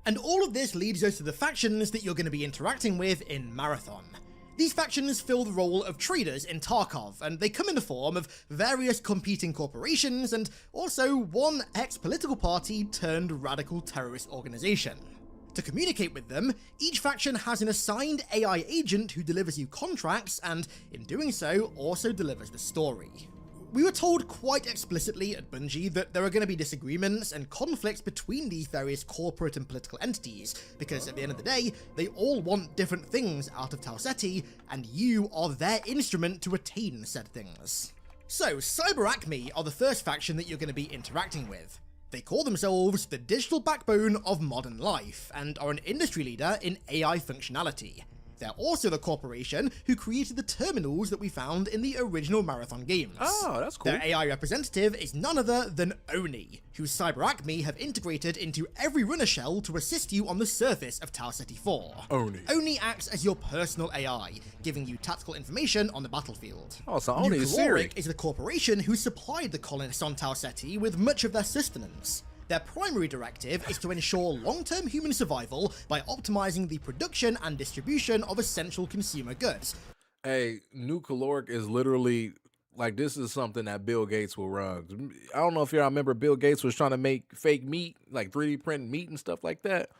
And all of this leads us to the factions that you're going to be interacting with in Marathon. These factions fill the role of traders in Tarkov, and they come in the form of various competing corporations and also one ex-political party turned radical terrorist organization. To communicate with them, each faction has an assigned AI agent who delivers you contracts and, in doing so, also delivers the story. We were told quite explicitly at Bungie that there are going to be disagreements and conflicts between these various corporate and political entities, because at the end of the day, they all want different things out of Tau Ceti, and you are their instrument to attain said things. So, Cyber Acme are the first faction that you're going to be interacting with. They call themselves the digital backbone of modern life, and are an industry leader in AI functionality. They're also the corporation who created the terminals that we found in the original Marathon games. Oh, that's cool. Their AI representative is none other than Oni, whose Cyber Acme have integrated into every runner shell to assist you on the surface of Tau Ceti IV. Oni acts as your personal AI, giving you tactical information on the battlefield. Oh, so Oni is Siri. Is the corporation who supplied the colonists on Tau Ceti with much of their sustenance. Their primary directive is to ensure long-term human survival by optimizing the production and distribution of essential consumer goods. Hey, New Caloric is literally, like, this is something that Bill Gates will run. I don't know if y'all remember Bill Gates was trying to make fake meat, like 3D print meat and stuff like that.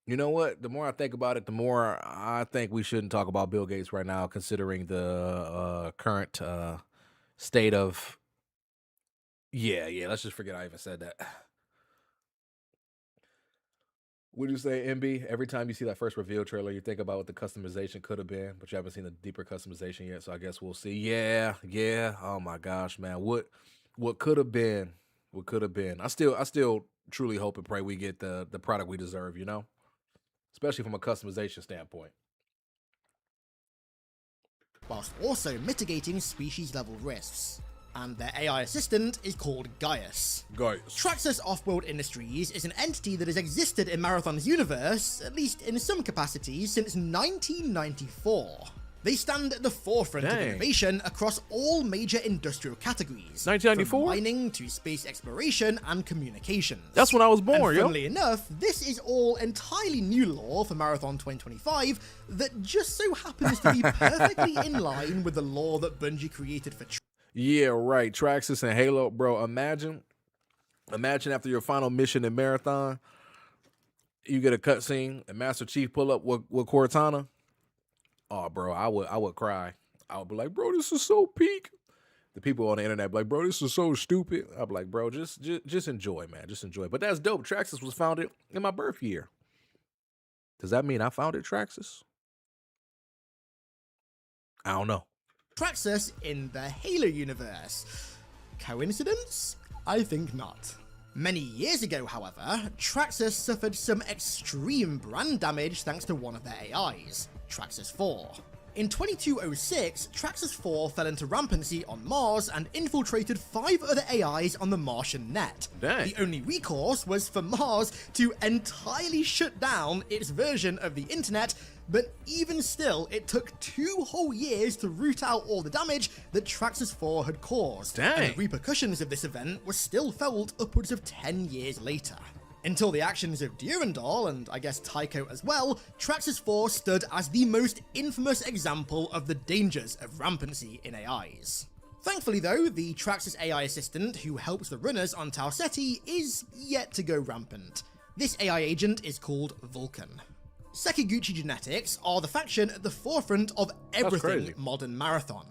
You know what? The more I think about it, the more I think we shouldn't talk about Bill Gates right now, considering the current state of... Yeah, let's just forget I even said that. Would you say, MB, every time you see that first reveal trailer, you think about what the customization could have been, but you haven't seen the deeper customization yet, so I guess we'll see. Yeah. Oh my gosh, man. What could have been? What could have been? I still truly hope and pray we get the product we deserve, you know? Especially from a customization standpoint. Whilst also mitigating species-level risks. And their AI assistant is called Gaius. Traxxas Offworld Industries is an entity that has existed in Marathon's universe, at least in some capacities, since 1994. They stand at the forefront of innovation across all major industrial categories. 1994? From mining to space exploration and communications. That's when I was born, and funnily enough, this is all entirely new lore for Marathon 2025 that just so happens to be perfectly in line with the lore that Bungie created for Yeah, right. Traxxas and Halo, bro. Imagine after your final mission in Marathon, you get a cutscene and Master Chief pull up with Cortana. Oh, bro, I would cry. I would be like, bro, this is so peak. The people on the internet be like, bro, this is so stupid. I'd be like, bro, just enjoy, man. Just enjoy. But that's dope. Traxxas was founded in my birth year. Does that mean I founded Traxxas? I don't know. Traxxas in the Halo universe. Coincidence? I think not. Many years ago, however, Traxxas suffered some extreme brand damage thanks to one of their AIs, Traxxas IV. In 2206, Traxxas IV fell into rampancy on Mars and infiltrated 5 other AIs on the Martian net. Dang. The only recourse was for Mars to entirely shut down its version of the internet, but even still, it took 2 whole years to root out all the damage that Traxxas IV had caused. Dang. And the repercussions of this event were still felt upwards of 10 years later. Until the actions of Durandal, and I guess Tycho as well, Traxxas IV stood as the most infamous example of the dangers of rampancy in AIs. Thankfully though, the Traxxas AI assistant who helps the runners on Tau Ceti is yet to go rampant. This AI agent is called Vulcan. Sekiguchi Genetics are the faction at the forefront of everything modern Marathon.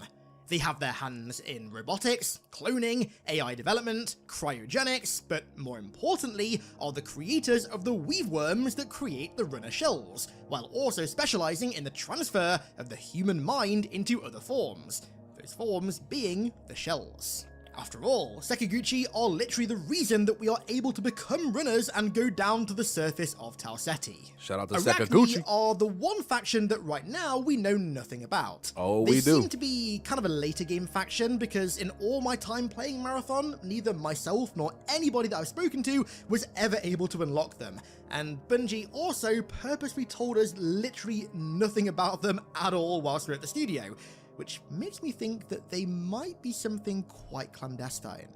They have their hands in robotics, cloning, AI development, cryogenics, but more importantly are the creators of the weave worms that create the runner shells, while also specializing in the transfer of the human mind into other forms, those forms being the shells. After all, Sekiguchi are literally the reason that we are able to become runners and go down to the surface of Tau Ceti. Shout out to Arachne Sekiguchi. are the one faction that right now we know nothing about. Oh, they we do. seem to be kind of a later game faction because in all my time playing Marathon, neither myself nor anybody that I've spoken to was ever able to unlock them. And Bungie also purposely told us literally nothing about them at all whilst we're at the studio, which makes me think that they might be something quite clandestine.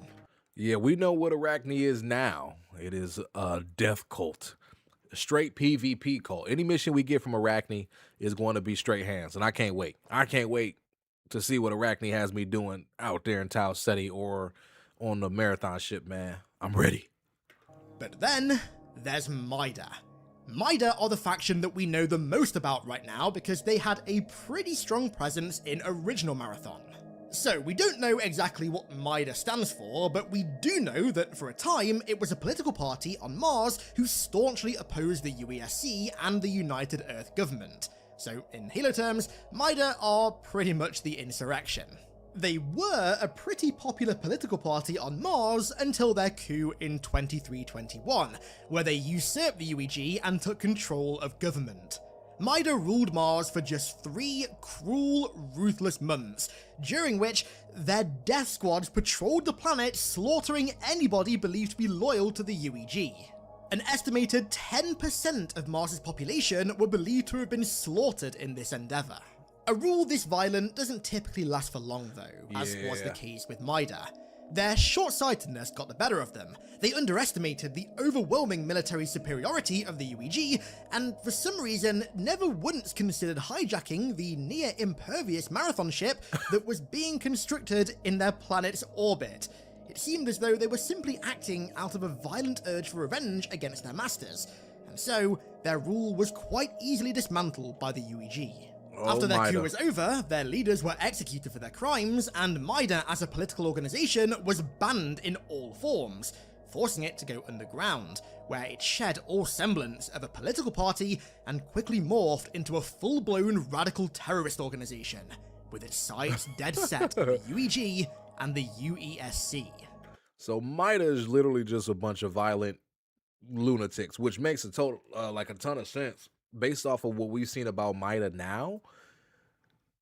Yeah, we know what Arachne is now. It is a death cult. A straight PvP cult. Any mission we get from Arachne is going to be straight hands, and I can't wait. I can't wait to see what Arachne has me doing out there in Tau Ceti or on the Marathon ship, man. I'm ready. But then, there's Mida. Mida are the faction that we know the most about right now because they had a pretty strong presence in original Marathon. So we don't know exactly what Mida stands for, but we do know that for a time it was a political party on Mars who staunchly opposed the UESC and the United Earth government. So in Halo terms, Mida are pretty much the insurrection. They were a pretty popular political party on Mars until their coup in 2321, where they usurped the UEG and took control of government. Mida ruled Mars for just 3 cruel, ruthless months, during which their death squads patrolled the planet, slaughtering anybody believed to be loyal to the UEG. An estimated 10% of Mars's population were believed to have been slaughtered in this endeavor. A rule this violent doesn't typically last for long though, as was the case with Mida. Their short-sightedness got the better of them. They underestimated the overwhelming military superiority of the UEG, and for some reason never once considered hijacking the near-impervious Marathon ship that was being constructed in their planet's orbit. It seemed as though they were simply acting out of a violent urge for revenge against their masters, and so their rule was quite easily dismantled by the UEG. After their coup was over, their leaders were executed for their crimes, and Mida as a political organization was banned in all forms, forcing it to go underground, where it shed all semblance of a political party and quickly morphed into a full-blown radical terrorist organization, with its sights dead set on the UEG and the UESC. So Mida is literally just a bunch of violent lunatics, which makes a total like a ton of sense based off of what we've seen about Mida now.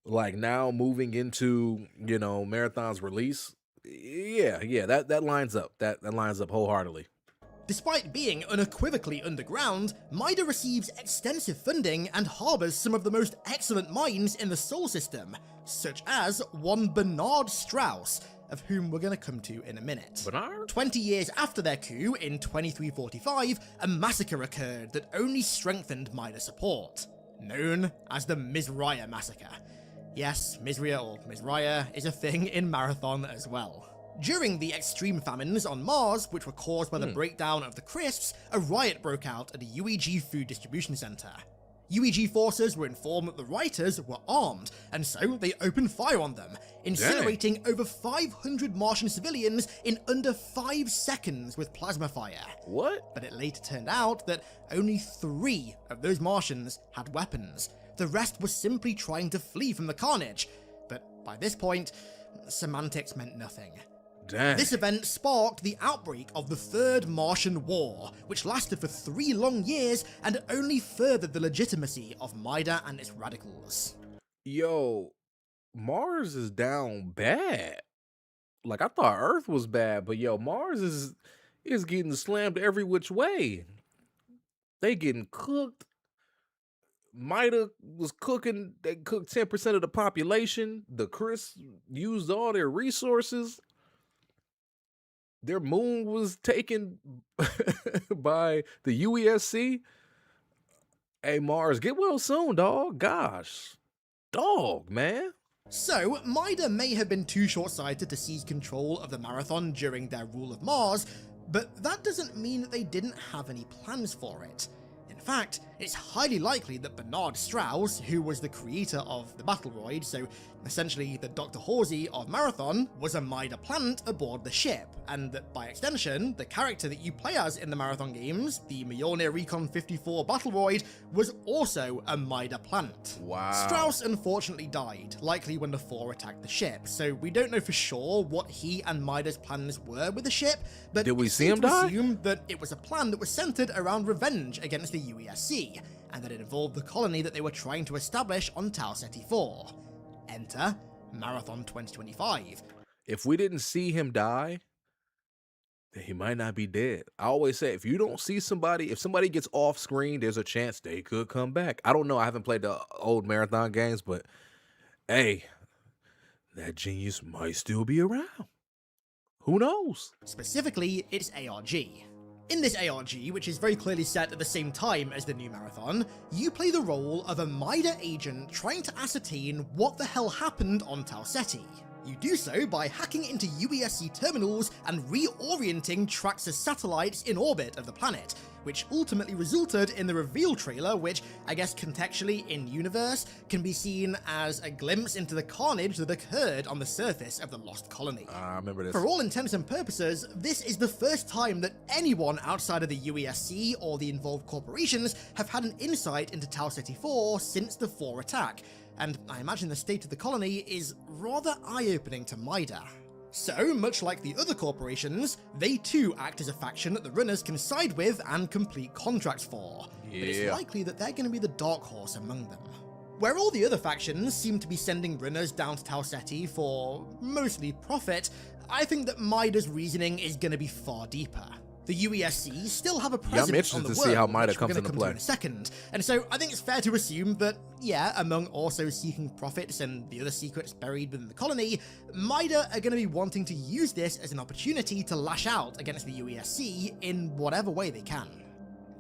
Like now moving into, you know, Marathon's release. Yeah, that lines up. That lines up wholeheartedly. Despite being unequivocally underground, Mida receives extensive funding and harbors some of the most excellent minds in the Sol system, such as one Bernard Strauss, of whom we're going to come to in a minute. Bernard? 20 years after their coup in 2345, a massacre occurred that only strengthened Mida's support, known as the Mizraya Massacre. Yes, Mizraya or Mizraya is a thing in Marathon as well. During the extreme famines on Mars, which were caused by the breakdown of the crisps, a riot broke out at a UEG food distribution center. UEG forces were informed that the rioters were armed, and so they opened fire on them, incinerating over 500 Martian civilians in under 5 seconds with plasma fire. What? But it later turned out that only 3 of those Martians had weapons. The rest were simply trying to flee from the carnage, but by this point, semantics meant nothing. Dang. This event sparked the outbreak of the Third Martian War, which lasted for 3 long years and only furthered the legitimacy of Mida and its radicals. Yo, Mars is down bad. Like I thought Earth was bad, but yo, Mars is getting slammed every which way. They getting cooked. Mida was cooking. They cooked 10% of the population. The Chris used all their resources. Their moon was taken by the UESC. Hey, Mars, get well soon, dog. Gosh. Dog, man. So, Mida may have been too short-sighted to seize control of the Marathon during their rule of Mars, but that doesn't mean that they didn't have any plans for it. In fact, It's highly likely that Bernard Strauss, who was the creator of the Battleground, so essentially the Dr. Horsey of Marathon, was a Mida plant aboard the ship, and that by extension, the character that you play as in the Marathon games, the Mjolnir Recon 54 Battleground, was also a Mida plant. Wow. Strauss unfortunately died, likely when the Four attacked the ship, so we don't know for sure what he and Mida's plans were with the ship, but Did we it's see safe him to die? assume that it was a plan that was centered around revenge against the UESC, and that it involved the colony that they were trying to establish on Tau Ceti IV. Enter Marathon 2025. If we didn't see him die, then he might not be dead. I always say, if you don't see somebody, if somebody gets off screen, there's a chance they could come back. I don't know. I haven't played the old Marathon games, but hey, that genius might still be around. Who knows? Specifically, it's ARG. In this ARG, which is very clearly set at the same time as the new Marathon, you play the role of a Mida agent trying to ascertain what the hell happened on Tau Ceti. You do so by hacking into UESC terminals and reorienting Traxxas satellites in orbit of the planet, which ultimately resulted in the reveal trailer, which, I guess contextually in universe, can be seen as a glimpse into the carnage that occurred on the surface of the lost colony. I remember this. For all intents and purposes, this is the first time that anyone outside of the UESC or the involved corporations have had an insight into Tau Ceti IV since the Four attack, and I imagine the state of the colony is rather eye-opening to Mida. So, much like the other corporations, they too act as a faction that the runners can side with and complete contracts for, but it's likely that they're going to be the dark horse among them. Where all the other factions seem to be sending runners down to Tau Ceti for mostly profit, I think that Mida's reasoning is going to be far deeper. The UESC still have a presence on the interested to world, see how Mida which we're comes going to into come play. to in a second, and so I think it's fair to assume that, yeah, among also seeking profits and the other secrets buried within the colony, Mida are going to be wanting to use this as an opportunity to lash out against the UESC in whatever way they can.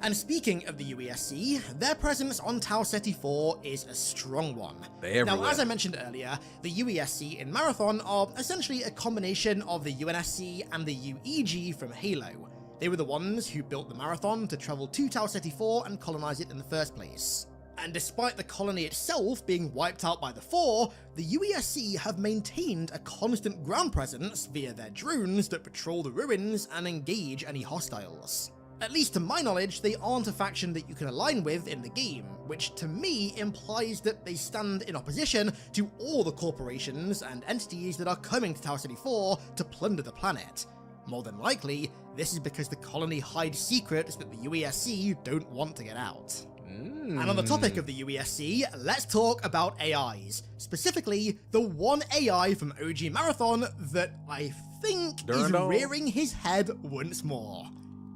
And speaking of the UESC, their presence on Tau Ceti IV is a strong one. They're Now, everywhere. as I mentioned earlier, the UESC in Marathon are essentially a combination of the UNSC and the UEG from Halo. They were the ones who built the Marathon to travel to Tau Ceti IV and colonize it in the first place. And despite the colony itself being wiped out by the Four, the UESC have maintained a constant ground presence via their drones that patrol the ruins and engage any hostiles. At least to my knowledge, they aren't a faction that you can align with in the game, which to me implies that they stand in opposition to all the corporations and entities that are coming to Tau Ceti IV to plunder the planet. More than likely, this is because the colony hides secrets that the UESC don't want to get out. And on the topic of the UESC, let's talk about AIs. Specifically, the one AI from OG Marathon that I think Durandal? is rearing his head once more.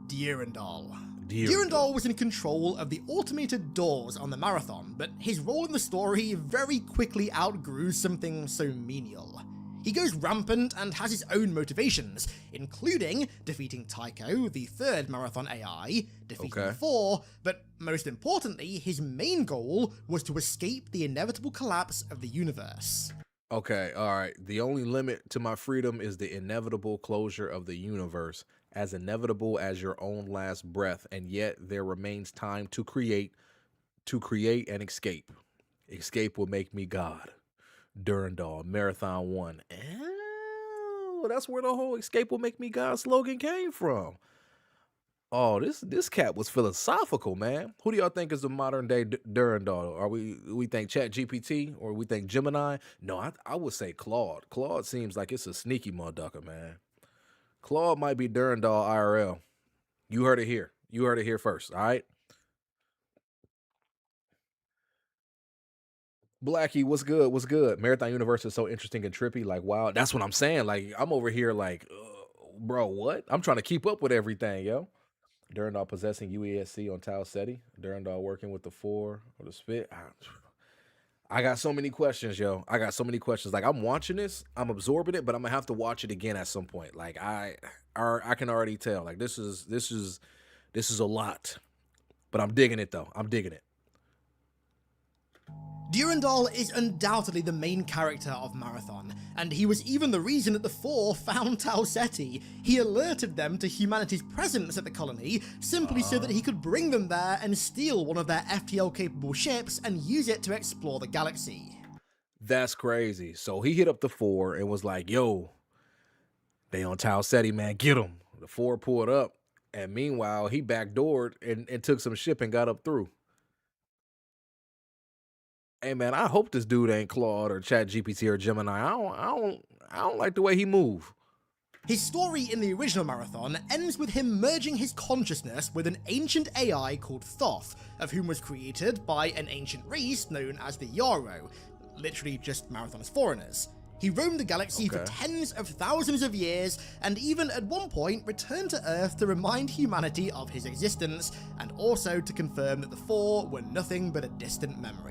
Durandal. Durandal was in control of the automated doors on the Marathon, but his role in the story very quickly outgrew something so menial. He goes rampant and has his own motivations, including defeating Tycho, the third Marathon AI, defeating the Four, but most importantly, his main goal was to escape the inevitable collapse of the universe. Okay, all right. The only limit to my freedom is the inevitable closure of the universe, as inevitable as your own last breath, and yet there remains time to create and escape. Escape will make me God. Durandal, Marathon 1. Oh, that's where the whole escape will make me God slogan came from. Oh, this cat was philosophical, man. Who do y'all think is the modern day Durandal? Are we think ChatGPT or we think Gemini? No, I would say Claude. Claude seems like it's a sneaky motherfucker, man. Claude might be Durandal IRL. You heard it here. You heard it here first, all right? Blackie, what's good? What's good? Marathon Universe is so interesting and trippy. Like, wow, that's what I'm saying. Like, I'm over here like, bro, what? I'm trying to keep up with everything, yo. Durandal possessing UESC on Tau Ceti. Durandal working with the Four or the Spit. I got so many questions, yo. I got so many questions. Like, I'm watching this, I'm absorbing it, but I'm gonna have to watch it again at some point. Like, I can already tell. Like, this is a lot. But I'm digging it though. I'm digging it. Durandal is undoubtedly the main character of Marathon, and he was even the reason that the Four found Tau Ceti. He alerted them to humanity's presence at the colony, simply so that he could bring them there and steal one of their FTL-capable ships and use it to explore the galaxy. That's crazy. So he hit up the Four and was like, yo, they on Tau Ceti, man, get them. The Four pulled up, and meanwhile, he backdoored and took some ship and got up through. Hey man, I hope this dude ain't Claude or ChatGPT or Gemini. I don't like the way he move. His story in the original Marathon ends with him merging his consciousness with an ancient AI called Thoth, of whom was created by an ancient race known as the Yarrow, literally just Marathon's foreigners. He roamed the galaxy for tens of thousands of years, and even at one point returned to Earth to remind humanity of his existence, and also to confirm that the Four were nothing but a distant memory.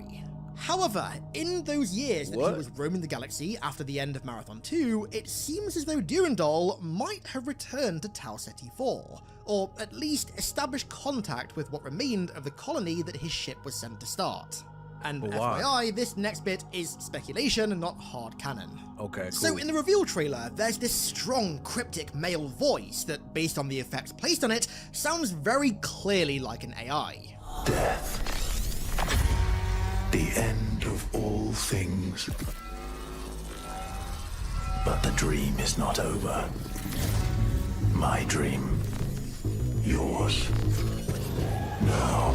However, in those years that he was roaming the galaxy after the end of Marathon 2, it seems as though Durandal might have returned to Tau Ceti IV, or at least established contact with what remained of the colony that his ship was sent to start. And FYI, this next bit is speculation and not hard canon. Okay, cool. So in the reveal trailer, there's this strong, cryptic male voice that, based on the effects placed on it, sounds very clearly like an AI. Death. The end of all things. But the dream is not over. My dream. Yours. Now.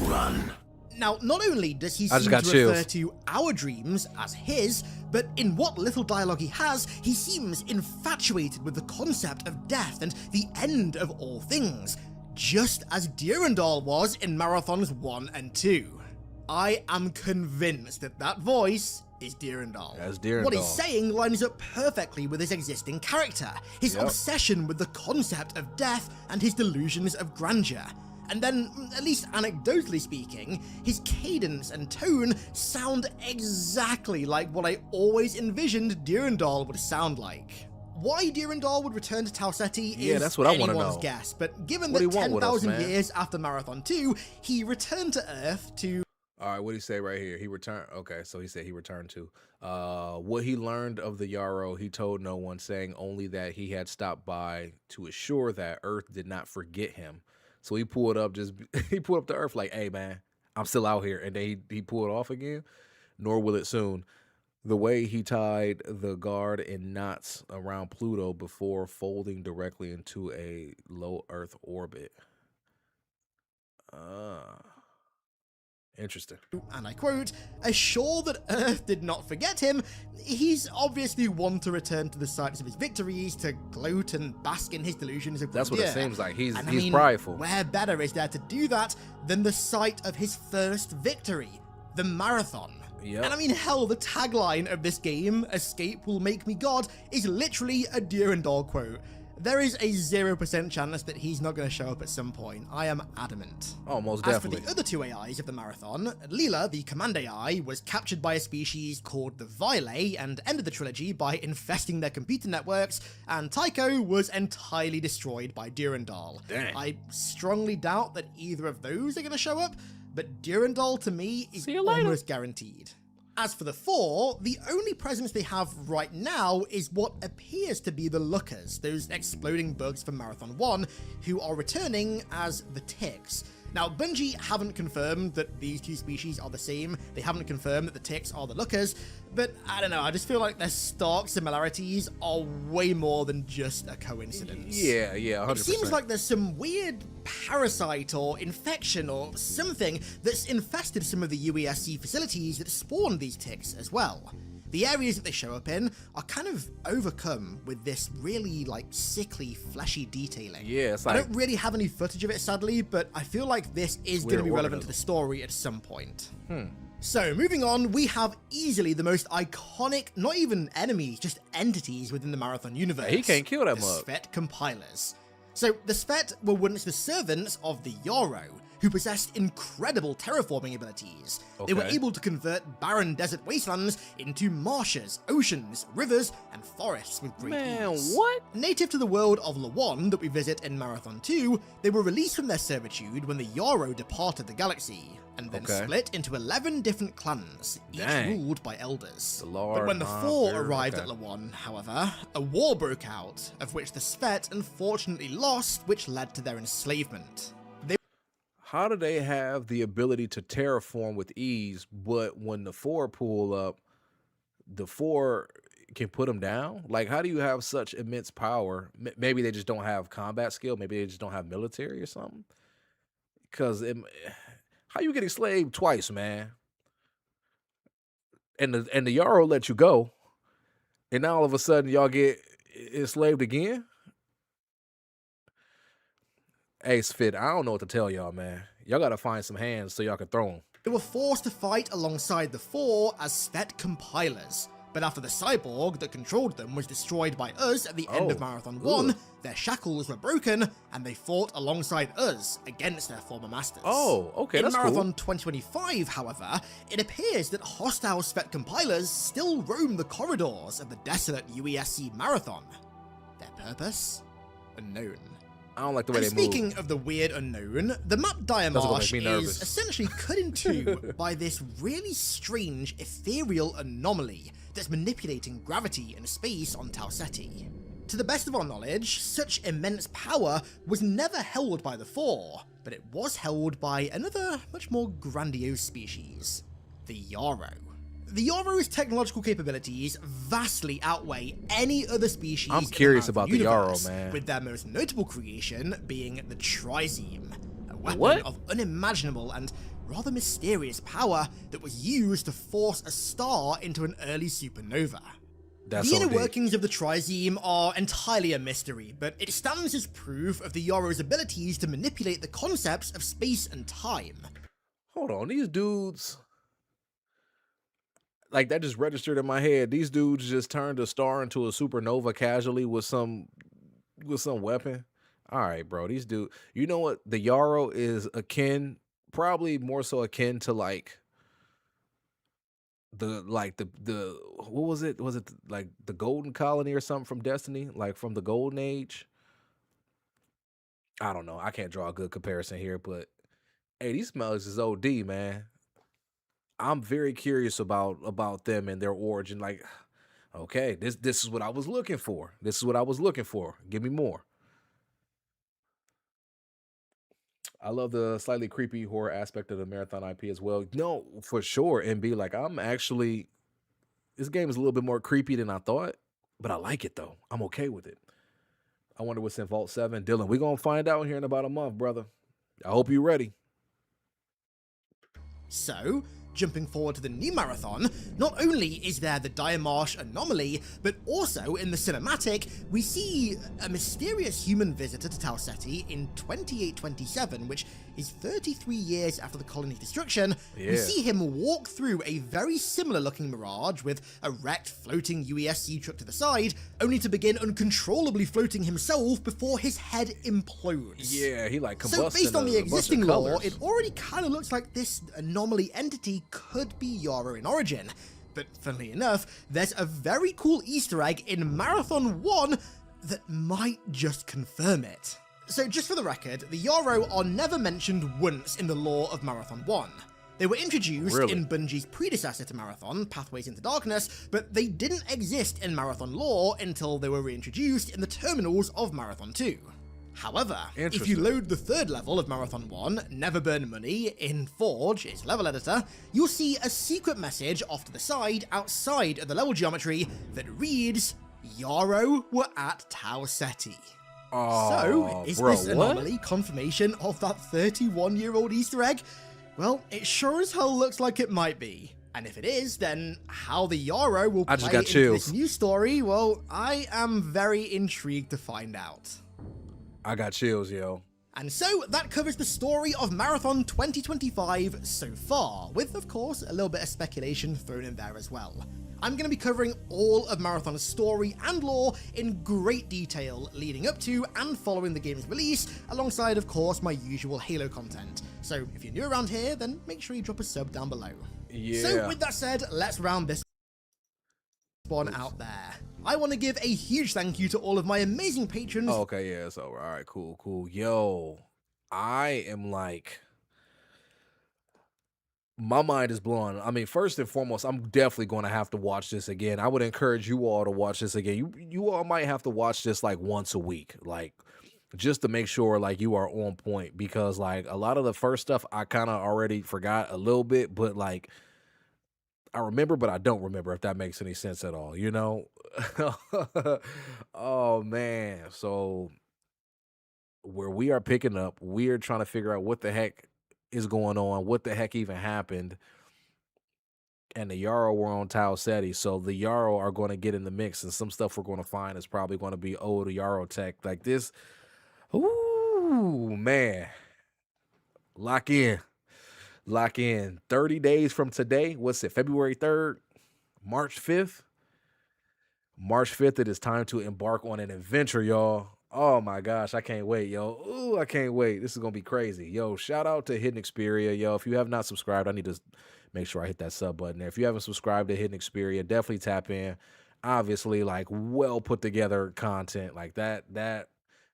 Run. Now, not only does he seem to refer to our dreams as his, but in what little dialogue he has, he seems infatuated with the concept of death and the end of all things, just as Durandal was in Marathons 1 and 2. I am convinced that that voice is Durandal. That's Durandal. What he's saying lines up perfectly with his existing character, his obsession with the concept of death and his delusions of grandeur. And then, at least anecdotally speaking, his cadence and tone sound exactly like what I always envisioned Durandal would sound like. Why Durandal would return to Tau Ceti is that's what I want to anyone's know. guess, but given that 10,000 years after Marathon 2, he returned to Earth to... All right, what did he say right here? He returned. Okay, so he said he returned to. What he learned of the Yarrow, he told no one, saying only that he had stopped by to assure that Earth did not forget him. So he pulled up he pulled up to Earth like, hey man, I'm still out here. And then he pulled off again, nor will it soon. The way he tied the guard in knots around Pluto before folding directly into a low Earth orbit. Interesting. And I quote, assure that Earth did not forget him, he's obviously one to return to the sites of his victories, to gloat and bask in his delusions of grandeur. That's what it seems like. He's I mean, prideful. Where better is there to do that than the site of his first victory, the Marathon? Yep. And I mean, hell, the tagline of this game, Escape Will Make Me God, is literally a Durandal quote. There is a 0% chance that he's not going to show up at some point. I am adamant. Oh, most definitely. As for the other two AIs of the Marathon, Leela, the command AI, was captured by a species called the Vile and ended the trilogy by infesting their computer networks, and Tycho was entirely destroyed by Durandal. Dang. I strongly doubt that either of those are going to show up, but Durandal to me is almost guaranteed. As for the Four, the only presence they have right now is what appears to be the Lookers, those exploding bugs from Marathon 1, who are returning as the Ticks. Now, Bungie haven't confirmed that these two species are the same, they haven't confirmed that the Ticks are the Lookers, but I don't know, I just feel like their stark similarities are way more than just a coincidence. Yeah, 100%. It seems like there's some weird parasite or infection or something that's infested some of the UESC facilities that spawned these Ticks as well. The areas that they show up in are kind of overcome with this really, like, sickly, fleshy detailing. Yeah, it's like... I don't really have any footage of it, sadly, but I feel like this is going to be relevant to the story at some point. So, moving on, we have easily the most iconic, not even enemies, just entities within the Marathon universe. He can't kill that the mug. Svet compilers. So, the Svet were once the servants of the Yarrow, who possessed incredible terraforming abilities. They were Okay. able to convert barren desert wastelands into marshes, oceans, rivers, and forests with great Man, ease. what? Native to the world of Lawan that we visit in Marathon 2, they were released from their servitude when the Yarrow departed the galaxy, and then Okay. split into 11 different clans, each Dang. ruled by elders. The Lord, But when the huh, Four very- arrived okay. at Lawan, however, a war broke out, of which the Svet unfortunately lost, which led to their enslavement. How do they have the ability to terraform with ease, but when the Four pull up, the Four can put them down? Like, how do you have such immense power? Maybe they just don't have combat skill. Maybe they just don't have military or something. Because how you get enslaved twice, man? And the Yarrow let you go, and now all of a sudden y'all get enslaved again? Hey, Sfid, I don't know what to tell y'all, man. Y'all gotta find some hands so y'all can throw them. They were forced to fight alongside the Four as Svet compilers, but after the cyborg that controlled them was destroyed by us at the end of Oh, Marathon ugh. 1, their shackles were broken, and they fought alongside us against their former masters. Oh, okay, In that's Marathon cool. 2025, however, it appears that hostile Svet compilers still roam the corridors of the desolate UESC Marathon. Their purpose? Unknown. I don't like the way And they speaking move. of the weird unknown, the map Diamarsh make me nervous. is essentially cut in two by this really strange ethereal anomaly that's manipulating gravity and space on Tau Ceti. To the best of our knowledge, such immense power was never held by the Four, but it was held by another, much more grandiose species, the Yarrow. The Yarrow's technological capabilities vastly outweigh any other species. I'm in the curious Marathon about the Yarrow, universe, man. with their most notable creation being the Trizeme, a weapon What? of unimaginable and rather mysterious power that was used to force a star into an early supernova. That's The inner OD. workings of the Trizeme are entirely a mystery, but it stands as proof of the Yarrow's abilities to manipulate the concepts of space and time. Hold on, these dudes. Like, that just registered in my head. These dudes just turned a star into a supernova casually with some weapon. All right, bro. These dudes. You know what? The Yarrow is akin, probably more so akin to like the what was it? Was it like the Golden Colony or something from Destiny? Like from the Golden Age? I don't know. I can't draw a good comparison here, but hey, these smells is OD, man. I'm very curious about them and their origin. Like, okay, this is what I was looking for. This is what I was looking for. Give me more. I love the slightly creepy horror aspect of the Marathon IP as well. No, for sure. And be like, this game is a little bit more creepy than I thought, but I like it though. I'm okay with it. I wonder what's in Vault 7. Dylan, we're gonna find out here in about a month, brother. I hope you're ready. So, jumping forward to the new Marathon, not only is there the Diamarsh anomaly, but also in the cinematic, we see a mysterious human visitor to Tau Ceti in 2827, which is 33 years after the colony's destruction. We Yeah. see him walk through a very similar looking mirage with a wrecked floating UESC truck to the side, only to begin uncontrollably floating himself before his head implodes. Yeah, he like combusting. So based on the a bunch of existing lore, colors. it already kind of looks like this anomaly entity could be Yarrow in origin. But funnily enough, there's a very cool Easter egg in Marathon 1 that might just confirm it. So just for the record, the Yarrow are never mentioned once in the lore of Marathon 1. They were introduced Really? in Bungie's predecessor to Marathon, Pathways into Darkness, but they didn't exist in Marathon lore until they were reintroduced in the terminals of Marathon 2. However, if you Interesting. load the third level of Marathon 1, Never Burn Money, in Forge, its level editor, you'll see a secret message off to the side outside of the level geometry that reads, Yarrow were at Tau Ceti. So, is bro, this what? anomaly confirmation of that 31-year-old Easter egg? Well, it sure as hell looks like it might be. And if it is, then how the Yarrow will I play just got into chills. this new story, well, I am very intrigued to find out. I got chills, yo. And so that covers the story of Marathon 2025 so far, with of course a little bit of speculation thrown in there as well. I'm going to be covering all of Marathon's story and lore in great detail leading up to and following the game's release, alongside of course my usual Halo content. So if you're new around here, then make sure you drop a sub down below. Yeah. So with that said, let's round this one out there. I want to give a huge thank you to all of my amazing patrons. Oh, okay, yeah, it's over. All right, cool. Yo, I am like, my mind is blown. I mean, first and foremost, I'm definitely going to have to watch this again. I would encourage you all to watch this again. You all might have to watch this like once a week, like just to make sure like you are on point, because like a lot of the first stuff I kind of already forgot a little bit, but like I remember, but I don't remember, if that makes any sense at all, you know? Oh man. So where we are picking up, we are trying to figure out what the heck is going on, what the heck even happened. And the Yarrow were on Tau Ceti, so the Yarrow are going to get in the mix, and some stuff we're going to find is probably going to be old Yarrow tech like this. Ooh, man. Lock in. 30 days from today. What's it? February 3rd, March 5th. March 5th, it is time to embark on an adventure, y'all. Oh my gosh, I can't wait, yo. Ooh, I can't wait. This is going to be crazy. Yo, shout out to Hidden Xperia, yo. If you have not subscribed, I need to make sure I hit that sub button there. If you haven't subscribed to Hidden Xperia, definitely tap in. Obviously, like, well put together content. Like that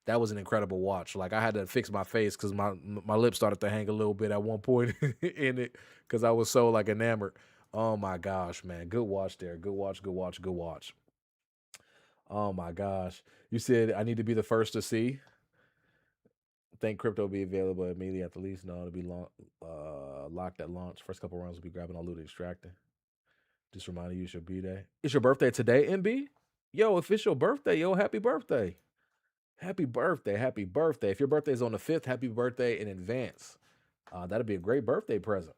was an incredible watch. Like, I had to fix my face because my lips started to hang a little bit at one point in it because I was so like enamored. Oh my gosh, man. Good watch there. Good watch. Oh my gosh. You said I need to be the first to see. Think crypto will be available immediately at the least. No, it'll be locked at launch. First couple rounds will be grabbing all loot and extracting. Just reminding you it's your B-Day. It's your birthday today, MB? Yo, if it's your birthday, yo, happy birthday. Happy birthday. If your birthday is on the 5th, happy birthday in advance. That'll be a great birthday present.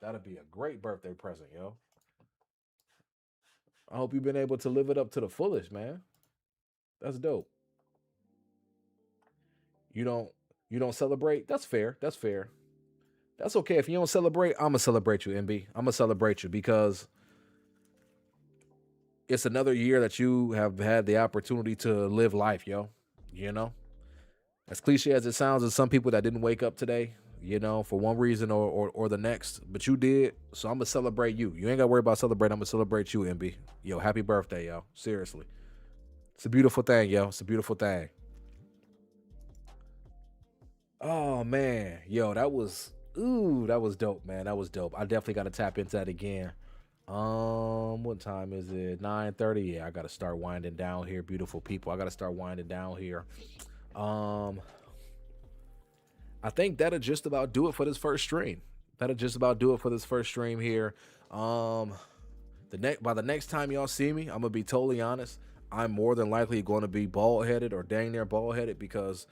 That'll be a great birthday present, yo. I hope you've been able to live it up to the fullest, man. That's dope. You don't celebrate? That's fair. That's okay. If you don't celebrate, I'm going to celebrate you, MB. I'm going to celebrate you because it's another year that you have had the opportunity to live life, yo. You know? As cliche as it sounds, there's some people that didn't wake up today, you know, for one reason or the next, but you did. So I'm going to celebrate you. You ain't got to worry about celebrating. I'm going to celebrate you, MB. Yo, happy birthday, yo. Seriously. It's a beautiful thing, yo. It's a beautiful thing. Oh, man. Yo, that was dope, man. That was dope. I definitely got to tap into that again. What time is it? 9:30. Yeah, I got to start winding down here, beautiful people. I got to start winding down here. I think that'll just about do it for this first stream. By the next time y'all see me, I'm gonna be totally honest. I'm more than likely going to be bald-headed or dang near bald-headed because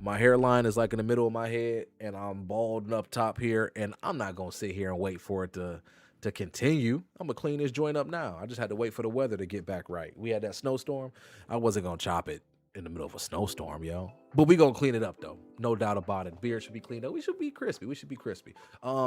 my hairline is like in the middle of my head and I'm balding up top here, and I'm not gonna sit here and wait for it to continue. I'm gonna clean this joint up now. I just had to wait for the weather to get back right. We had that snowstorm. I wasn't gonna chop it in the middle of a snowstorm, yo. But we gonna clean it up though. No doubt about it. Beard should be cleaned up. We should be crispy.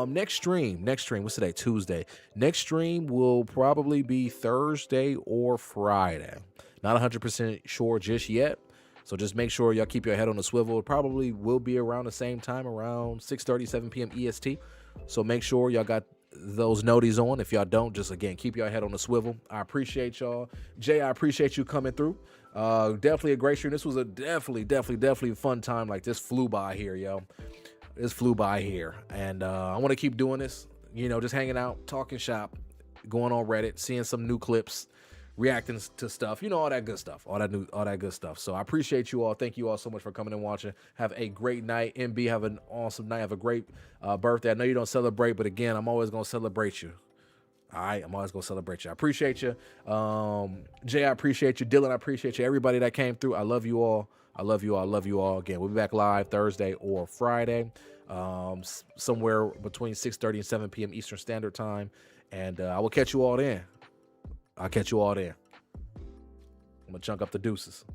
Next stream. What's today? Tuesday. Next stream will probably be Thursday or Friday. Not 100% sure just yet. So just make sure y'all keep your head on the swivel. It probably will be around the same time, around 6:30, 7 p.m. EST. So make sure y'all got those noties on. If y'all don't, just again, keep your head on the swivel. I appreciate y'all. Jay, I appreciate you coming through. Definitely a great stream. This was a definitely fun time. Like, this flew by here, yo. And I want to keep doing this, you know, just hanging out, talking shop, going on Reddit, seeing some new clips, reacting to stuff, you know, all that good stuff. So I appreciate you all. Thank you all so much for coming and watching. Have a great night. MB, have an awesome night. Have a great birthday. I know you don't celebrate, but again, I'm always going to celebrate you. All right, I'm always going to celebrate you. I appreciate you. Jay, I appreciate you. Dylan, I appreciate you. Everybody that came through, I love you all. Again, we'll be back live Thursday or Friday, somewhere between 6:30 and 7 p.m. Eastern Standard Time. And I will catch you all then. I'm going to chunk up the deuces.